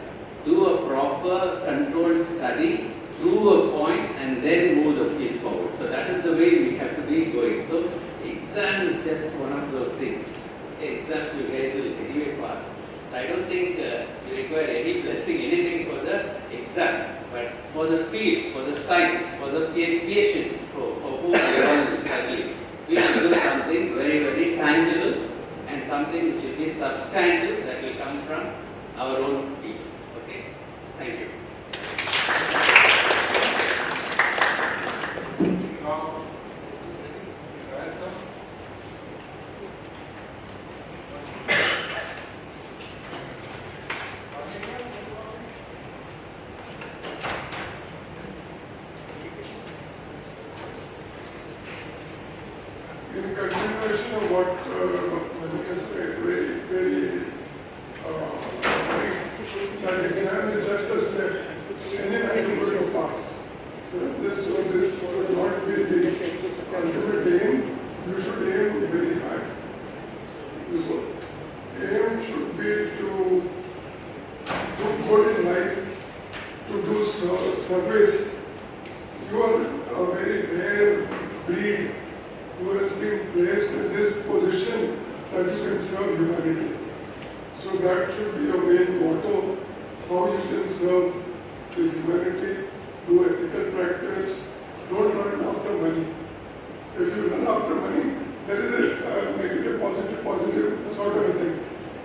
do a proper controlled study, prove a point, and then move the field forward. So that is the way we have to be going. So exam is just one of those things. Exams you guys will anyway pass. So I don't think you require any blessing, anything for the exam. But for the field, for the science, for the patients, for whom we are all studying, we will do something very, very tangible and something which will be substantive that will come from our own people. Okay? Thank you. In continuation of what Malika said, that exam is just a step. Any time you will pass. So this would not be the ultimate aim. You should aim very high. The aim should be to do good in life, to do service. You are a very rare breed who has been placed in this position that you can serve humanity. So that should be your main motto, how you can serve the humanity, do ethical practice, don't run after money. If you run after money, there is a negative, positive sort of a thing.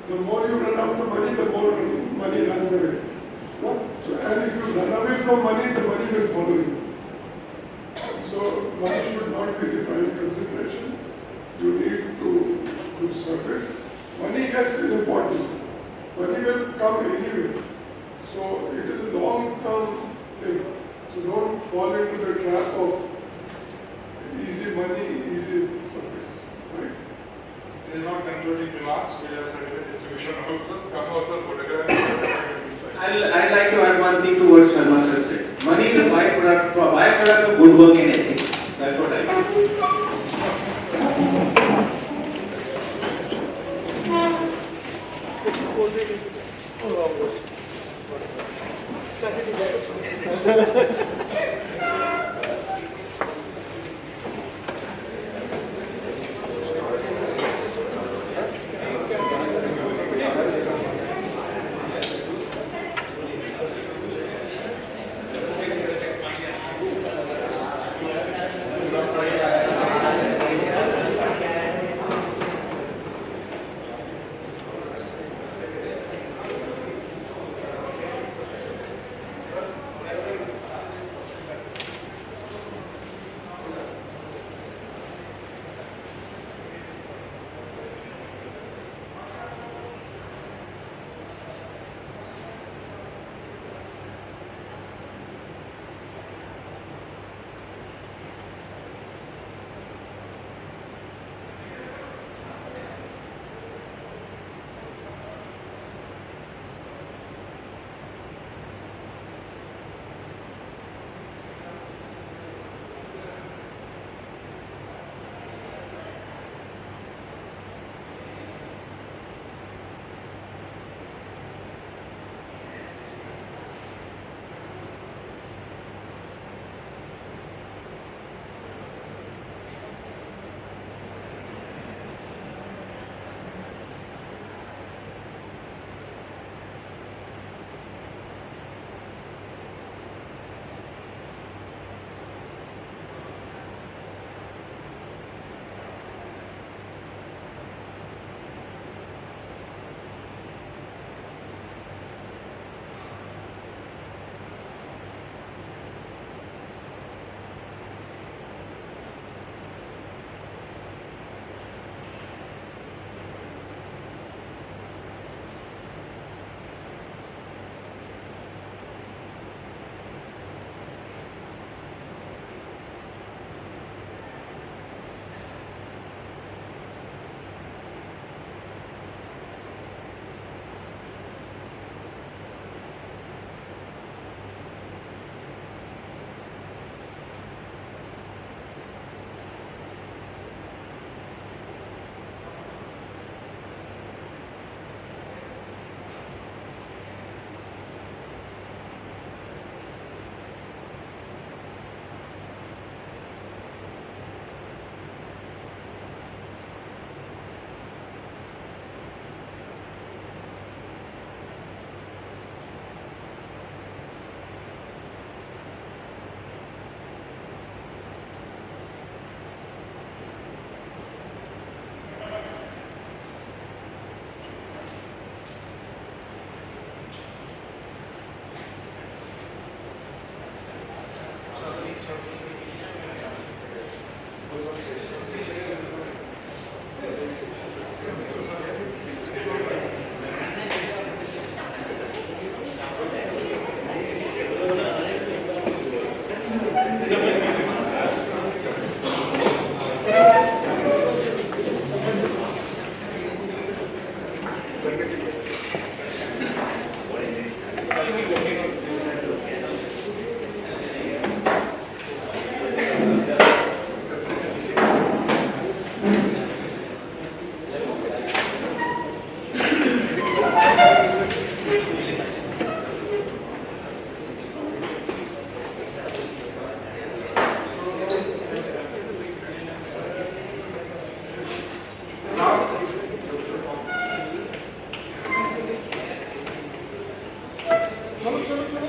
The more you run after money, the more money runs away. No? So, and if you run away from money, the money will follow you. So money should not be the prime consideration. You need to do service. Money, yes, is important. Money will come anyway. So it is a long-term thing. So don't fall into the trap of easy money, easy service. Right? It is not concluding remarks. We have certificate distribution also. Come also photograph. I'd like to add one thing to what Sharma sir said. Money is a byproduct of good work and ethics. That's what I think.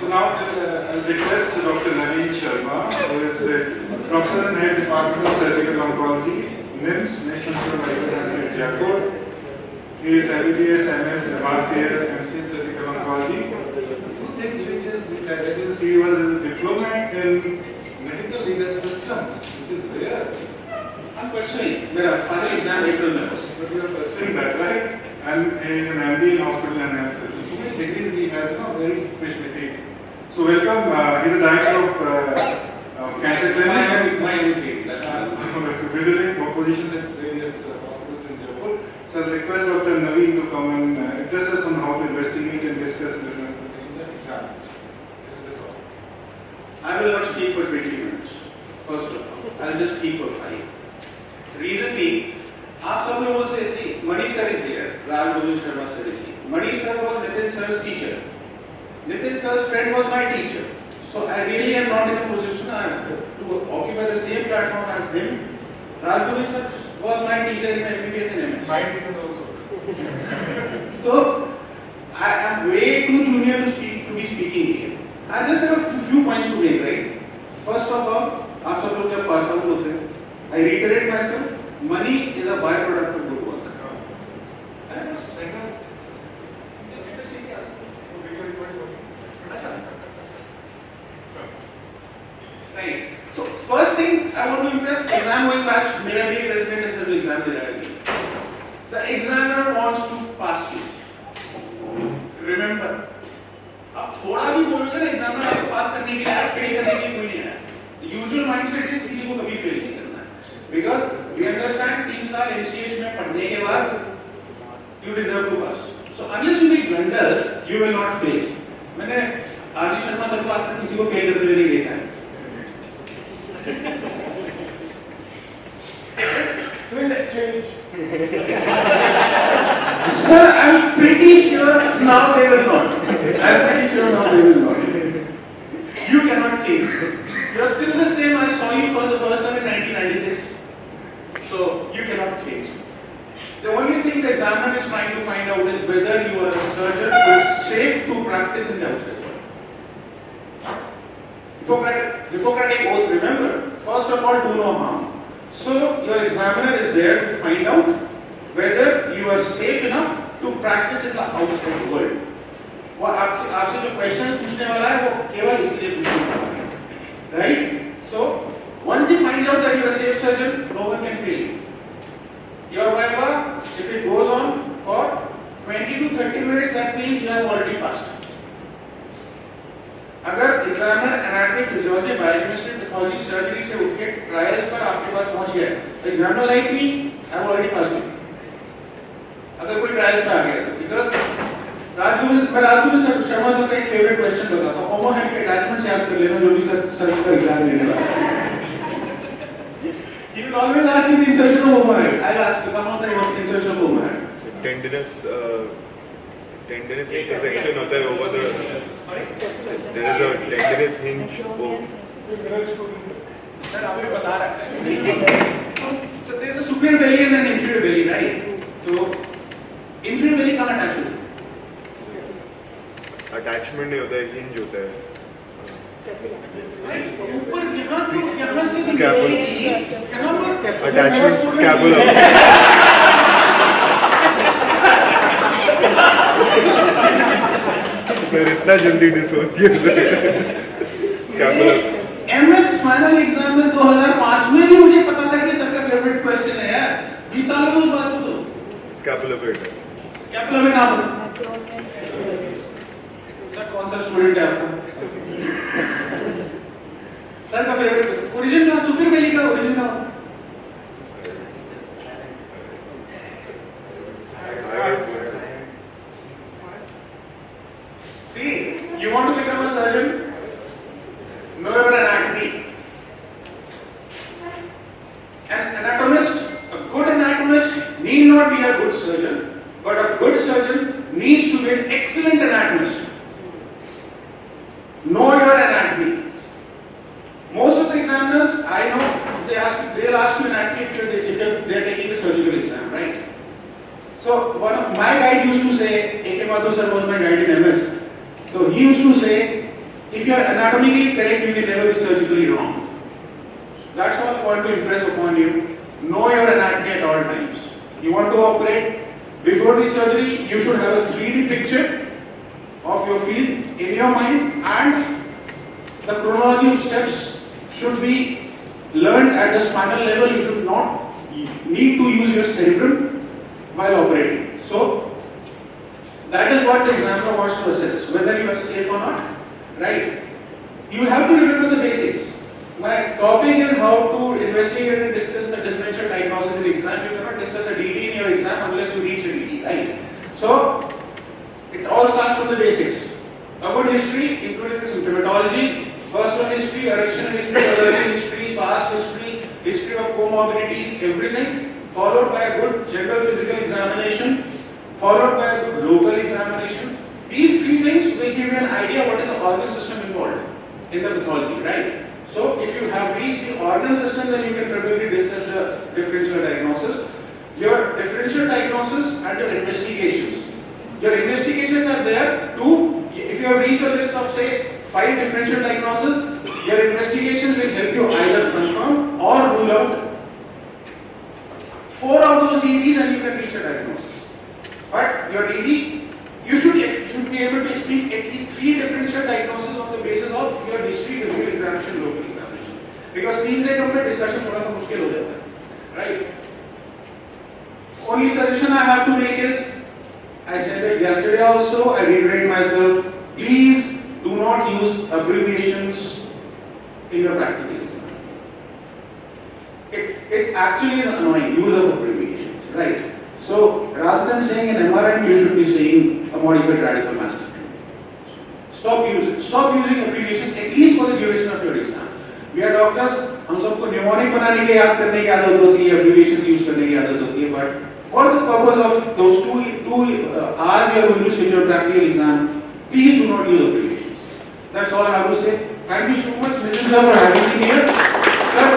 So now I'll request Dr. Naveen Sharma, who is the Professor and Head Department of Surgical Oncology, NIMS, National Institute of Medical Sciences, Jaipur. He is MBBS, MS, MRCS, MC in Surgical Oncology. Two things which I didn't see was his diploma in medical legal systems, which is rare. I'm pursuing. मेरा final exam April में बस. But you are pursuing that, right? And he is an MD in hospital analysis. So many degrees he has, very specialties. So welcome. He's a director of cancer clinic. My MD. That's right. Visiting positions at various hospitals in Jaipur. So I'll request Dr. Naveen to come and address us on how to investigate and discuss the exam. I will not speak for 20 minutes. First of all, I'll just speak for 5. Reason being, आप सब लोगों से ऐसी मणि sir is here, Raj Govind Sharma sir is here. Mani sir was Nitin sir's teacher. Nitin sir's friend was my teacher. So I really am not in a position to occupy the same platform as him. Raj Govind sir was my teacher in MBBS and MS. My teacher also. So I am way too junior to be speaking here. I just have a few points to make, right? First of all, आप सब लोग जब pass out होते हैं, I reiterate myself, money is a byproduct of good work. Right. So first thing I want to impress, exam going back, मेरा भी president है sir exam दे रहा है. The examiner wants to pass you. Remember, अब थोड़ा भी बोलोगे ना एग्जामिनर आपको पास करने के लिए, फेल करने के लिए कोई नहीं है. Usual mindset is किसी को कभी फेल नहीं करना है. Because we understand 3 साल MCH में पढ़ने के बाद you deserve to pass. So unless you make blunders, you will not fail. मैंने आरजी शर्मा सर को आज तक किसी को फेल करते हुए नहीं देखा है. Things change. Sir, I'm pretty sure now they will not. I'm pretty sure now they will not. You cannot change. You are still the same. I saw you for the first time in 1996. So you cannot change. The only thing the examiner is trying to find out is whether you are a surgeon who is safe to practice in the outside world. Hippocratic oath, remember, first of all, do no harm. So your examiner is there to find out whether you are safe enough to practice in the outside world. वो आपसे जो question पूछने वाला है वो केवल इसलिए पूछने वाला है, right? So once he finds out that you are a safe surgeon, no one can fail you. Your Viva, if it goes on for 20 to 30 minutes, that means you have already passed. अगर examiner anatomy, physiology, biochemistry, pathology, surgery से उठ के trials पर आपके पास पहुंच गया है, examiner like me, I have already passed it. अगर कोई ट्रायल्स में आ गया तो बिकॉज़ राजगुरु शर्मा सर का एक फेवरेट क्वेश्चन बताता हूं, होमोहेमिक अटैचमेंट याद कर लेना जो भी सर का एग्जाम देने वाला है. He will always ask me the insertion of homohead. I'll ask you, come on, the insertion of homohead. Tendinous intersection होता है over the. Sorry? There is a tendinous hinge. Sir, आपने बता रहा है. So there is a superior belly and an inferior belly, right? So inferior belly कहाँ attach होता है? Attachment नहीं होता है, hinge होता है. ऊपर यहाँ से यहाँ पर Attachment scapula. सर इतना जल्दी dissociate scapular. MS final exam में 2005 में भी मुझे पता था कि सर का फेवरेट क्वेश्चन है यार. 20 सालों में उस बात को तो स्कैपुलर पे है. स्कैपुलर में कहाँ पर? सर कौन सा स्टूडेंट है आपका? सर का फेवरेट ओरिजिन का सुपर बेली का ओरिजिन का surgeon, know your anatomy. An anatomist, a good anatomist need not be a good surgeon, but a good surgeon needs to be an excellent anatomist. Know your anatomy. Most of the examiners, I know, they'll ask you anatomy if they're taking a surgical exam, right? So one of my guide used to say, A.K. Mathur sir was my guide in MS. So he used to say, if you are anatomically correct, you can never be surgically wrong. That's all I want to impress upon you. Know your anatomy at all times. You want to operate, before the surgery, you should have a 3D picture of your field in your mind, and the chronology of steps should be learned at the spinal level. You should not need to use your cerebrum while operating. So, that is what the examiner wants to assess, whether you are safe or not, right? You have to remember the basics. My topic is how to investigate and distance a differential diagnosis in exam. You cannot discuss a DD in your exam unless you reach a DD, right? So, it all starts from the basics. A good history, including the symptomatology, personal history, erection history, early history, past history, history of comorbidities, everything, followed by a good general physical examination, followed by a good local examination. These three things will give you an idea what is the organ system involved in the pathology, right? So, if you have reached the organ system, then you can probably discuss the differential diagnosis. Your differential diagnosis and your investigations. Your investigations are there to, if you have reached a list of say 5 differential diagnoses, your investigations will help you either confirm or rule out 4 of those DBs and you can reach a diagnosis. But your DB, you should be able to speak at least 3 differential diagnoses on the basis of your history, physical examination, local examination. Because 3 से कम में discussion थोड़ा सा मुश्किल हो जाता है, right? Only suggestion I have to make is, I said it yesterday also, I reiterate myself, please do not use abbreviations in your practical exam. It actually is annoying, use of abbreviations, right? So, rather than saying an MRM, you should be saying a modified radical mastectomy. Stop using abbreviations, at least for the duration of your exam. We are doctors, हम सबको mnemonic बनाने के याद करने की आदत होती है, abbreviations use करने की आदत होती है, but for the purpose of those two hours you are going to sit your practical exam, please do not use abbreviations. That's all I have to say. Thank you so much, Mr. Sir, for having me here. Sir.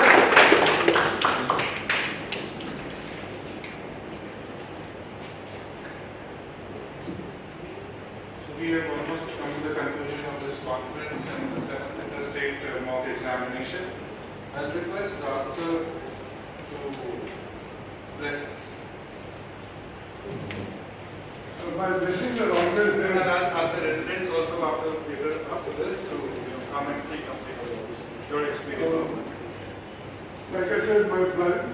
We have almost come to the conclusion of this conference and the 7th Interstate mock examination. I'll request Doctor to bless us. My blessings are always there. And are the residents also after this to come and speak something about your experience? Like I said, my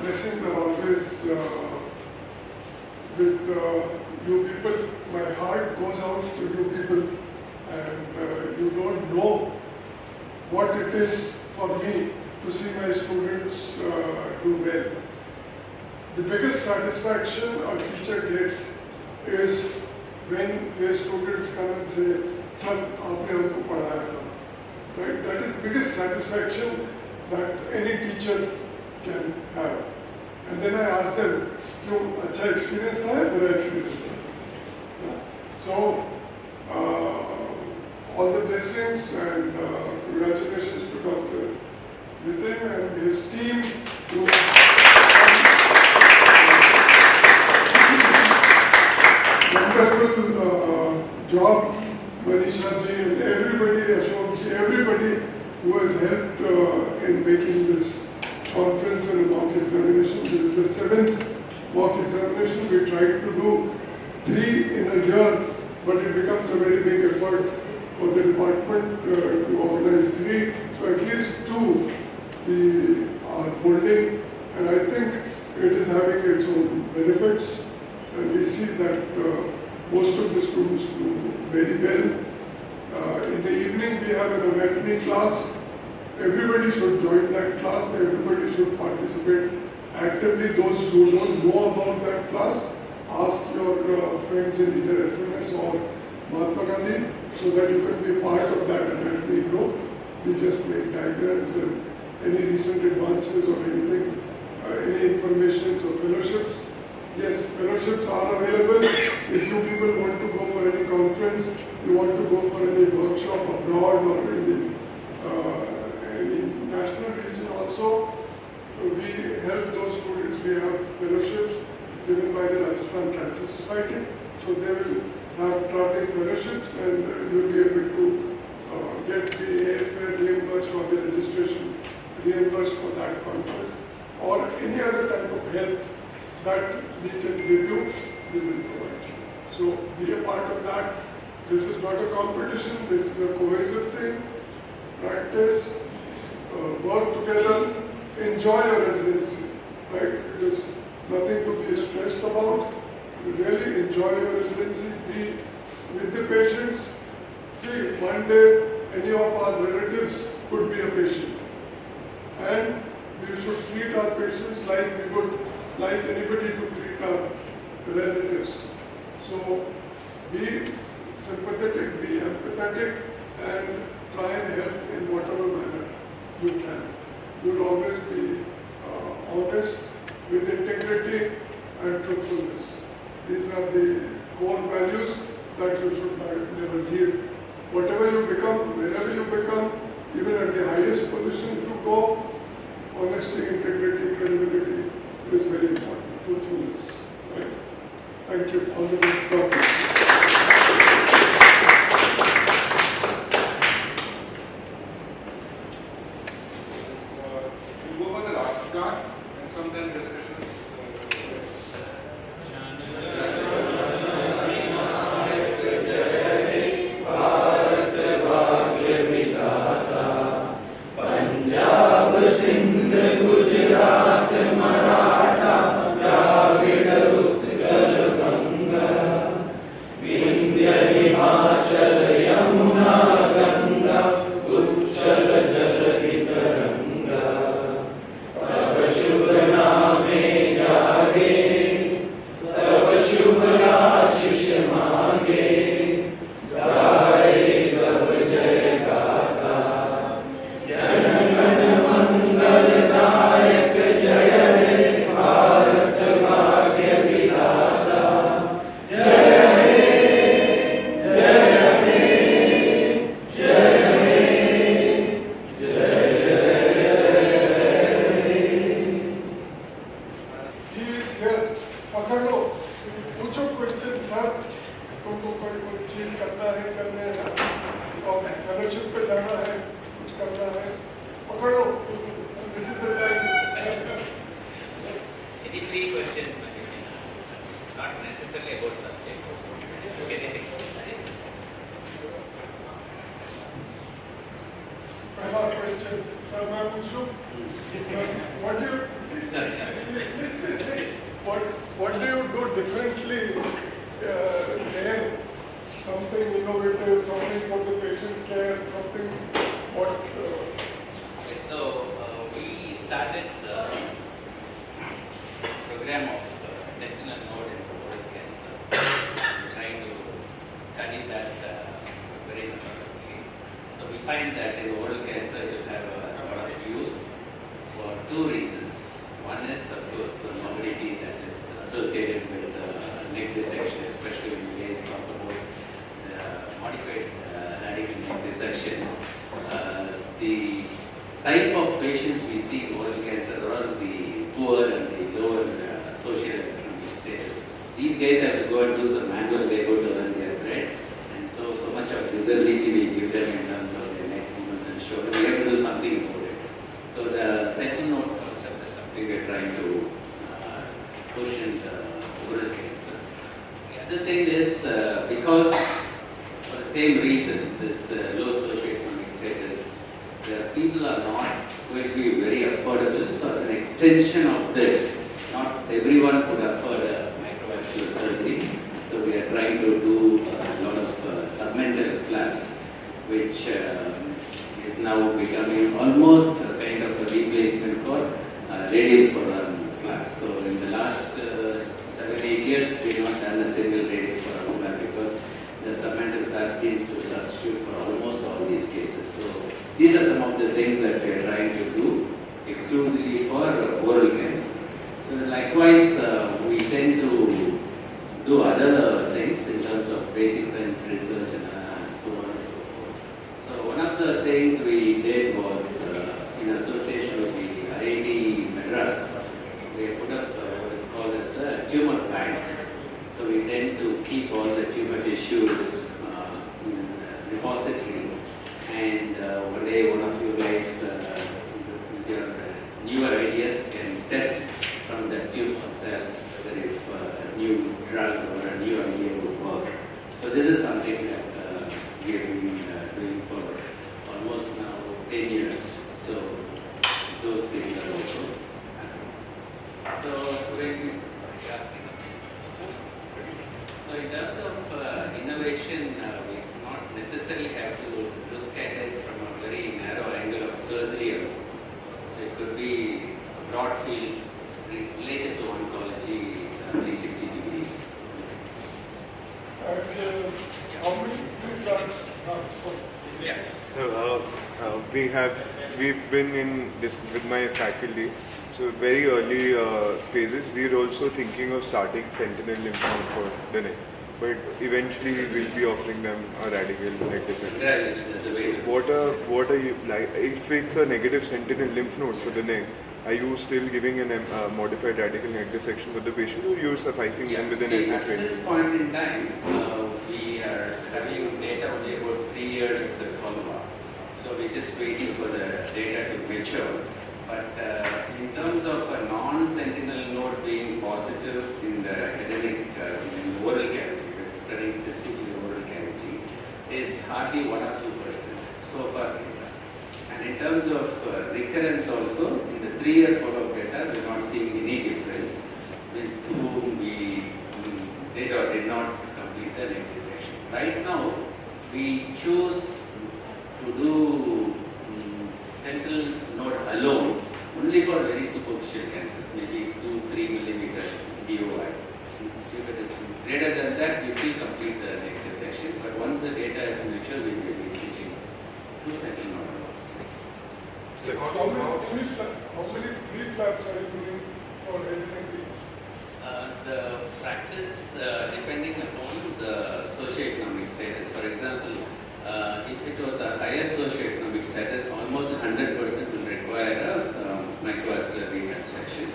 blessings are always with you people. My heart goes out to you people, and you don't know what it is for me to see my students do well. The biggest satisfaction a teacher gets is when their students come and say, "Sir, aapne humko padhaya tha." Right? That is the biggest satisfaction that any teacher can have. And then I ask them, "Kyun acha experience tha hai, bura experience tha?" So, all the blessings and congratulations to Dr. Nitin and his team. Wonderful job, Manisha ji and everybody, Ashok ji, everybody who has helped in making this conference and mock examination. This is the 7th mock examination. We tried to do 3 in a year, but it becomes a very big effort for the department to organize 3. So at least 2 we are holding, and I think it is having its own benefits. And we see that most of the students do very well. In the evening we have an anatomy class. Everybody should join that class. Everybody should participate actively. Those who don't know about that class, ask your friends in either SMS or Mahatma Gandhi. so that you can be part of that anatomy group. We just make diagrams and any recent advances or anything, any information or fellowships. Yes, fellowships are available. If you people want to go for any conference, you want to go for any workshop abroad or in any national region also, we help those students. We have fellowships given by the Rajasthan Cancer Society. So they will have traveling fellowships and you'll be able to get the airfare reimbursed or the registration reimbursed for that conference or any other type of help that we can give you, we will provide you. So be a part of that. This is not a competition, this is a cohesive thing. Practice, work together, enjoy your residency, right? It is nothing to be stressed about. Really enjoy your residency, be with the patients. See, one day any of our relatives could be a patient. And we should treat our patients like we would like anybody to treat our relatives. So be sympathetic, be empathetic, and try and help in whatever manner you can. You will always be honest with integrity and truthfulness. These are the core values that you should never leave. Whatever you become, wherever you become, even at the highest position if you go, honesty, integrity, credibility is very important. Truthfulness. Right? Thank you. All the best. We'll go for the last card and some then discussions. What do you do differently there? Something innovative, something for the patient care, something what? So we started the program of sentinel node in oral cancer, trying to study that very methodically. So we find that in oral cancer it will have a lot of use for two reasons. One is, of course, the morbidity that is associated with neck dissection, especially when you guys talk about the modified radical neck dissection. The type of patients we see in oral cancer are the poor and the lower socioeconomic status. These guys have to go and do some manual labor to earn their bread, and so much of visibility we give them in terms of their neck movements and shoulder. We have to do something about it. So the sentinel node concept is something we are trying to push in the oral cancer. The other thing is because for the same reason, this low socioeconomic status, the people are not going to be very affordable. So as an extension of this, not everyone could afford a microvascular surgery. So we are trying to do a lot of submental flaps, which is now becoming almost a kind of a replacement for radial forearm flaps. So in the last 7-8 years, we have not done a single radial forearm flap because the submental flap seems to these are some of the things that we are trying to do exclusively for oral cancer. So likewise, we tend to do other things in terms of basic science research and so on and so forth. So one of the things we did was in association with the IIT Madras, we put up what is called as a tumor bank. So we tend to keep all the tumor tissues in a repository, and one day one of you guys with your newer ideas can test from the tumor cells whether if a new drug or a new idea would work. So this is something that we have been doing for almost now 10 years. So those things are also happening. So when so in terms of innovation, we not necessarily have to look at it from a very narrow angle of surgery. So it could be a broad field related to oncology, 360 degrees. And how many drugs? Yeah. So we've been in this with my faculty. So very early phases, we're also thinking of starting sentinel lymph node for the neck. But eventually we'll be offering them a radical neck dissection. So what are you like? If it's a negative sentinel lymph node for the neck, are you still giving a modified radical neck dissection for the patient, or you're sufficing them with an SH? At this point in time, we are having data only about 3 years follow-up. So we're just waiting for the data to mature. But in terms of a non-sentinel node being positive in the academic, in the oral cavity, we're studying specifically the oral cavity, is hardly 1 or 2% so far data. And in terms of recurrence also, in the 3-year follow-up data, we're not seeing any difference with whom we did or did not complete the neck dissection. Right now, we choose to do sentinel node alone only for very superficial cancers, maybe 2-3 millimeter DOI. If it is greater than that, we still complete the neck dissection, but once the data is mature, we will be switching to sentinel node alone. Yes. So how many free flaps are you doing for editing these? The practice depending upon the socioeconomic status. For example, if it was a higher socioeconomic status, almost 100% will require a microvascular reconstruction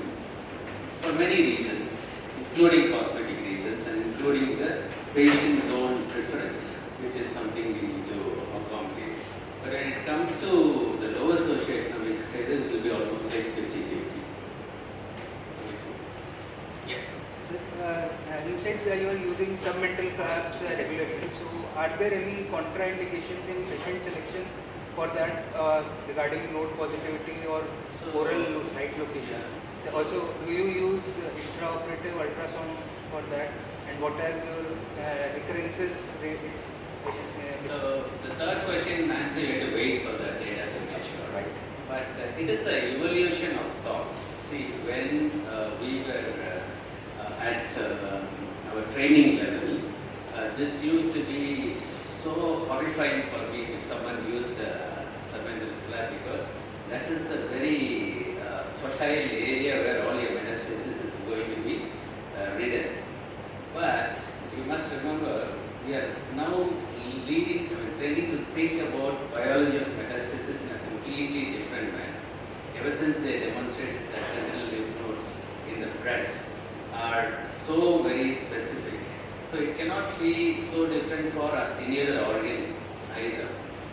for many reasons, including cosmetic reasons and including the patient's own preference, which is something we need to accommodate. But when it comes to the lower socioeconomic status, it will be almost like 50-50. Yes. You said that you are using submental flaps regularly. So, are there any contraindications in patient selection for that regarding node positivity or oral site location? Also, do you use intraoperative ultrasound for that? And what are your recurrences? So the third question, Nancy, you have to wait for the data to mature, right? But it is an evolution of thought. See, when we were at our training level, this used to be so horrifying for me if someone used submental flap, because that is the very fertile area where all your metastasis is going to be ridden. But you must remember, we are now training to think about biology of metastasis in a completely different manner. Ever since they demonstrated that sentinel lymph nodes in the breast are so very specific, so it cannot be so different for any other organ either.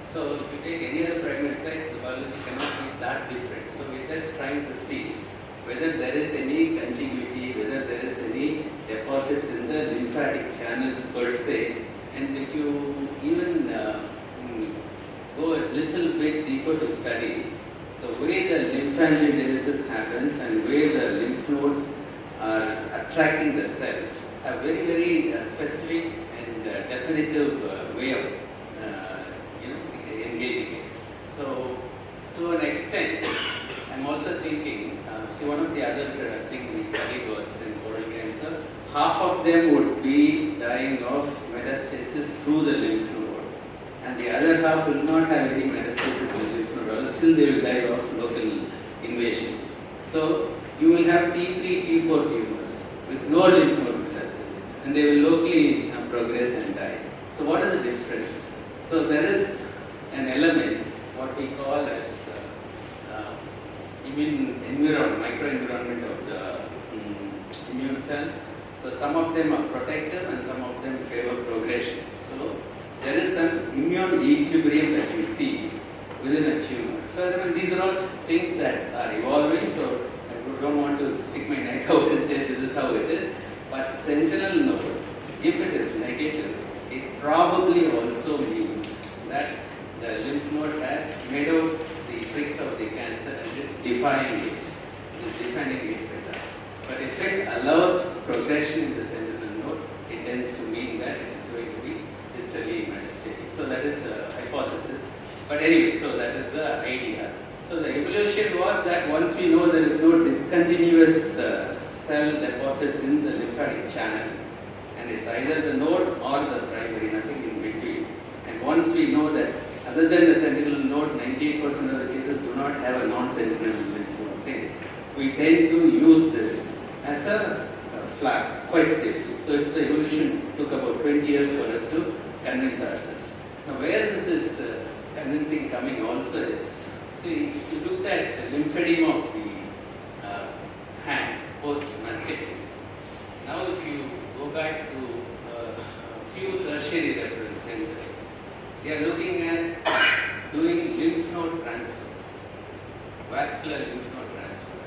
So if you take any other primary site, the biology cannot be that different. So we're just trying to see whether there is any contiguity, whether there is any deposits in the lymphatic channels per se. And if you even go a little bit deeper to study the way the lymphangiectasis happens and where the lymph nodes are attracting the cells, a very, very specific and definitive way of engaging it. So to an extent, I'm also thinking, see, one of the other things we studied was in oral cancer, half of them would be dying of metastasis through the lymph node and the other half will not have any metastasis in the lymph node, or still they will die of local invasion. So you will have T3, T4 tumors with no lymph node metastasis, and they will locally progress and die. So what is the difference? So there is an element, what we call as immune environment, microenvironment of the immune cells. So some of them are protective and some of them favor progression. So there is an immune equilibrium that you see within a tumor. So I mean, these are all things that are evolving. So I don't want to stick my neck out and say this is how it is. But sentinel node, if it is negative, it probably also means that the lymph node has made out the tricks of the cancer and is defying it. It is defining it better. But if it allows progression in the sentinel node, it tends to mean that it is going to be distally metastatic. So that is the hypothesis. But anyway, so that is the idea. So the evolution was that once we know there is no discontinuous cell deposits in the lymphatic channel, and it's either the node or the primary, nothing in between. And once we know that other than the sentinel node, 98% of the cases do not have a non-sentinel lymph node thing. We tend to use this as a flag quite safely. So its evolution took about 20 years for us to convince ourselves. Now where is this convincing coming also is, see, if you looked at the lymphedema of the hand post-mastectomy, now if you go back to a few tertiary reference centers, we are looking at doing lymph node transfer, vascular lymph node transfer,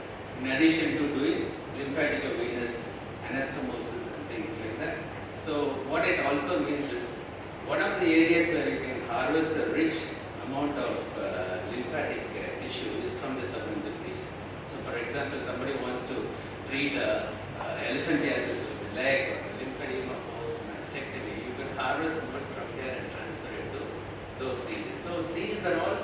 in addition to doing lymphaticovenous anastomosis and things like that. So what it also means is, one of the areas where you can harvest a rich amount of lymphatic tissue is from the submental region. So for example, somebody wants to treat elephantiasis of the leg or lymphedema post-mastectomy, you can harvest most from here and transfer it to those regions. So these are all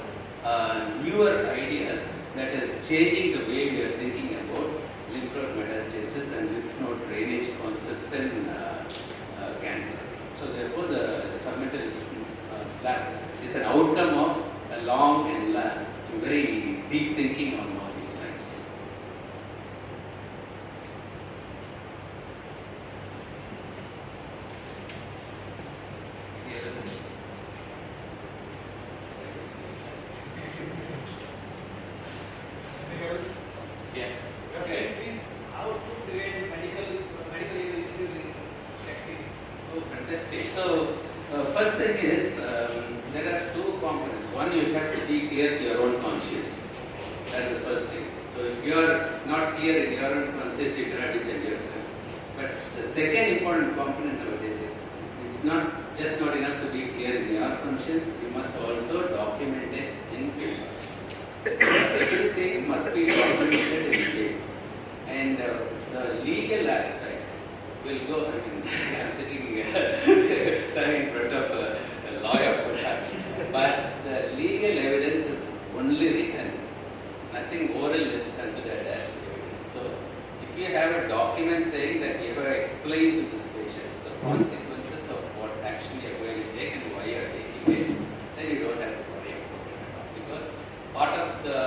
newer ideas that is changing the way we are thinking about lymph node metastasis and lymph node drainage concepts in cancer. So therefore the submental flap is an outcome of a long and very deep thinking on all these lines. Any other questions? Anything else? Yeah. Okay. Please, how to grade medical issues in practice? Oh, fantastic. So, first thing is, there are two components. One, you have to be clear to your own conscience. That's the first thing. So, if you are not clear in your own conscience, you cannot defend yourself. But the second important component nowadays is, it's not just not enough to be clear in your conscience, you must also document it in paper. Everything must be documented in paper. And the legal aspect will go, I mean, I'm sitting standing in front of a lawyer perhaps, but the legal evidence is only written. Nothing oral is considered as evidence. So, if you have a document saying that you have explained to this patient the consequences of what action you are going to take and why you are taking it, then you don't have to worry about it at all. Because part of the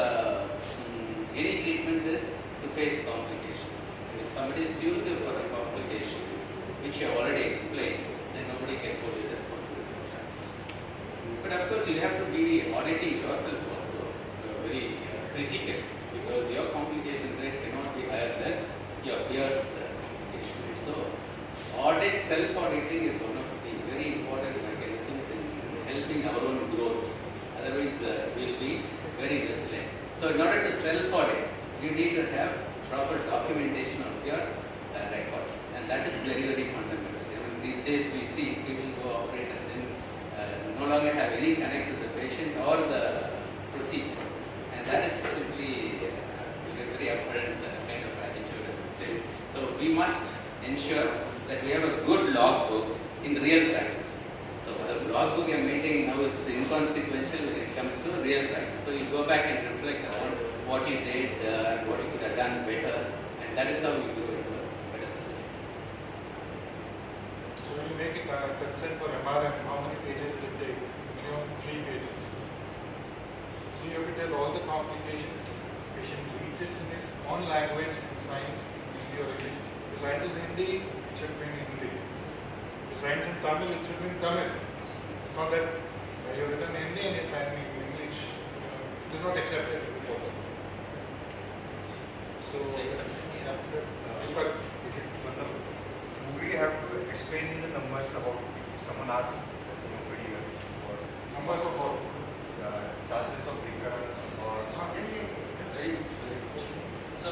any treatment is to face complications. And if somebody sues you for a complication, which you have already explained, then nobody can hold you responsible for that. But of course, you have to be auditing yourself also, very critical, because your complication rate cannot be higher than your peers' complication rate. So, audit, self-auditing is one of the very important mechanisms in helping our own growth. Otherwise, we'll be very misled. So, in order to self-audit, you need to have proper documentation of your records, and that is very, very fundamental. I mean, these days we see people go operate and then no longer have any connect to the patient or the procedure, and that is simply a very apparent kind of attitude, I would say. So we must ensure that we have a good logbook in real practice. So the logbook I'm maintaining now is inconsequential when it comes to real practice. So you go back and reflect on what you did and what you could have done better, and that is how we do it better. So when you make a consent for MRM, how many pages does it take? Minimum minimum 3 pages. So you have to tell all the complications, patient reads it in his own language, in science, Hindi or English. If science is Hindi, it should be in Hindi. If science in Tamil, it should be in Tamil. It's not that you have written Hindi and you sign in English. It is not accepted. So, but do we have to explain in the numbers about if someone asks nobody or numbers of what? Chances of recurrence or So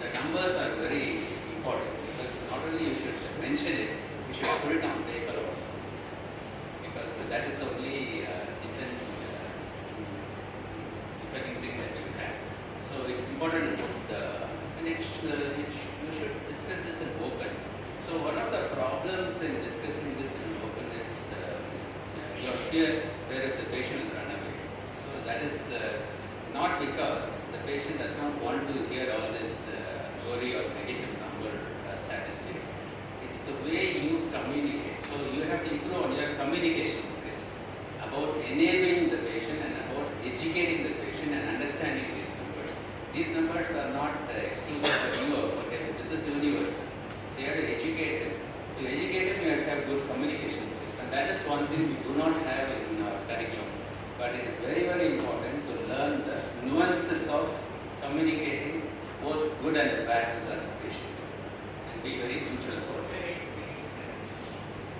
the numbers are very important because not only you should mention it, you should put it on paper also, because that is the only different thing that you have. So it's important and you should discuss this in open. So one of the problems in discussing this in open is your fear where the patient will run away. So that is not because the patient does not want to hear all this gory or negative number statistics. It's the way you communicate. So you have to improve on your communication skills about enabling the patient and about educating the patient and understanding these numbers. These numbers are not exclusive for you or for him. This is universal. So you have to educate him. To educate him, you have to have good communication skills. And that is one thing we do not have in our curriculum. But it is very, very important to learn the nuances of communicating both good and the bad to the patient and be very neutral about it.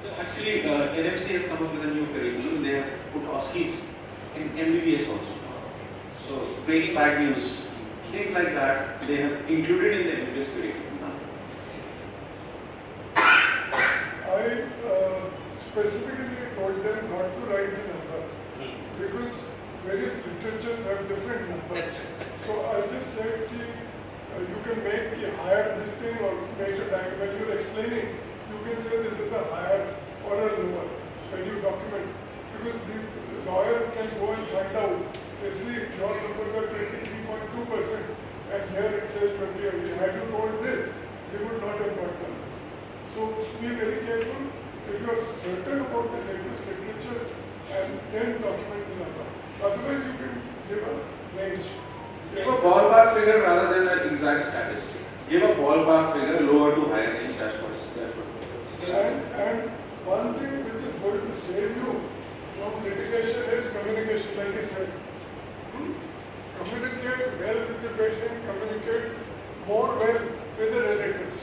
So actually, NMC has come up with a new curriculum. They have put OSCEs in MBBS also. So breaking bad news, things like that, they have included in the MBBS curriculum now. I specifically told them not to write the number because various literatures have different numbers. So I just said you can make the higher this thing or make a diagram. When you are explaining, you can say this is a higher or a lower when you document, because the lawyer can go and find out, see your numbers are 23.2% and here it says 28. Had you told this, they would not have got them. So be very careful if you are certain about the latest literature and then document the number. Otherwise you can give a range. Give a ballpark figure rather than an exact statistic. Give a ballpark figure, lower to higher range, that's what. And one thing which is going to save you from litigation is communication, like I said. Communicate well with the patient, communicate more well with the relatives.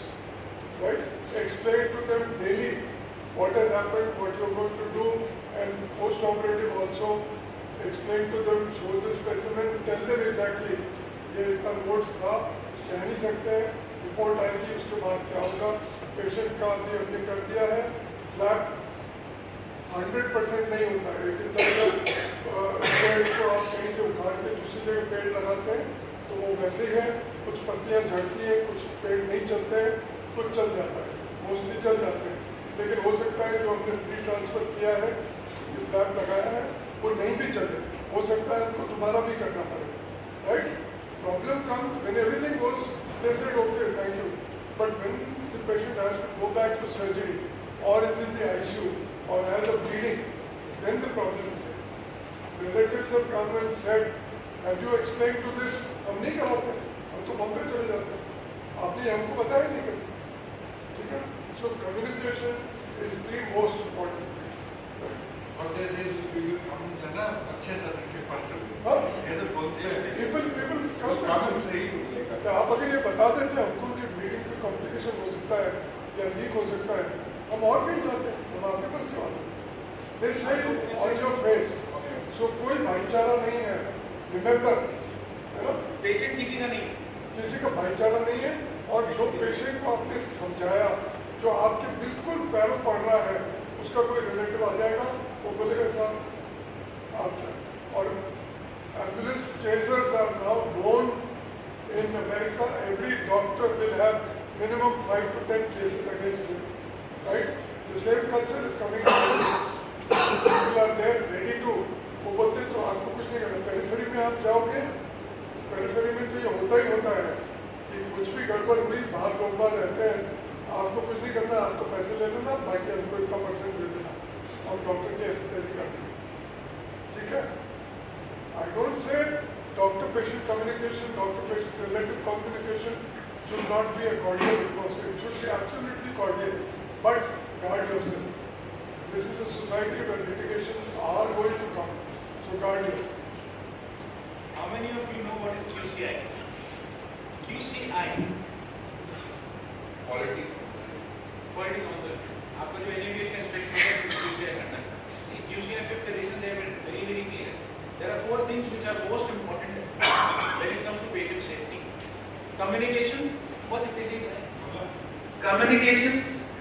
Right? Explain to them daily what has happened, what you are going to do, and post-operative also. Explain to them, show the specimen, tell them exactly ये इतना notes था, कह नहीं सकते, report आएगी उसके बाद क्या होगा, पेशेंट का अभी हमने कर दिया है, फ्लैप 100% नहीं होता है, इट इज लाइक पेड़ को आप कहीं से उखाड़ के दूसरी जगह पेड़ लगाते हैं, तो वो वैसे ही है, कुछ पत्तियां झड़ती हैं, कुछ पेड़ नहीं चलते हैं, कुछ चल जाता है, मोस्टली चल जाते हैं, लेकिन हो सकता है जो हमने फ्री ट्रांसफर किया है, जो फ्लैप लगाया है, वो नहीं भी चले, हो सकता है उनको दोबारा भी करना पड़े, right? Problem comes when everything goes, they said okay, thank you, but when the patient has to go back to surgery or is in the ICU or has a bleeding, then the problem is this. Relatives have come and said, have you explained to this? हम नहीं करवाते, हम तो बॉम्बे चले जाते हैं, आपने हमको बताया नहीं कभी, ठीक है? So communication is the most important thing. और जैसे हम ना अच्छे शासन के पास ऐसे बोलते हैं people आप अगर ये बता देते हमको कि ब्लीडिंग में कॉम्प्लिकेशन हो सकता है या लीक हो सकता है, हम और भी जाते हैं, हम आपके पास क्यों आते हैं? They say on your face, so कोई भाईचारा नहीं है, remember, है ना? पेशेंट किसी का नहीं, किसी का भाईचारा नहीं है, और जो पेशेंट को आपने समझाया, जो आपके बिल्कुल पैरों पड़ रहा है, उसका कोई रिलेटिव आ जाएगा, वो बोलेगा साहब आप क्या, और ambulance chasers are now known in America. Every doctor will have minimum 5 to 10 cases against him, right? The same culture is coming. People are there ready to. वो बोलते हैं तो आपको कुछ नहीं करना. पेरिफेरी में आप जाओगे, पेरिफेरी में तो ये होता है कि कुछ भी गड़बड़ हुई, बाहर लोग बाहर रहते हैं, आपको कुछ नहीं करना, आप तो पैसे ले लेना, बाकी हमको इतना % दे देना, और डॉक्टर की ऐसी तैसी करते हैं, ठीक है? I don't say doctor-patient communication, doctor-patient relative communication should not be a cordial atmosphere. It should be absolutely cordial, but guard yourself. This is a society where litigations are going to come, so guard yourself. How many of you know what is QCI? QCI. Quality Council. आपका जो education inspection है QCI करना है. QCI fifth edition they have been very clear. There are 4 things which are most important when it comes to patient safety. Communication, what's it is? Communication,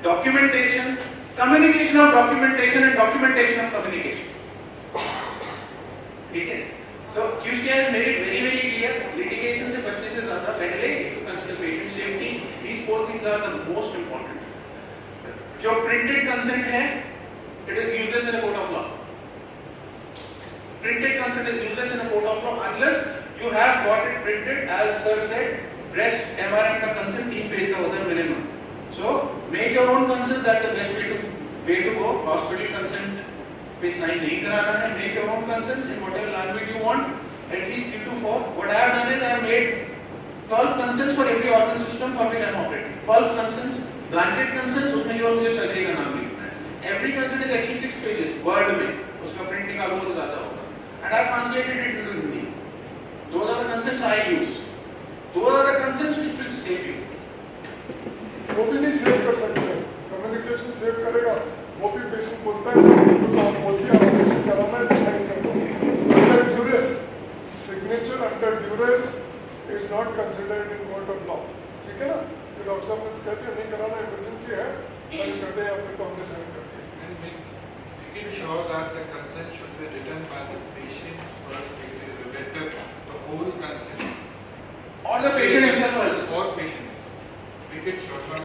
documentation, communication of documentation and documentation of communication. ठीक है? So QCI has made it very clear. Litigation से बचने से ज़्यादा पहले to consider patient safety. These 4 things are the most important. जो printed consent है, it is useless in a court of law. Printed consent is useless in a court of law unless you have got it printed, as sir said. Breast MRI का consent 3 page का होता है minimum. So make your own consent. That's the best way to go. Hospital consent पे sign नहीं कराना है. Make your own consents in whatever language you want. At least 3 to 4. What I have done is I have made 12 consents for every organ system for which I am operating. 12 consents, blanket consents. उसमें केवल मुझे surgery का नाम लिखना है. Every consent is at least 6 pages. Word में. उसका printing का बहुत ज़्यादा होगा. And I have translated it into Hindi. Those are the consents I use. Those are the consents which will save you. वो भी नहीं सेव कर सकते, कम्युनिकेशन सेव करेगा, वो भी पेशेंट बोलता है तो आप बोलते हैं ऑपरेशन कराना है तो साइन कर दो. Under duress, signature under duress is not considered in court of law, ठीक है ना? तो डॉक्टर साहब ने कहते हैं नहीं कराना, इमरजेंसी है, साइन कर दे या फिर तो हमने साइन कर दिया. Making sure that the consent should be written by the patient's first degree relative, the whole consent. Or the patient himself also. Or patient. Make it short.